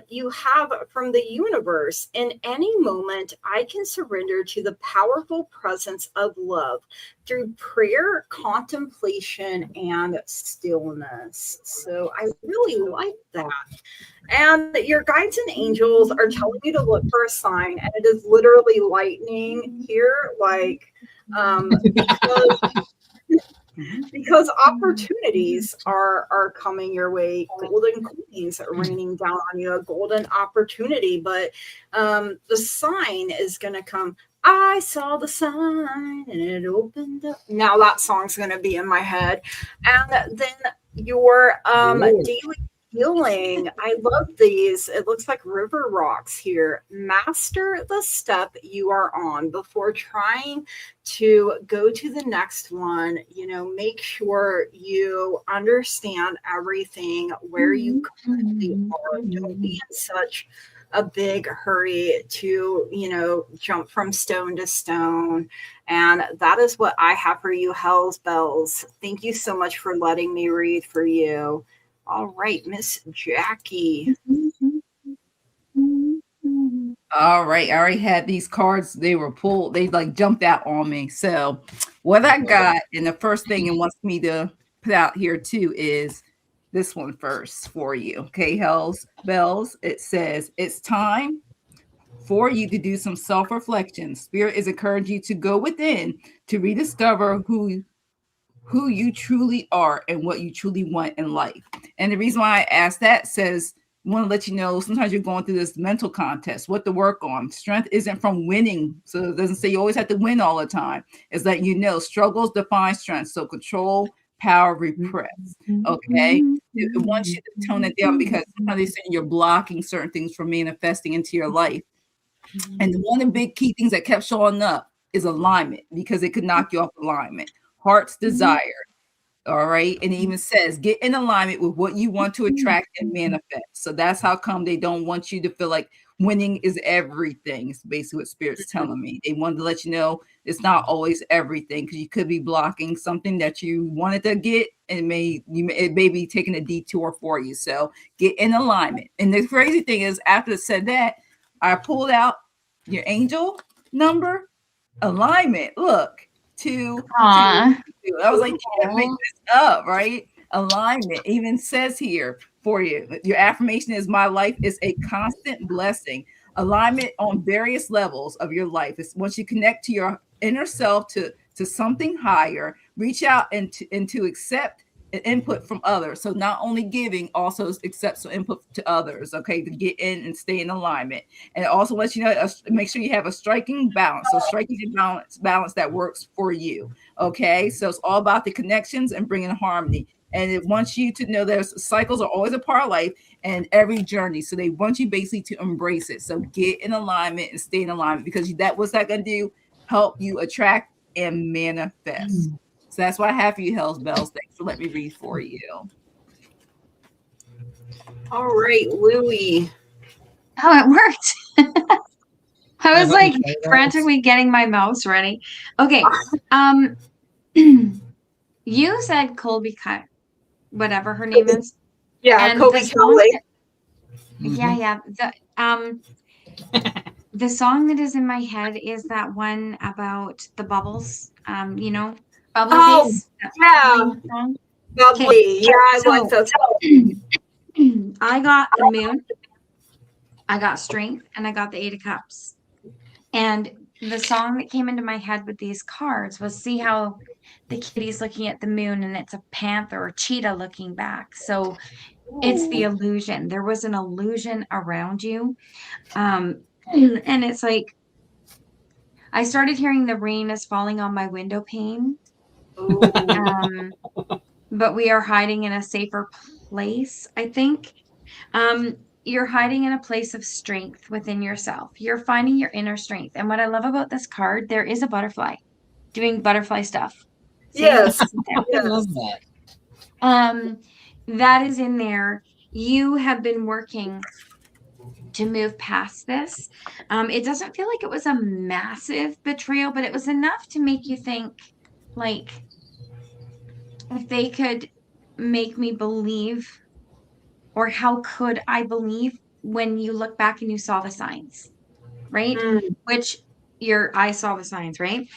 you have from the universe, in any moment, I can surrender to the powerful presence of love through prayer, contemplation, and stillness. So I really like that. And your guides and angels are telling you to look for a sign, and it is literally lightning here, because opportunities are coming your way. Golden coins are raining down on you, a golden opportunity. But the sign is going to come. I saw the sign and it opened up. Now that song's going to be in my head. And then your daily healing. I love these. It looks like river rocks here. Master the step you are on before trying to go to the next one. Make sure you understand everything where you currently are. Don't be in such a big hurry to jump from stone to stone. And that is what I have for you, Hell's Bells. Thank you so much for letting me read for you. All right, Miss Jackie. All right, I already had these cards. They were pulled. They jumped out on me. So what I got, and the first thing it wants me to put out here too is this one first for you. Okay, Hell's Bells. It says it's time for you to do some self-reflection. Spirit is encouraging you to go within to rediscover who you truly are and what you truly want in life. And the reason why I asked that says, I want to let you know, sometimes you're going through this mental contest, what to work on. Strength isn't from winning. So it doesn't say you always have to win all the time. It's that, struggles define strength. So control, power, repress. Okay. It wants you to tone it down because sometimes they say you're blocking certain things from manifesting into your life. And one of the big key things that kept showing up is alignment, because it could knock you off alignment. Heart's desire. All right. And it even says get in alignment with what you want to attract and manifest. So that's how come they don't want you to feel like winning is everything. It's basically what Spirit's telling me. They wanted to let you know it's not always everything, because you could be blocking something that you wanted to get, and it may be taking a detour for you. So get in alignment. And the crazy thing is, after it said that, I pulled out your angel number, alignment. Look. Two. I was like, you can't make this up, right? Alignment even says here, for you. Your affirmation is, my life is a constant blessing. Alignment on various levels of your life. It's once you connect to your inner self, to something higher, reach out and to accept input from others. So not only giving, also accept some input to others, okay, to get in and stay in alignment. And it also lets you know, make sure you have a striking balance. So striking a balance that works for you. Okay, so it's all about the connections and bringing harmony. And it wants you to know there's cycles are always a part of life and every journey. So they want you basically to embrace it. So get in alignment and stay in alignment, because what's that going to do? Help you attract and manifest. So that's what I have for you, Hells Bells. Thanks for letting me read for you. All right, Louie. Oh, it worked. I was like frantically getting my mouse ready. Okay. You said Colby Cut, whatever her name is. Yeah, Colby Kelly. Yeah. The song that is in my head is that one about the bubbles. You know, bubbly face. Yeah. Bubbly. Yeah, I like that song. I got the moon, I got strength, and I got the 8 of cups. And the song that came into my head with these cards was, see how the kitty's looking at the moon and it's a panther or cheetah looking back. So it's the illusion. There was an illusion around you. And it's like, I started hearing the rain is falling on my window pane. But we are hiding in a safer place, I think. You're hiding in a place of strength within yourself. You're finding your inner strength. And what I love about this card, there is a butterfly doing butterfly stuff. See? Yes. I love that. That is in there. You have been working to move past this. It doesn't feel like it was a massive betrayal, but it was enough to make you think, like, if they could make me believe, or how could I believe when you look back and you saw the signs, right? Which I saw the signs, right?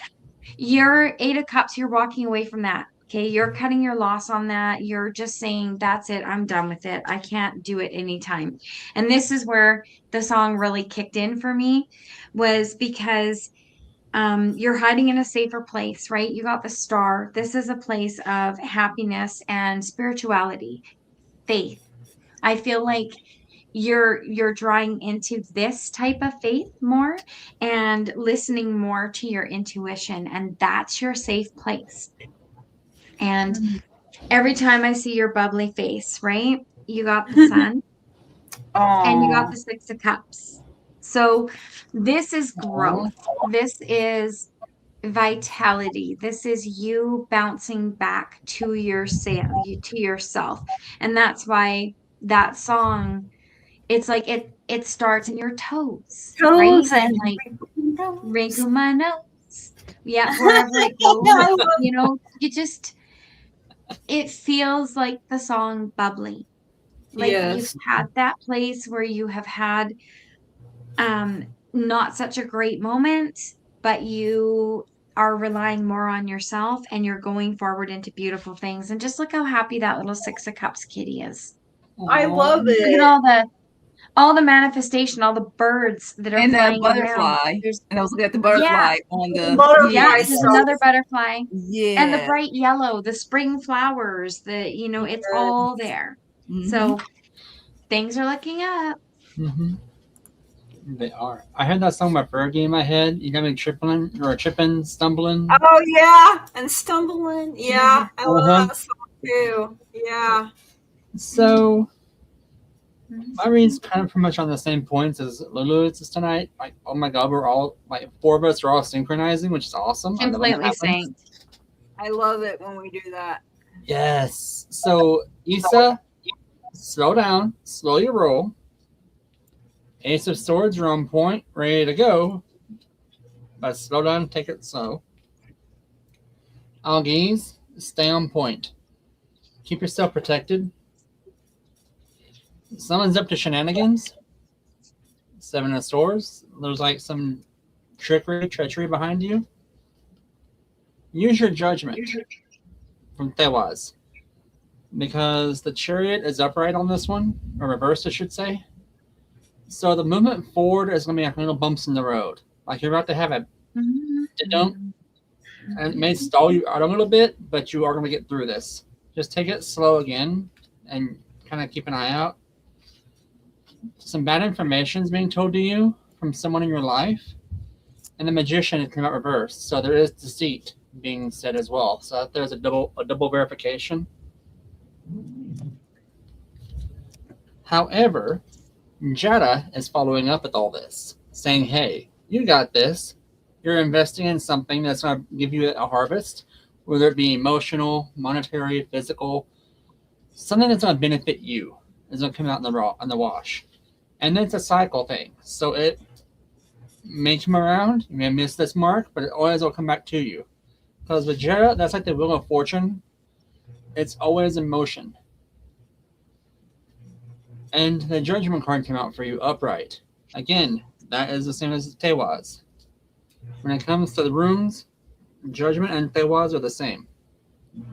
Your 8 of Cups, you're walking away from that. Okay. You're cutting your loss on that. You're just saying, that's it. I'm done with it. I can't do it anytime. And this is where the song really kicked in for me, was because you're hiding in a safer place, right? You got the star. This is a place of happiness and spirituality, faith. I feel like you're drawing into this type of faith more and listening more to your intuition, and that's your safe place. And every time I see your bubbly face, right? You got the sun and you got the 6 of Cups. So this is growth. This is vitality. This is you bouncing back to yourself. And that's why that song, it's like it starts in your toes, right? And like wrinkle my nose. Yeah, wherever it goes, you know, it feels like the song bubbly. Like you've had that place where you have had not such a great moment, but you are relying more on yourself and you're going forward into beautiful things. And just look how happy that little 6 of Cups kitty is. I love it. Look at all the manifestation, all the birds that are flying butterfly. And I was looking at the butterfly on the there's another butterfly. Yeah. And the bright yellow, the spring flowers, it's all there. So things are looking up. They are. I heard that song by Fergie in my head. You got me tripping, stumbling. Oh yeah, and stumbling. Yeah, I love that song too. Yeah. So my read's kind of pretty much on the same points as Lulu's tonight. Like, oh my God, we're all like 4 of us are all synchronizing, which is awesome. Completely synced. I love it when we do that. Yes. So Issa, slow down, slow your roll. Ace of Swords are on point, ready to go. But slow down, take it slow. Algies, stay on point. Keep yourself protected. Someone's up to shenanigans. 7 of Swords. There's like some treachery behind you. Use your judgment from Tewaz. because the Chariot is upright on this one, or reversed, I should say. So the movement forward is going to be like little bumps in the road. Like you're about to have a don't, and it may stall you out a little bit, but you are going to get through this. Just take it slow again and kind of keep an eye out. Some bad information is being told to you from someone in your life, and the Magician is coming out reversed. So there is deceit being said as well. So there's a double verification. However, Jada is following up with all this, saying, hey, you got this. You're investing in something that's going to give you a harvest, whether it be emotional, monetary, physical, something that's going to benefit you is going to come out in the wash. And then it's a cycle thing. So it may come around, you may miss this mark, but it always will come back to you. Because with Jada, that's like the Wheel of Fortune. It's always in motion. And the Judgment card came out for you upright. Again, that is the same as Tewaz. When it comes to the runes, Judgment and Tewaz are the same.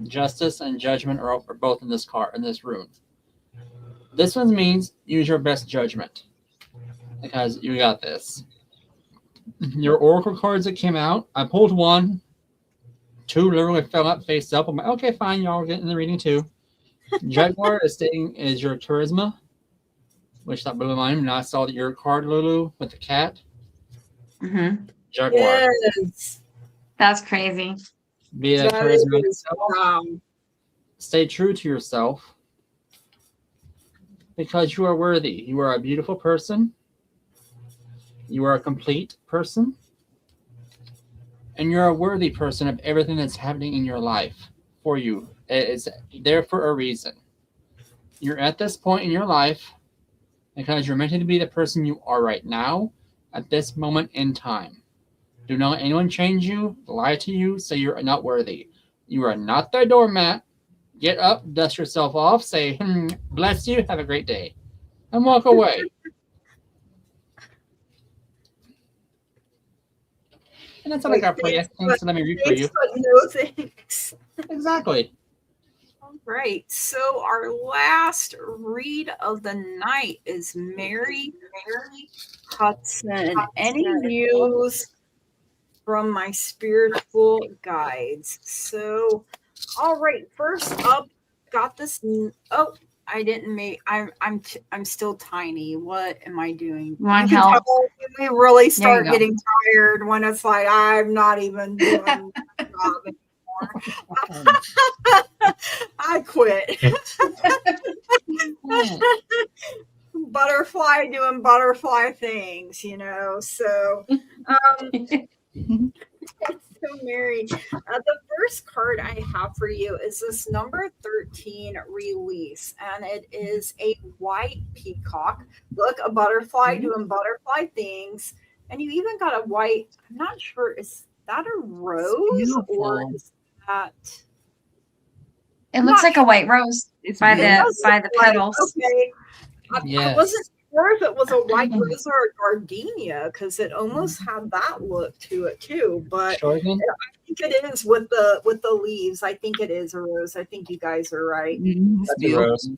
Justice and Judgment are both in this card, in this rune. This one means use your best judgment, because you got this. Your Oracle cards that came out, I pulled one. Two literally fell up face up. I'm like, okay, fine, y'all are getting the reading too. Jaguar is your charisma, which that blew my mind. And I saw that your card, Lulu, with the cat. Mm-hmm. Jaguar. Yes. That's crazy. Be a charisma yourself. Stay true to yourself, because you are worthy. You are a beautiful person. You are a complete person. And you're a worthy person of everything that's happening in your life for you. It's there for a reason. You're at this point in your life because you're meant to be the person you are right now at this moment in time. Do not let anyone change you, lie to you, say you're not worthy. You are not their doormat. Get up, dust yourself off, say, bless you, have a great day, and walk away. And that's all I got for you. Thanks, so let me read for you. No thanks. Exactly. All right. So our last read of the night is Mary Hudson. Any news from my spiritual guides? So, all right. First up, got this. Oh, I didn't make. I'm still tiny. What am I doing? Want help? We really start getting tired when it's like I'm not even doing the job anymore. I quit. Butterfly doing butterfly things, you know. So, so Mary, the first card I have for you is this number 13 release, and it is a white peacock. Look, a butterfly doing butterfly things, and you even got a white. I'm not sure, is that a rose or is that? It looks like a white rose by the petals. Okay, yes. I wasn't sure if it was a white rose or a gardenia because it almost had that look to it too. But I think it is with the leaves. I think it is a rose. I think you guys are right. That's a rose.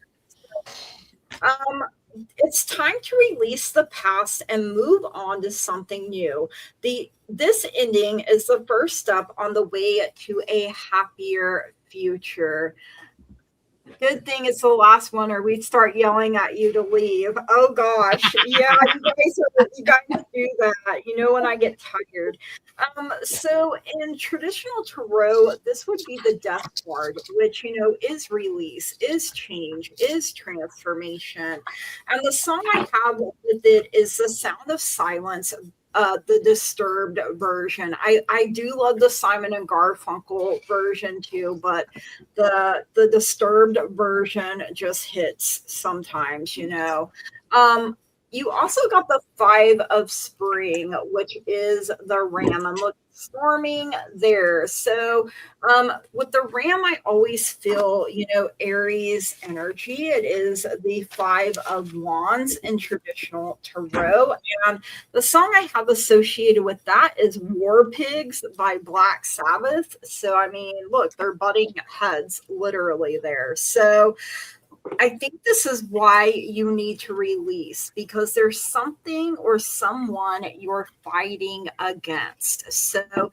It's time to release the past and move on to something new. This ending is the first step on the way to a happier future. Good thing it's the last one, or we'd start yelling at you to leave. Oh gosh, yeah, you guys do that. You know when I get tired. So in traditional tarot, this would be the Death card, which is release, is change, is transformation. And the song I have with it is The Sound of Silence. The Disturbed version. I do love the Simon and Garfunkel version too, but the Disturbed version just hits sometimes, You also got the 5 of spring, which is the ram. I'm looking storming there. So with the ram, I always feel, Aries energy. It is the 5 of wands in traditional tarot. And the song I have associated with that is War Pigs by Black Sabbath. So, I mean, look, they're butting heads literally there. So I think this is why you need to release, because there's something or someone you're fighting against. So,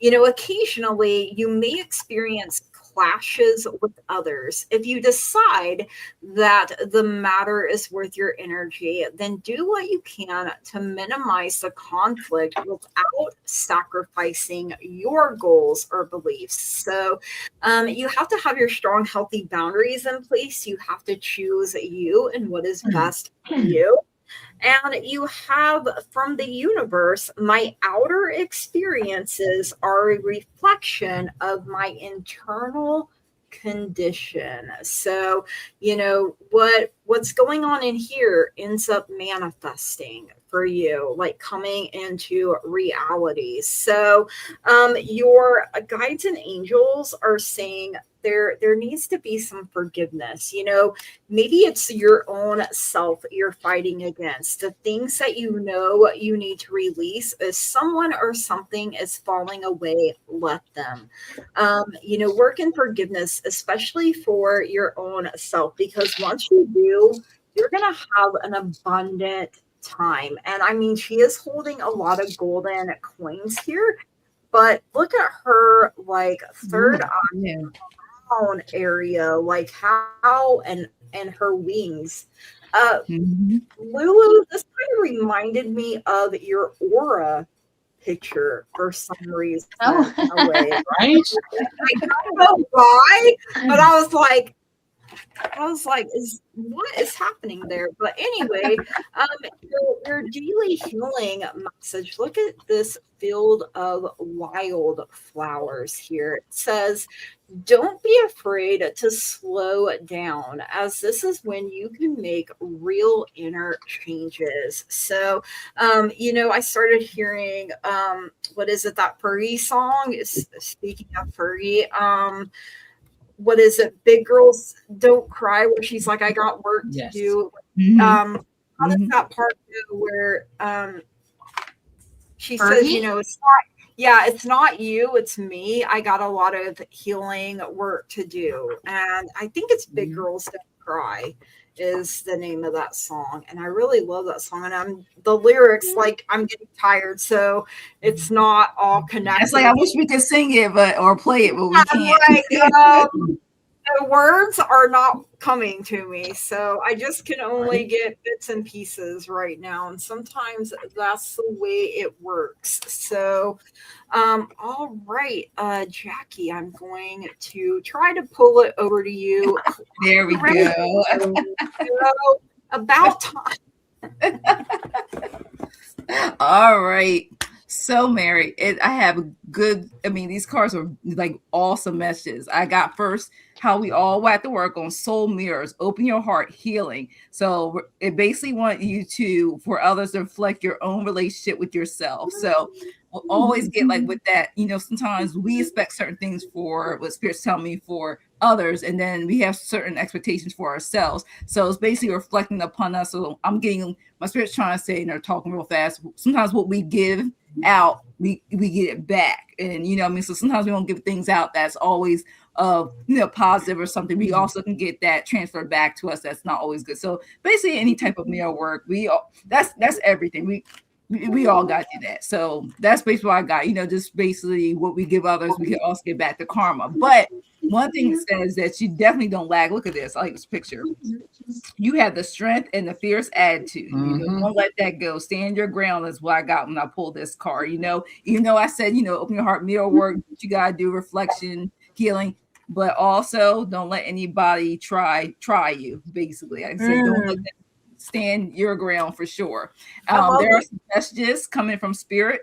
occasionally you may experience clashes with others. If you decide that the matter is worth your energy, then do what you can to minimize the conflict without sacrificing your goals or beliefs. So, you have to have your strong, healthy boundaries in place. You have to choose you and what is best for you. And you have from the universe, my outer experiences are a reflection of my internal condition. So, what's going on in here ends up manifesting for you, like coming into reality. So, your guides and angels are saying there needs to be some forgiveness. Maybe it's your own self you're fighting against. The things that you need to release. If someone or something is falling away, let them. Work in forgiveness, especially for your own self, because once you do, you're going to have an abundant time. And I mean, she is holding a lot of golden coins here, but look at her like third eye area, like how and her wings. Lulu, this kind of reminded me of your aura picture for some reason. Oh, Right? Right? I don't know why, but I was like, what is happening there? But anyway, your daily healing message. Look at this field of wild flowers here. It says, don't be afraid to slow down, as this is when you can make real inner changes. So, I started hearing, what is it, that furry song? Speaking of furry, what is it? Big Girls Don't Cry, where she's like, I got work to do. How does that part go where she says, it's not you, it's me. I got a lot of healing work to do. And I think it's Big Girls Don't Cry is the name of that song. And I really love that song. And the lyrics, like, I'm getting tired, so it's not all connected. It's like, I wish we could sing it, or play it, but we can't. Like, the words are not coming to me, so I just can only get bits and pieces right now, and sometimes that's the way it works. So all right, Jackie, I'm going to try to pull it over to you. There we go. About time. All right. So, Mary, I have these cards are like awesome messages. I got first, how we all have to work on soul mirrors, open your heart, healing. So it basically wants you for others to reflect your own relationship with yourself. So we'll always get like with that, sometimes we expect certain things for what spirits tell me for others, and then we have certain expectations for ourselves. So it's basically reflecting upon us. So I'm getting my spirit's trying to say, and they're talking real fast. Sometimes what we give out, we get it back, and so sometimes we don't give things out that's always positive or something. We also can get that transferred back to us that's not always good. So basically any type of mirror work, that's everything. We all got to that. So that's basically what I got. Just basically what we give others, we can also get back to karma. But one thing it says that you definitely don't lag. Look at this. I like this picture. You have the strength and the fierce attitude. Don't let that go. Stand your ground is what I got when I pulled this card. Even though I said, open your heart, mirror work, what you gotta do, reflection, healing, but also don't let anybody try you. Basically, I said, don't let them stand your ground for sure. There are some messages coming from spirit.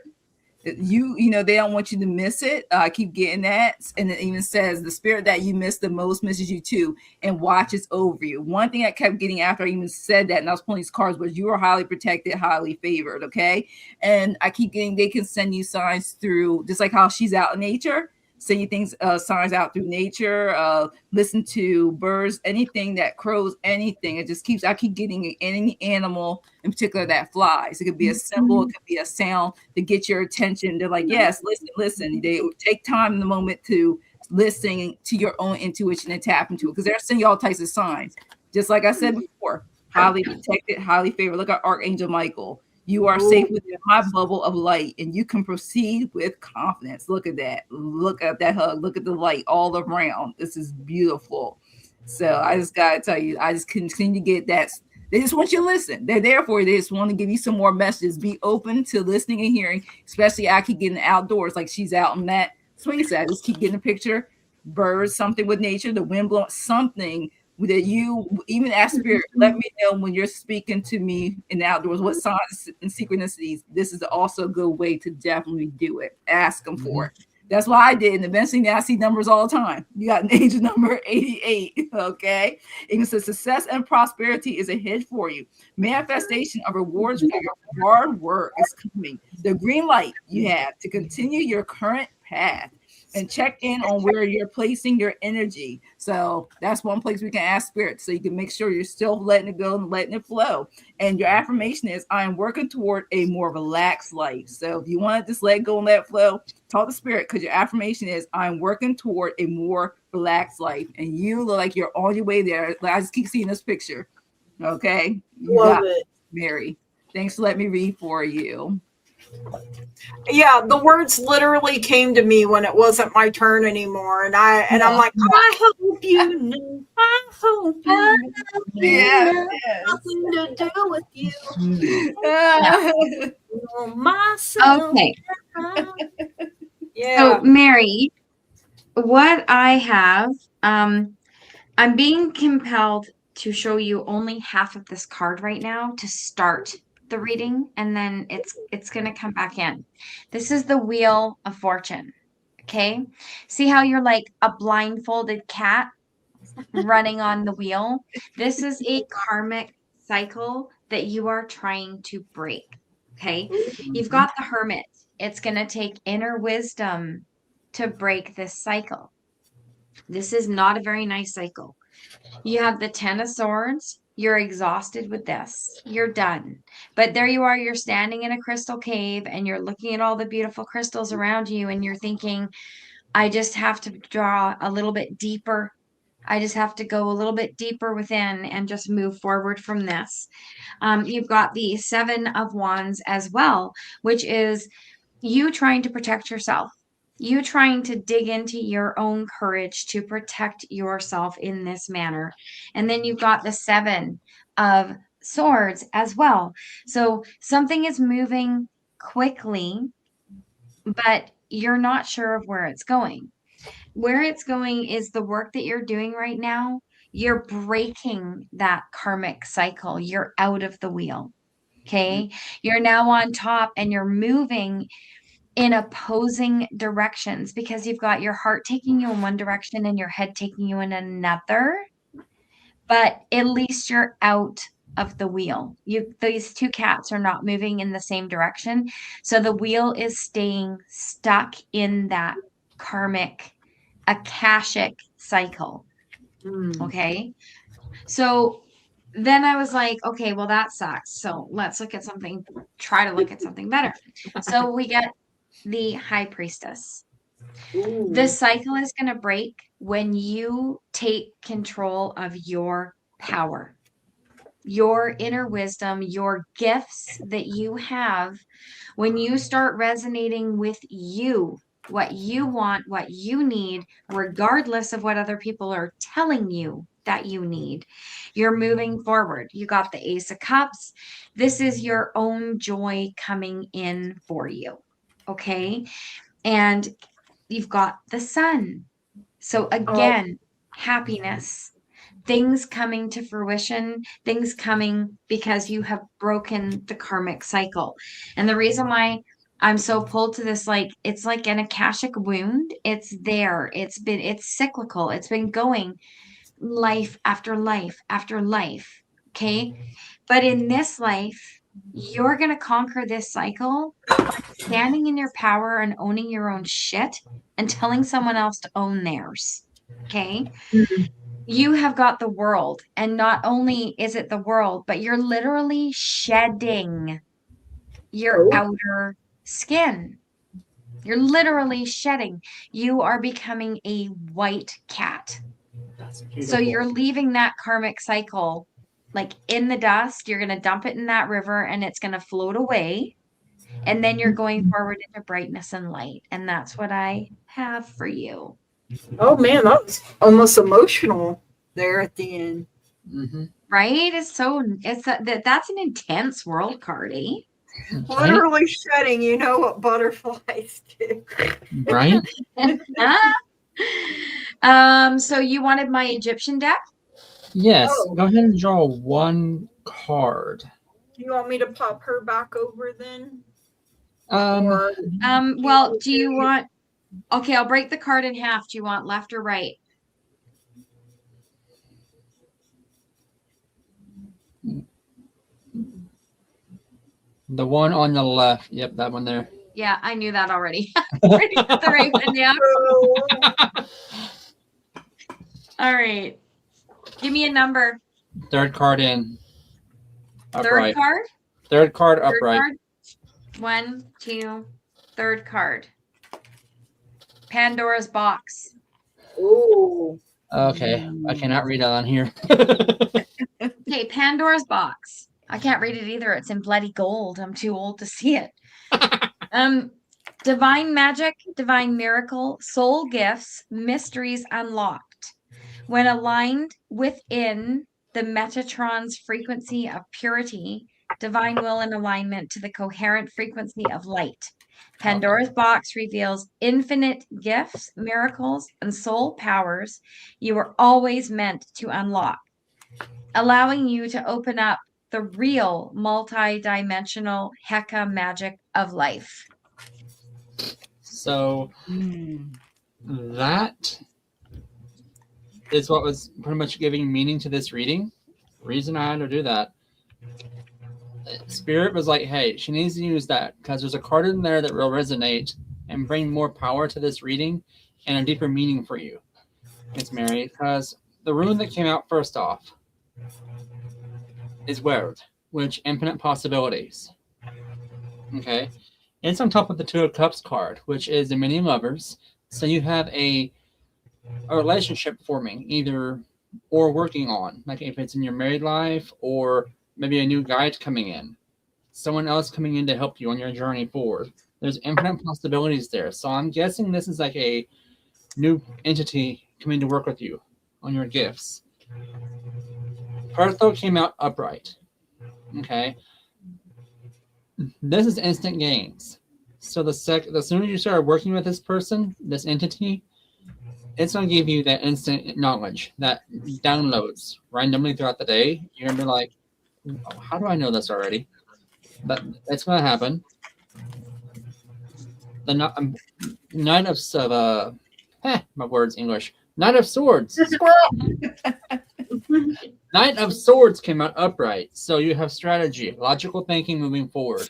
You know, they don't want you to miss it. I keep getting that. And it even says the spirit that you miss the most misses you too and watches over you. One thing I kept getting after I even said that and I was pulling these cards was you are highly protected, highly favored. Okay. And I keep getting, they can send you signs through, just like how she's out in nature, send you things, signs out through nature, listen to birds, anything that crows, anything. It just keeps, I keep getting any animal in particular that flies. It could be a symbol, it could be a sound to get your attention. They're like, yes, listen. They take time in the moment to listen to your own intuition and tap into it because they're sending you all types of signs. Just like I said before, highly protected, highly favored. Look at Archangel Michael. You are safe within my bubble of light and you can proceed with confidence. Look at that. Look at that hug. Look at the light all around. This is beautiful. So I just got to tell you, I just continue to get that. They just want you to listen. They're there for you. They just want to give you some more messages. Be open to listening and hearing, especially I keep getting outdoors like she's out in that swing set. I just keep getting a picture, birds, something with nature, the wind blowing, something that you even ask spirit, let me know when you're speaking to me in the outdoors, what signs and synchronicities. This is also a good way to definitely do it. Ask them for it. That's why I did. And eventually now I see numbers all the time. You got an angel number 88. Okay. It says success and prosperity is ahead for you. Manifestation of rewards for your hard work is coming. The green light you have to continue your current path. And check in on where you're placing your energy. So that's one place we can ask spirit. So you can make sure you're still letting it go and letting it flow. And your affirmation is, I am working toward a more relaxed life. So if you want to just let go and let it flow, talk to spirit because your affirmation is, I'm working toward a more relaxed life. And you look like you're on your way there. I just keep seeing this picture. Okay. You Love got it. Mary. Thanks for letting me read for you. Yeah, the words literally came to me when it wasn't my turn anymore, and I'm like, I hope you know, I hope you know, nothing to do with you, myself. Okay. Yeah. So, Mary, what I have, I'm being compelled to show you only half of this card right now to start the reading, and then it's going to come back in. This is the Wheel of Fortune. Okay. See how you're like a blindfolded cat running on the wheel? This is a karmic cycle that you are trying to break. Okay. You've got the Hermit. It's going to take inner wisdom to break this cycle. This is not a very nice cycle. You have the Ten of Swords. You're exhausted with this. You're done. But there you are. You're standing in a crystal cave and you're looking at all the beautiful crystals around you and you're thinking, I just have to draw a little bit deeper. I just have to go a little bit deeper within and just move forward from this. You've got the Seven of Wands as well, which is you trying to protect yourself. You trying to dig into your own courage to protect yourself in this manner. And then you've got the Seven of Swords as well. So something is moving quickly, but you're not sure of where it's going. Where it's going is the work that you're doing right now. You're breaking that karmic cycle. You're out of the wheel. Okay. You're now on top and you're moving in opposing directions because you've got your heart taking you in one direction and your head taking you in another. But at least you're out of the wheel. These two cats are not moving in the same direction. So the wheel is staying stuck in that karmic, akashic cycle. Okay. So then I was like, okay, well, that sucks. So let's try to look at something better. So we get the High Priestess. The cycle is going to break when you take control of your power, your inner wisdom, your gifts that you have. When you start resonating with you, what you want, what you need, regardless of what other people are telling you that you need, you're moving forward. You got the Ace of Cups. This is your own joy coming in for you. Okay. And you've got the Sun. So again, happiness, things coming to fruition, things coming because you have broken the karmic cycle. And the reason why I'm so pulled to this, like, it's like an Akashic wound. It's there. It's cyclical. It's been going life after life after life. Okay. But in this life, you're going to conquer this cycle by standing in your power and owning your own shit and telling someone else to own theirs. Okay. You have got the world. And not only is it the world, but you're literally shedding your outer skin. You're literally shedding. You are becoming a white cat. So you're leaving that karmic cycle like in the dust. You're going to dump it in that river and it's going to float away. And then you're going forward into brightness and light. And that's what I have for you. Oh man, that was almost emotional there at the end. Mm-hmm. Right? That's an intense world card, eh? Literally shedding, you know what butterflies do. Right? So you wanted my Egyptian deck? Yes. Go ahead and draw one card. Do you want me to pop her back over then? Well, do you want... Okay, I'll break the card in half. Do you want left or right? The one on the left. Yep, that one there. Yeah, I knew that already. Already put the right one down. All right. Give me a number. Third card in. Upright. Third card? Third card upright. Card. 1, 2, third card. Pandora's box. Ooh. Okay, I cannot read it on here. Okay, Pandora's box. I can't read it either. It's in bloody gold. I'm too old to see it. Divine magic, divine miracle, soul gifts, mysteries unlocked. When aligned within the Metatron's frequency of purity, divine will in alignment to the coherent frequency of light. Pandora's box reveals infinite gifts, miracles, and soul powers you were always meant to unlock, allowing you to open up the real multi-dimensional Heka magic of life. So that is what was pretty much giving meaning to this reading. Reason I had to do that. Spirit was like, hey, she needs to use that because there's a card in there that will resonate and bring more power to this reading and a deeper meaning for you, Miss Mary, because the rune that came out first off is World, which infinite possibilities. Okay. It's on top of the Two of Cups card, which is the many lovers. So you have a relationship forming, either or working on, like if it's in your married life or maybe a new guide coming in, someone else coming in to help you on your journey forward. There's infinite possibilities there. So I'm guessing this is like a new entity coming to work with you on your gifts. Pertho came out upright. Okay. This is instant gains. So the sooner you start working with this person, this entity, it's going to give you that instant knowledge that downloads randomly throughout the day. You're going to be like, oh, how do I know this already? But it's going to happen. The Knight of my words English. Knight of Swords. Knight of Swords came out upright. So you have strategy, logical thinking moving forward.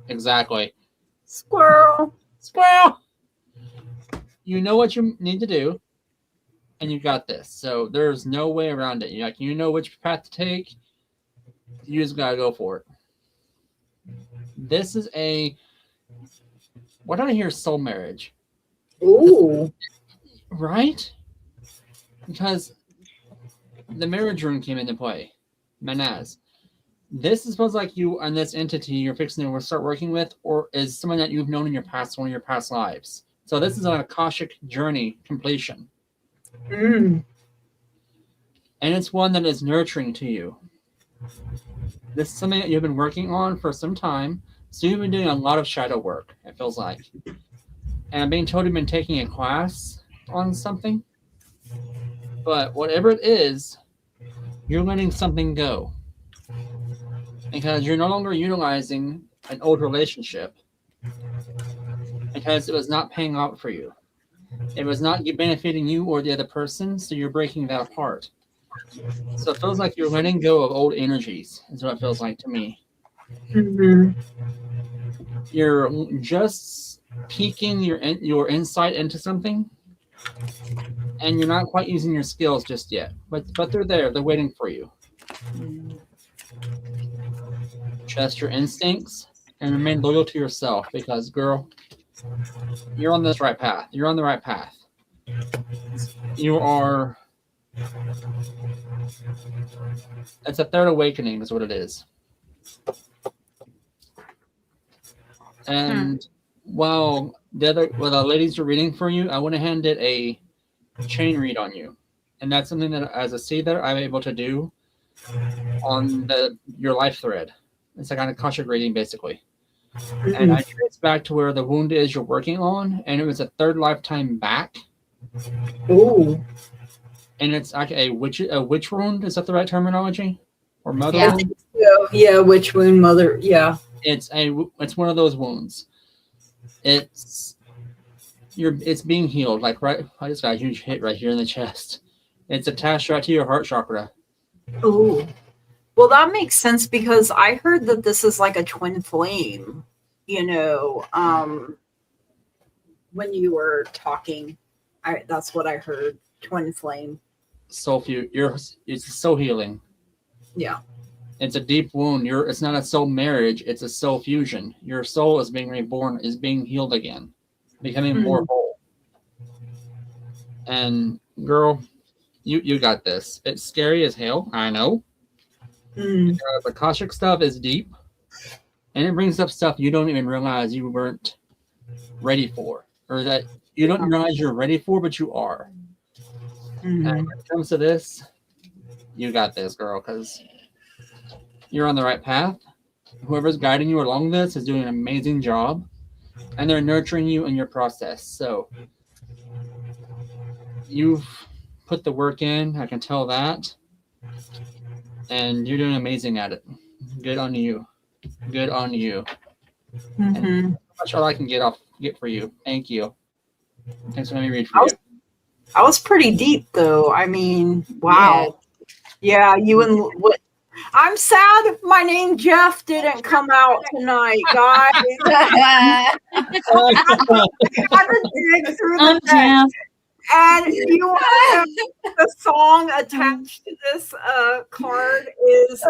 Exactly. Squirrel. You know what you need to do, and you got this. So there's no way around it. You know which path to take. You just gotta go for it. This is what did I hear? Soul marriage. Ooh. Right? Because the marriage rune came into play. Manaz. This is supposed like you and this entity you're fixing to start working with, or is someone that you've known in your past, one of your past lives. So this is an Akashic journey completion. And it's one that is nurturing to you. This is something that you've been working on for some time. So you've been doing a lot of shadow work, it feels like. And I'm being told you've been taking a class on something. But whatever it is, you're letting something go. Because you're no longer utilizing an old relationship. because it was not paying out for you. It was not benefiting you or the other person, so you're breaking that apart. So it feels like you're letting go of old energies, is what it feels like to me. Mm-hmm. You're just peeking your insight into something, and you're not quite using your skills just yet. But they're there. They're waiting for you. Trust your instincts and remain loyal to yourself because, girl, you're on this right path. You're on the right path. You are. It's a third awakening, is what it is. And while the ladies are reading for you, I went ahead and did a chain read on you, and that's something that, as a seeder, I'm able to do on your life thread. It's a kind of Akashic reading, basically. And I trace back to where the wound is you're working on, and it was a third lifetime back. Ooh. And it's like a witch wound. Is that the right terminology? Or mother Yeah. wound? Yeah, witch wound, mother. Yeah. It's one of those wounds. It's being healed. Like right, I just got a huge hit right here in the chest. It's attached right to your heart chakra. Ooh. Well, that makes sense because I heard that this is like a twin flame, you know, when you were talking. That's what I heard. Twin flame. It's so healing. Yeah. It's a deep wound. It's not a soul marriage, it's a soul fusion. Your soul is being reborn, is being healed again, becoming more whole. And girl, you got this. It's scary as hell, I know. The Akashic stuff is deep, and it brings up stuff you don't even realize you weren't ready for, or that you don't realize you're ready for, but you are. And when it comes to this, you got this, girl, because you're on the right path. Whoever's guiding you along this is doing an amazing job, and they're nurturing you in your process. So you've put the work in, I can tell that, and you're doing amazing at it. Good on you. Good on you. And that's all I can get for you. Thank you. Thanks for letting me read for you. I was pretty deep, though. I mean, wow. Yeah, you and what? I'm sad my name Jeff didn't come out tonight, guys. I had to dig through the text. And you want to the song attached to this card is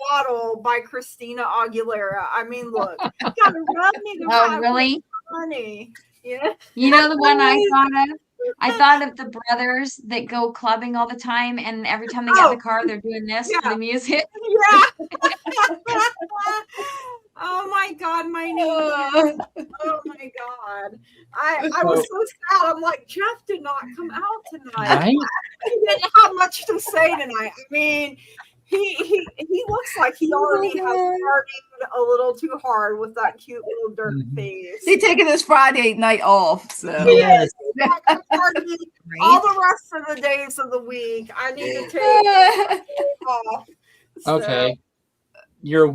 Bottle by Christina Aguilera. I mean, look, you gotta run me the Oh, really? money. Yeah. You know the one I thought of? I thought of the brothers that go clubbing all the time, and every time they get in the car, they're doing this for the music. Yeah. Oh my God, my name. Oh my God. I was so sad. I'm like, Jeff did not come out tonight. Right? He didn't have much to say tonight. I mean, he looks like he already has partied a little too hard with that cute little dirt face. He's taking his Friday night off. So Yes. All the rest of the days of the week, I need to take off. So. Okay. Your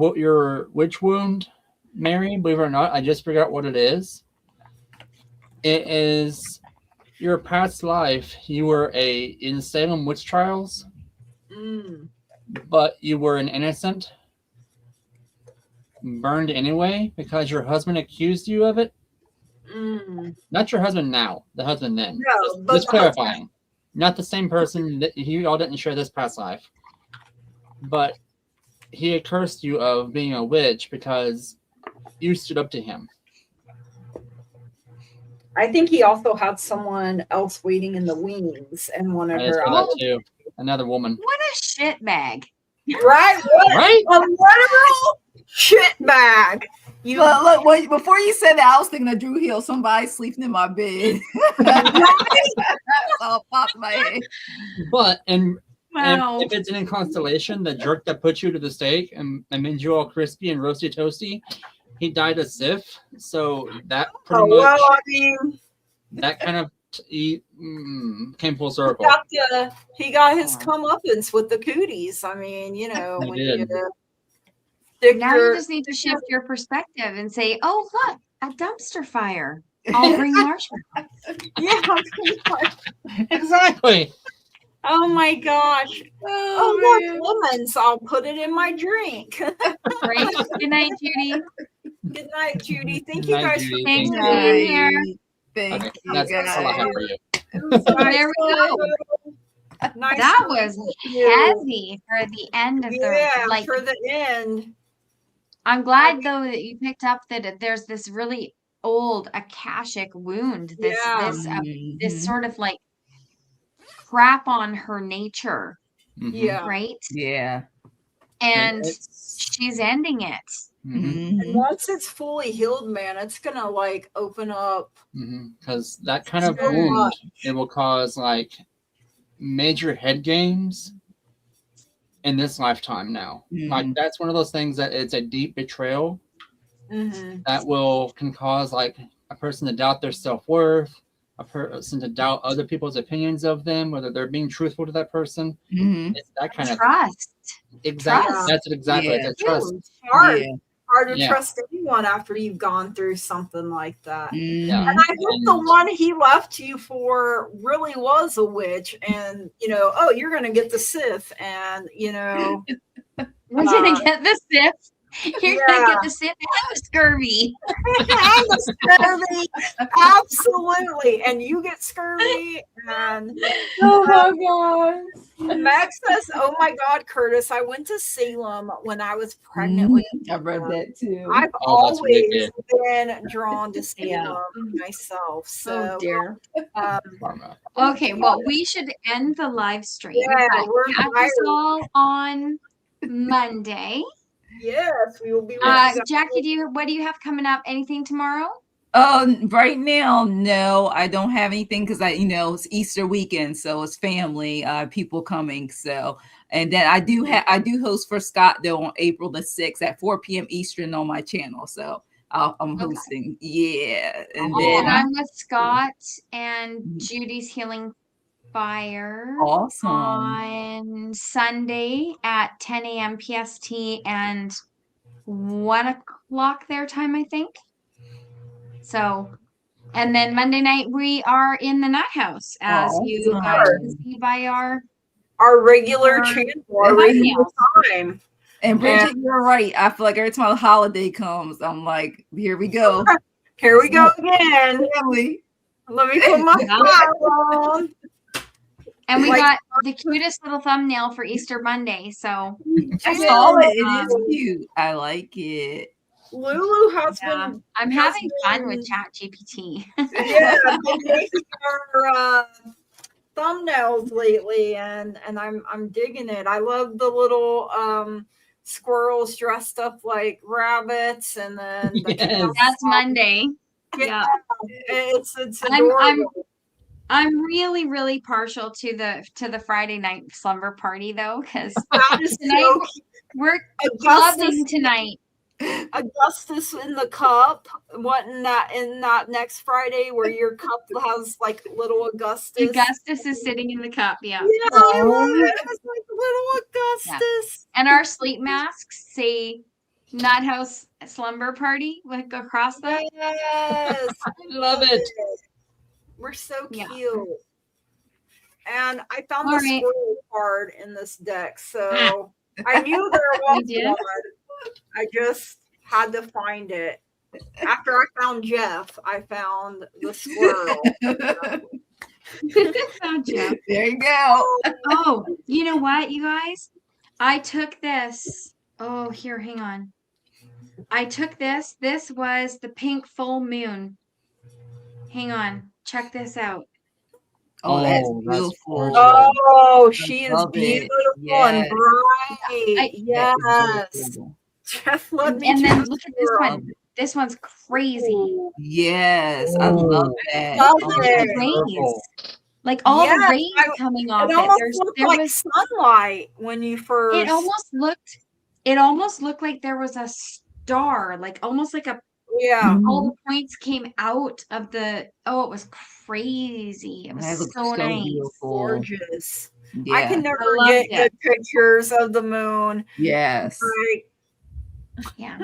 witch wound, Mary, believe it or not, I just figured out what it is. It is your past life. You were in Salem witch trials, but you were an innocent, burned anyway because your husband accused you of it. Not your husband now, the husband then. No, just clarifying. Not the same person. You all didn't share this past life. But he accused you of being a witch because you stood up to him. I think he also had someone else waiting in the wings and one of her. That too. Another woman. What a shit bag. Right? Right? A literal shit bag. Look, wait, before you said that, I was thinking of Drew Hill. Somebody sleeping in my bed. All popped in my head. But Wow. if it's in Constellation, the jerk that put you to the stake and made you all crispy and roasty toasty, he died a Sith. So that pretty much. Well, I mean, that kind of came full circle. He got his comeuppance with the cooties. I mean, you know, He did. Now you just need to shift your perspective and say, oh, look, a dumpster fire. I'll bring marshmallows. Yeah. Exactly. Oh my gosh. Oh, look, lemons. I'll put it in my drink. Right. Good night, Judy. Good night, Judy. Thank Good you night, guys Judy. for Thanks being for here. being here. Thank Okay, you, that's all I have for you. There we go. Nice That to was meet you. heavy for the end of Yeah, the for the end. I'm glad though that you picked up that there's this really old akashic wound. This this sort of like crap on her nature, Yeah. right? Yeah. And she's ending it. And once it's fully healed, man, it's gonna like open up. Because that kind of wound, it will cause like major head games in this lifetime now. Like that's one of those things that it's a deep betrayal that can cause like a person to doubt their self-worth, a person to doubt other people's opinions of them, whether they're being truthful to that person. It's that kind of trust. Exactly. Trust. That's exactly. Yeah. It's a trust. It's hard to trust anyone after you've gone through something like that. Yeah. And I hope the one he left you for really was a witch, and oh, you're gonna get the Sith, and we're gonna get the Sith. You're gonna get the Sith and the scurvy. And the scurvy, absolutely. And you get scurvy, and oh my God. Max says, "Oh my God, Curtis! I went to Salem when I was pregnant with you." I read that too. I've always been drawn to Salem myself. So, oh dear. Okay, well, we should end the live stream. Yeah, we're catch us all on Monday. Yes, we will be. Jackie, what do you have coming up? Anything tomorrow? Right now, no, I don't have anything because it's Easter weekend, so it's family, people coming. So, and then I do host for Scott though on April the 6th at 4 p.m. Eastern on my channel. So I'm hosting. Yeah, and then I'm with Scott and Judy's Healing Fire. Awesome. On Sunday at 10 a.m. PST and 1 o'clock their time, I think. So, and then Monday night we are in the Nut House, as you guys can see by our regular channel, our regular time. And Bridget, you're right. I feel like every time a holiday comes, I'm like, here we go. Here we go again. Family. Let me put my file on. And we got the cutest little thumbnail for Easter Monday. So I saw it. It is cute. I like it. Lulu has been. I'm having fun with ChatGPT. Yeah, been making her thumbnails lately, and I'm digging it. I love the little squirrels dressed up like rabbits, and then that's Monday. Yeah, it's adorable. I'm really, really partial to the Friday night slumber party though, because tonight we're clubbing tonight. Augustus in the cup. What in that next Friday where your cup has like little Augustus? Augustus is sitting in the cup, yeah. Yeah, I love it. It's like little Augustus. Yeah. And our sleep masks say Nut House Slumber Party like across them. Yes, I love it. We're so cute. And I found the squirrel card in this deck, so I knew there was one. I just had to find it. After I found Jeff, I found the squirrel. Found Jeff. There you go. Oh, you know what, you guys? I took this. Oh, here, hang on. I took this. This was the pink full moon. Hang on. Check this out. Oh, that's beautiful. Oh, she is beautiful and bright. Yes. Jeff, let me. And then look at this one. This one's crazy. Yes, I love that. Look at the rays. Like all the rays coming off it. Almost looked like sunlight when you first. It almost looked like there was a star, like almost like a. Yeah. All the points came out of the. Oh, it was crazy. It was so nice. Beautiful. Gorgeous. Yeah. I can never get good pictures of the moon. Yes. Right. Yeah.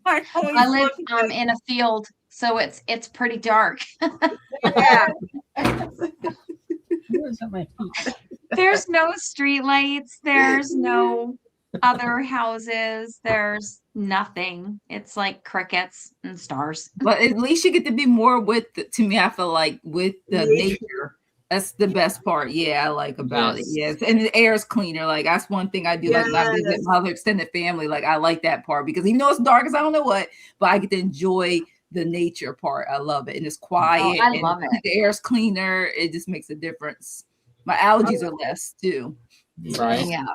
I live in a field, so it's pretty dark. Yeah. There's no street lights. There's no other houses. There's nothing. It's like crickets and stars. But at least you get to be more with, to me, I feel like with the nature. That's the best part. Yeah, I like about it. Yes. And the air is cleaner. Like that's one thing I do. Like when I visit my other extended family, like I like that part because even though it's dark as I don't know what, but I get to enjoy the nature part. I love it. And it's quiet. I love it. The air is cleaner. It just makes a difference. My allergies are less too. Right. Yeah.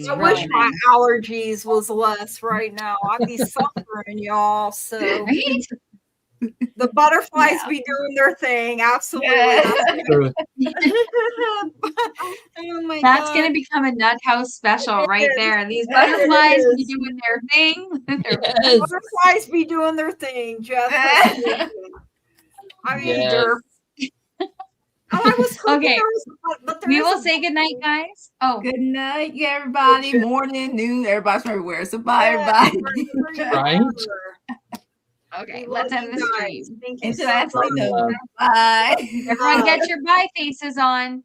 I wish my allergies was less right now. I'd be suffering, y'all. So the butterflies be doing their thing. Absolutely. Yeah. Oh my That's God. going to become a Nut House special right there. These butterflies be doing their thing. The butterflies be doing their thing, Jeff. I mean, derp. I was okay. But we will say goodnight, guys. Oh, good night, everybody. Morning, noon, everybody's everywhere. So bye, everybody. Right. Okay, let's end the stream. Thank you so much. Bye. Everyone get your bye faces on.